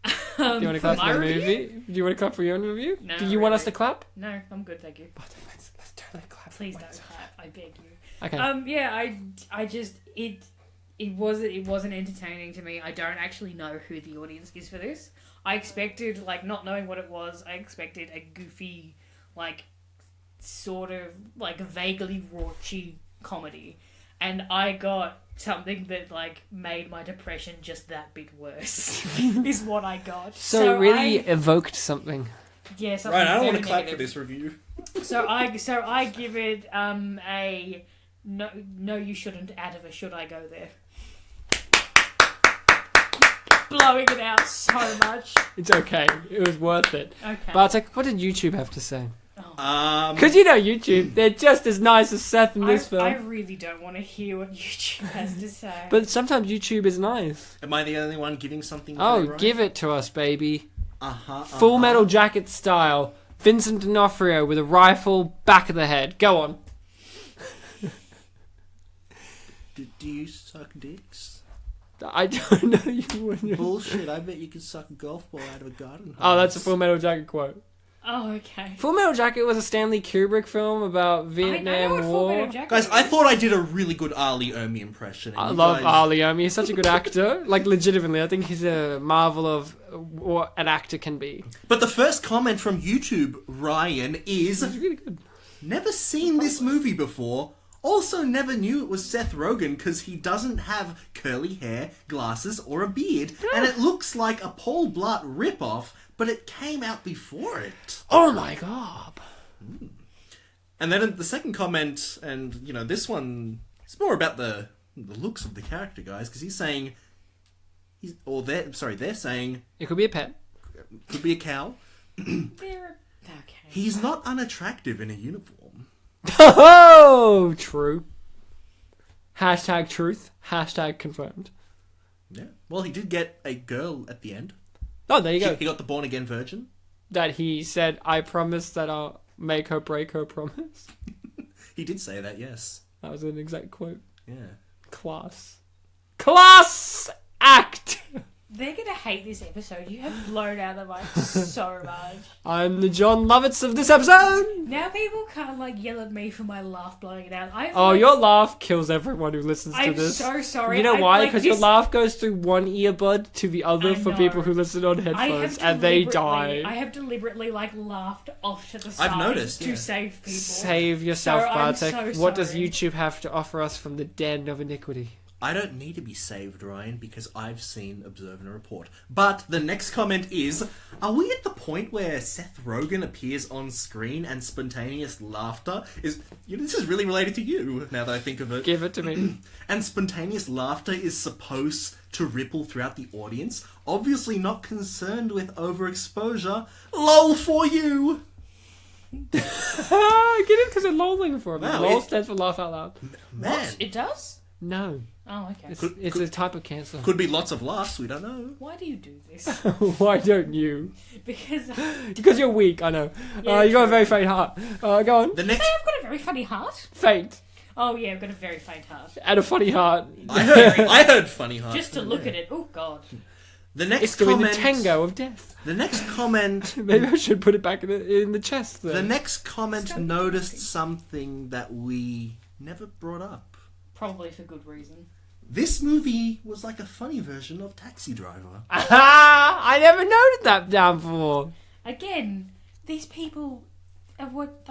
Do you want to clap my for the review? movie? Do you want to clap for your own review? No, Do you want us really. to clap? No, I'm good, thank you. Let's totally clap. Please don't clap. I beg you. Okay. Yeah, I just it wasn't entertaining to me. I don't actually know who the audience is for this. I expected, not knowing what it was, I expected a goofy, sort of vaguely raunchy comedy, and I got something that made my depression just that bit worse. Is what I got. So it really evoked something. Yeah, something Right, I don't very want to clap for negative. this review. So I give it a no you shouldn't out of a should I go there. Blowing it out so much. It's okay. It was worth it. Okay. Bartek, what did YouTube have to say? Oh. Because YouTube, they're just as nice as Seth in this I film. really don't want to hear what YouTube has to say. But sometimes YouTube is nice. Am I the only one giving something? Oh, right? give it to us, baby. Uh-huh. Full Metal Jacket style. Vincent D'Onofrio with a rifle, back of the head. Go on. Do you suck dicks? I don't know you wouldn't. Bullshit, I bet you could suck a golf ball out of a garden hose. Oh, that's a Full Metal Jacket quote. Oh, okay. Full Metal Jacket was a Stanley Kubrick film about I know Vietnam what Full War. Metal Jacket Guys, is. I thought I did a really good Ali Ermi impression. and I you love guys- Ali Ermi. He's such a good actor. Legitimately, I think he's a marvel of what an actor can be. But the first comment from YouTube, Ryan, is... He's really good. Never seen this movie before. Also never knew it was Seth Rogen because he doesn't have curly hair, glasses, or a beard. And it looks like a Paul Blart ripoff, but it came out before it. Oh my god. And then the second comment, and, you know, this one, it's more about the looks of the character, guys, because he's saying... they're saying... It could be a pet. Could be a cow. Okay. He's not unattractive in a uniform. Oh, true. Hashtag truth. Hashtag confirmed. Yeah. Well, he did get a girl at the end. Oh, there you go. He got the born again virgin. That he said, I promise that I'll make her break her promise. He did say that, yes. That was an exact quote. Yeah. Class act. They're gonna hate this episode. You have blown out the mic so much. I'm the John Lovitz of this episode. Now people can't yell at me for my laugh blowing it out. Your laugh kills everyone who listens to this. I'm so sorry. You know why? Because your laugh goes through one earbud to the other for people who listen on headphones, and they die. I have deliberately laughed off to the side. I've noticed to save people. Save yourself, Bartek. I'm so what does sorry. YouTube have to offer us from the den of iniquity? I don't need to be saved, Ryan, because I've seen Observe and Report. But the next comment is, are we at the point where Seth Rogen appears on screen and spontaneous laughter is... this is really related to you, now that I think of it. Give it to me. And spontaneous laughter is supposed to ripple throughout the audience, obviously not concerned with overexposure. LOL for you! Get it because they're lolling for me. Wow, LOL stands for laugh out loud. Man. What? It does? No. Oh, okay. It's a type of cancer. Could be lots of laughs, we don't know. Why do you do this? Why don't you? Because you're weak, I know. Yeah, you got a true. very faint heart. Go on. The next... I've got a very funny heart. Faint. Oh yeah, I've got a very faint heart. And a funny heart. I heard funny heart. Just to look at it, oh god. The next It's doing comment... the tango of death. The next comment... Maybe I should put it back in the chest then. The next comment Stop noticed talking. something that we never brought up. Probably for good reason. This movie was like a funny version of Taxi Driver. Aha! I never noted that down before. Again, these people are what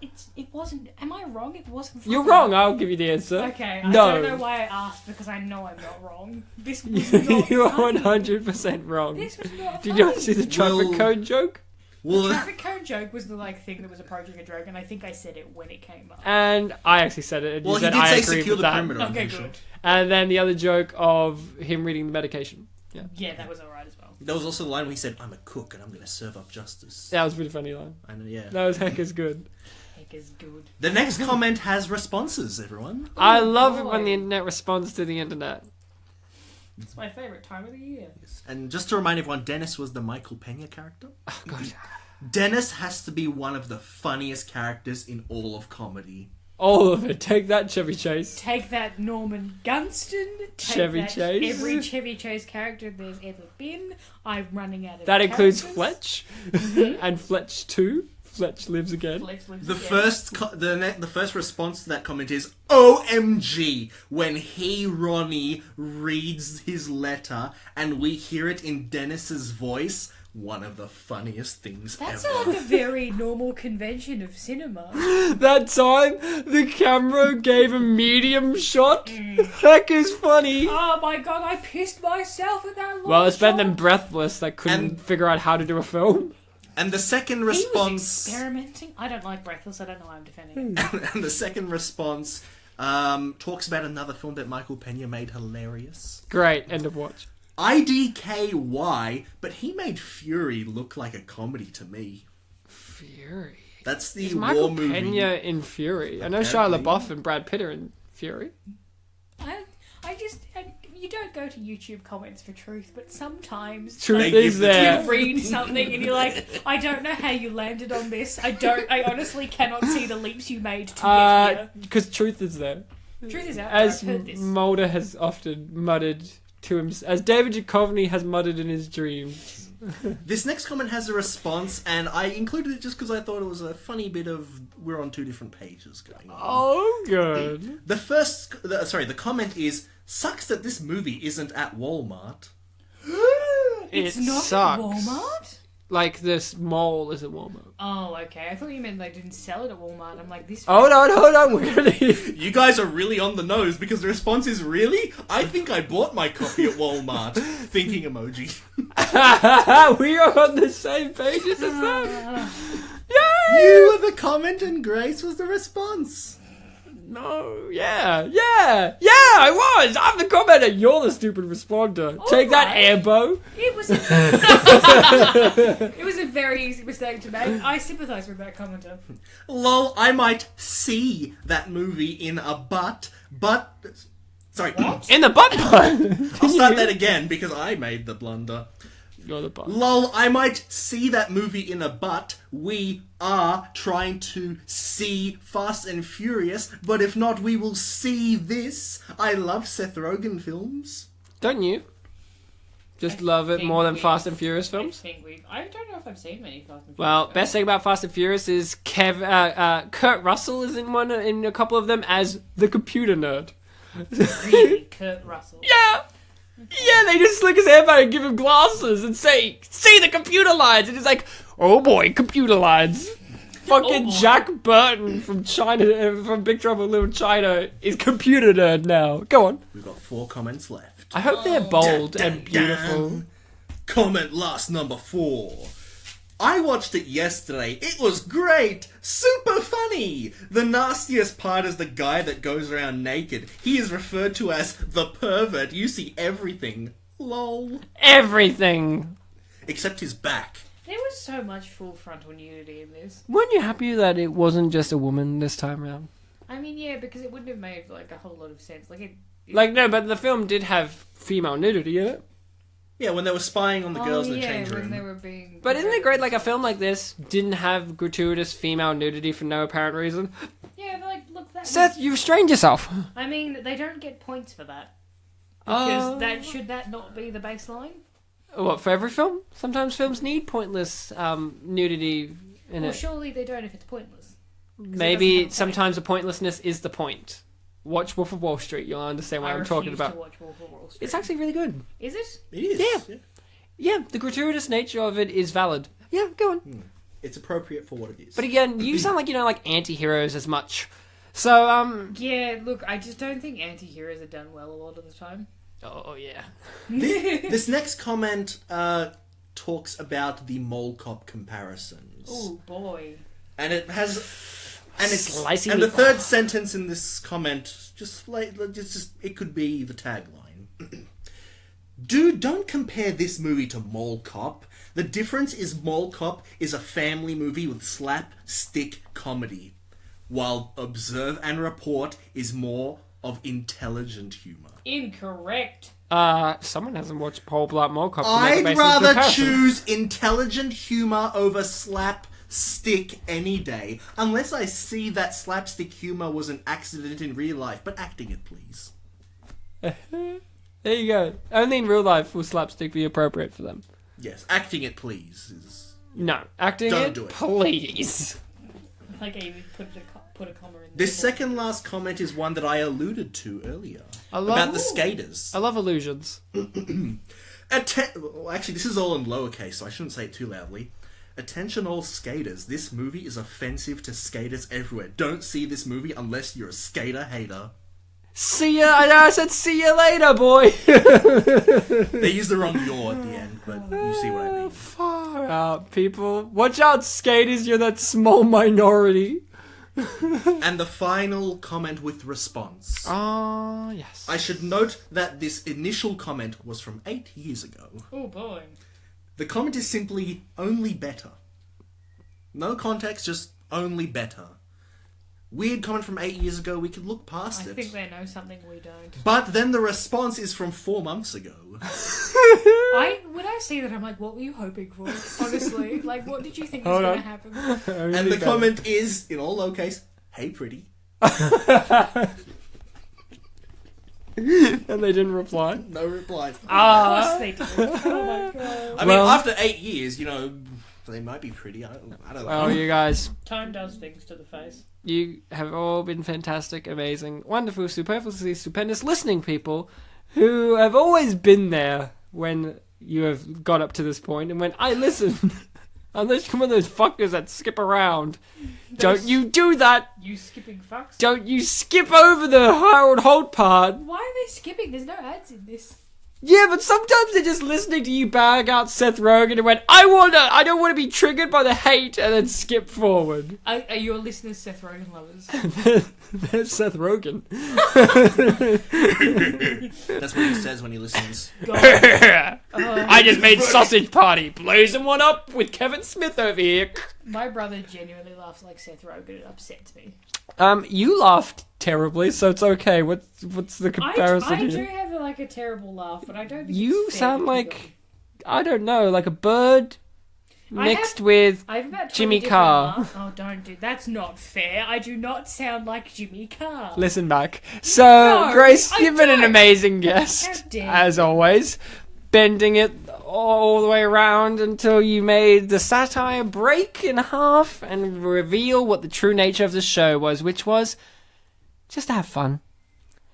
it wasn't. Am I wrong? It wasn't. Funny. You're wrong. I'll give you the answer. Okay, I No. don't know why I asked because I know I'm not wrong. This was not You're funny. 100% wrong. This was not Did funny. you not see the traffic Well- code joke? Well, Traffic cone joke was the thing that was approaching a joke, and I think I said it when it came up. And I actually said it. And well, you he said did I say agree secure with the that. perimeter. I'm Okay, pretty good. sure. And then the other joke of him reading the medication. Yeah, that was alright as well. There was also the line where he said, "I'm a cook and I'm going to serve up justice." That was a pretty funny line. I know, yeah. That was heck is good. Heck is good. The next comment has responses, everyone. I love it boy. when the internet responds to the internet. It's my favourite time of the year. And just to remind everyone, Dennis was the Michael Pena character. Oh, God. Dennis has to be one of the funniest characters in all of comedy. All of it. Take that, Chevy Chase. Take that, Norman Gunston. Take Chevy that, Chase. Every Chevy Chase character there's ever been. I'm running out of That includes characters. Fletch. And Fletch 2. Fletch lives again. Fletch lives The again. first response to that comment is OMG when Ronnie reads his letter and we hear it in Dennis's voice. One of the funniest things That's ever. like a very normal convention of cinema. That time, the camera gave a medium shot. Heck is funny. Oh my god, I pissed myself at that long Well, it's better than shot. Breathless that couldn't And- figure out how to do a film. And the second He was response, experimenting. I don't like Breathless, I don't know why I'm defending it. and the second response talks about another film that Michael Pena made hilarious. Great, end of watch. IDKY, but he made Fury look like a comedy to me. Fury. That's the Is war Michael movie. Pena in Fury? I know Shia Apparently. LaBeouf and Brad Pitt are in Fury. You don't go to YouTube comments for truth, but sometimes Truth They is give the there. you read something and you're like, I don't know how you landed on this. I honestly cannot see the leaps you made to get here. Because truth is there. Truth is out there, As I've heard this. Mulder has often muttered to him, as David Duchovny has muttered in his dreams. This next comment has a response, and I included it just because I thought it was a funny bit of we're on two different pages going on. Oh, good. The comment is, sucks that this movie isn't at Walmart. It's it not sucks. at Walmart? Like this mall is at Walmart. Oh, okay. I thought you meant they didn't sell it at Walmart. I'm like, this... Hold on, really? You guys are really on the nose because the response is, really? I think I bought my copy at Walmart. Thinking emoji. We are on the same page as that. Yay! You were the comment and Grace was the response. No, yeah, I was. I'm the commenter. You're the stupid responder. Take that, Ambo. It was a very easy mistake to make. I sympathise with that commenter. Lol, I might see that movie in a but... Sorry. What? In the butt. I'll start that again because I made the blunder. You're the butt. Lol, I might see that movie in a but. We are trying to see Fast and Furious, but if not, we will see this. I love Seth Rogen films. Don't you? Just love it more than Fast and Furious films? I don't know if I've seen many Fast and Furious Well, films. best thing about Fast and Furious is Kurt Russell is in a couple of them as the computer nerd. Really, Kurt Russell. Yeah! Yeah, they just slick his hair back and give him glasses and say, see the computer lines! And he's like, oh boy, computer lines. Fucking Jack Burton from China, from Big Trouble in Little China, is computer nerd now. Go on. We've got 4 comments left. I hope they're bold and beautiful. Comment last, number 4. I watched it yesterday. It was great! Super funny! The nastiest part is the guy that goes around naked. He is referred to as the pervert. You see everything. Lol. Everything. Except his back. There was so much full frontal nudity in this. Weren't you happy that it wasn't just a woman this time around? I mean, yeah, because it wouldn't have made like a whole lot of sense. No, but the film did have female nudity in it. Yeah, when they were spying on the girls in the change room. when they were being... But isn't it great, like, a film like this didn't have gratuitous female nudity for no apparent reason? Yeah, but look, that... Seth, you've restrained yourself. I mean, they don't get points for that. Because should that not be the baseline? What, for every film? Sometimes films need pointless nudity in Well, it. surely they don't if it's pointless. Maybe sometimes the pointlessness is the point. Watch Wolf of Wall Street, you'll understand what I'm talking about. To watch Wolf of Wall Street. It's actually really good. Is it? It is. Yeah. Yeah, the gratuitous nature of it is valid. Yeah, go on. It's appropriate for what it is. But again, you sound like you don't like anti-heroes as much. So, Yeah, look, I just don't think anti-heroes are done well a lot of the time. Oh, yeah. This next comment talks about the mole cop comparisons. Oh, boy. And it has... And it's Slicey and the meatball. third sentence in this comment just it could be the tagline. Dude, don't compare this movie to Mall Cop. The difference is Mall Cop is a family movie with slapstick comedy, while Observe and Report is more of intelligent humor. Incorrect. Someone hasn't watched Paul Blart Mall Cop. I'd rather choose intelligent humor over slapstick any day, unless I see that slapstick humor was an accident in real life, but acting it, please. There you go. Only in real life will slapstick be appropriate for them. Yes, acting it, please. No, acting Don't it, do it. please. Like I even put a comma in This second last comment is one that I alluded to earlier. love- About the skaters. I love illusions. Well, actually, this is all in lowercase, so I shouldn't say it too loudly. Attention all skaters, this movie is offensive to skaters everywhere. Don't see this movie unless you're a skater hater. See ya. I know I said see you later, boy. They used the wrong yaw at the end, but you see what I mean. Far out, people. Watch out, skaters. You're that small minority. And the final comment with response. Oh, yes. I should note that this initial comment was from 8 years ago. Oh, boy. The comment is simply, only better. No context, just only better. Weird comment from 8 years ago, we could look past it. I think they know something we don't. But then the response is from 4 months ago. When I see that, I'm like, what were you hoping for? Honestly, like, what did you think was Hold going on. to happen? And the comment is, in all lowercase, hey pretty. And they didn't reply. No reply. Of course they did. Oh my god. I mean, after 8 years, they might be pretty. I don't know. Well, you guys, Time does things to the face. you have all been fantastic, amazing, wonderful, superfluously stupendous listening people who have always been there when you have got up to this point and when I listen. Unless you're one of those fuckers that skip around. Don't you do that! You skipping fucks? Don't you skip over the Harold Holt part! Why are they skipping? There's no ads in this. Yeah, but sometimes they're just listening to you bag out Seth Rogen and went, I don't want to be triggered by the hate, and then skip forward. Are your listeners Seth Rogen lovers? There's Seth Rogen. That's what he says when he listens. I just made Sausage Party, blazing one up with Kevin Smith over here. My brother genuinely laughs like Seth Rogen. It upsets me. You laughed terribly, so it's okay. What's the comparison? I do have like a terrible laugh, but I don't think You it's fair sound to like, people. I don't know, like a bird mixed with I have about 20 Jimmy different Carr. laughs. Oh, don't do that's not fair. I do not sound like Jimmy Carr. Listen back. So, No, Grace, I you've been an don't. amazing guest, How dare as always, bending it all the way around until you made the satire break in half and reveal what the true nature of the show was, which was just to have fun.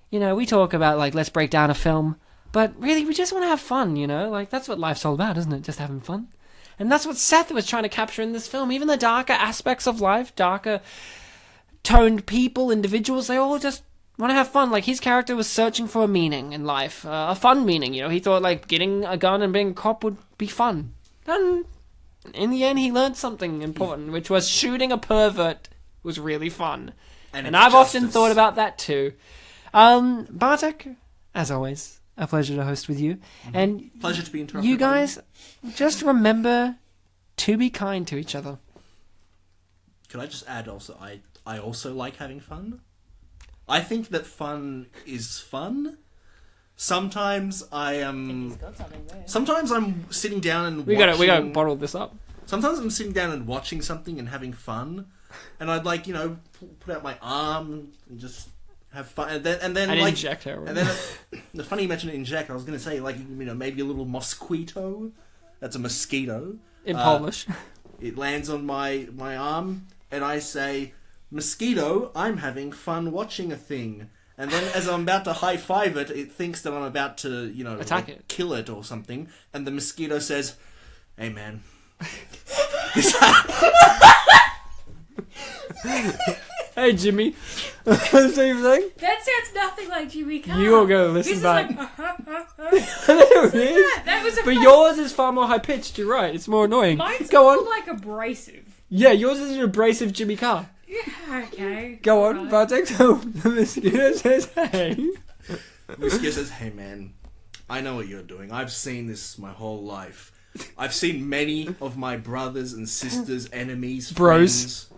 You know, we talk about, like, let's break down a film, but really, we just want to have fun, you know? Like, that's what life's all about, isn't it? Just having fun. And that's what Seth was trying to capture in this film. Even the darker aspects of life, darker toned people, individuals, they all just want to have fun. Like, his character was searching for a meaning in life, a fun meaning, you know? He thought, like, getting a gun and being a cop would be fun. And in the end, he learned something important, which was shooting a pervert was really fun. And I've often thought about that, too. Bartek, as always, a pleasure to host with you. Mm-hmm. And pleasure to be interrupted. You guys, just remember to be kind to each other. Could I just add also, I also like having fun. I think that fun is fun. Sometimes I am. He's got something there. Sometimes I'm sitting down and we gotta bottle this up. Sometimes I'm sitting down and watching something and having fun, and I'd like, you know, put out my arm and just have fun, and then and like inject heroin. And then the funny you mentioned inject. I was going to say, like, you know, maybe a little mosquito. That's a mosquito in Polish. It lands on my arm, and I say, "Mosquito, I'm having fun watching a thing." And then, as I'm about to high five it, it thinks that I'm about to, you know, attack like, it, kill it or something. And the mosquito says, "Hey, man." Hey, Jimmy. Same thing? That sounds nothing like Jimmy Carr. You all go listen this back. Is like, that was but yours is far more high pitched. You're right. It's more annoying. Mine's go more on. like abrasive. Yeah, yours is an abrasive Jimmy Carr. Yeah, okay. Go on, Bartek. So the mosquito says, "Hey." The mosquito says, "Hey, man, I know what you're doing. I've seen this my whole life. I've seen many of my brothers and sisters, enemies, bros,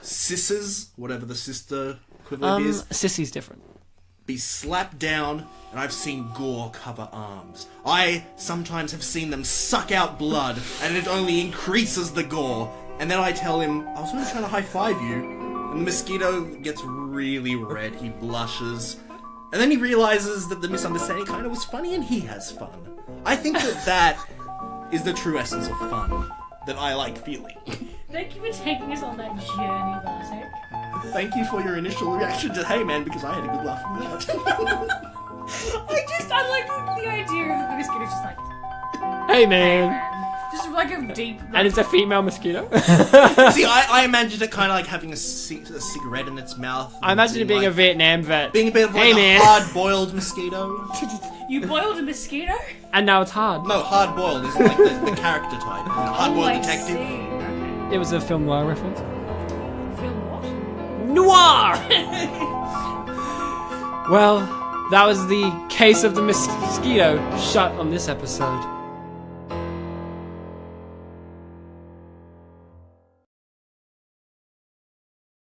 sisters, whatever the sister equivalent is. Sissy's different. Be slapped down, and I've seen gore cover arms. I sometimes have seen them suck out blood, and it only increases the gore. And then I tell him, I was only trying to high-five you. And the mosquito gets really red. He blushes. And then he realizes that the misunderstanding kind of was funny, and he has fun. I think that is the true essence of fun that I like feeling. Thank you for taking us on that journey, Bartek. Thank you for your initial reaction to "Hey, man," because I had a good laugh from that. I like the idea of the mosquito just like, "Hey, man." Just like a deep... And it's a female mosquito. See, I imagined it kind of like having a cigarette in its mouth. I imagine it being like, a Vietnam vet. Being a bit of like a hard-boiled mosquito. You boiled a mosquito? And now it's hard. No, hard-boiled is like the character type. You know, hard-boiled detective. Okay. It was a film noir reference. Film what? Noir! Well, that was the case of the mosquito shut on this episode.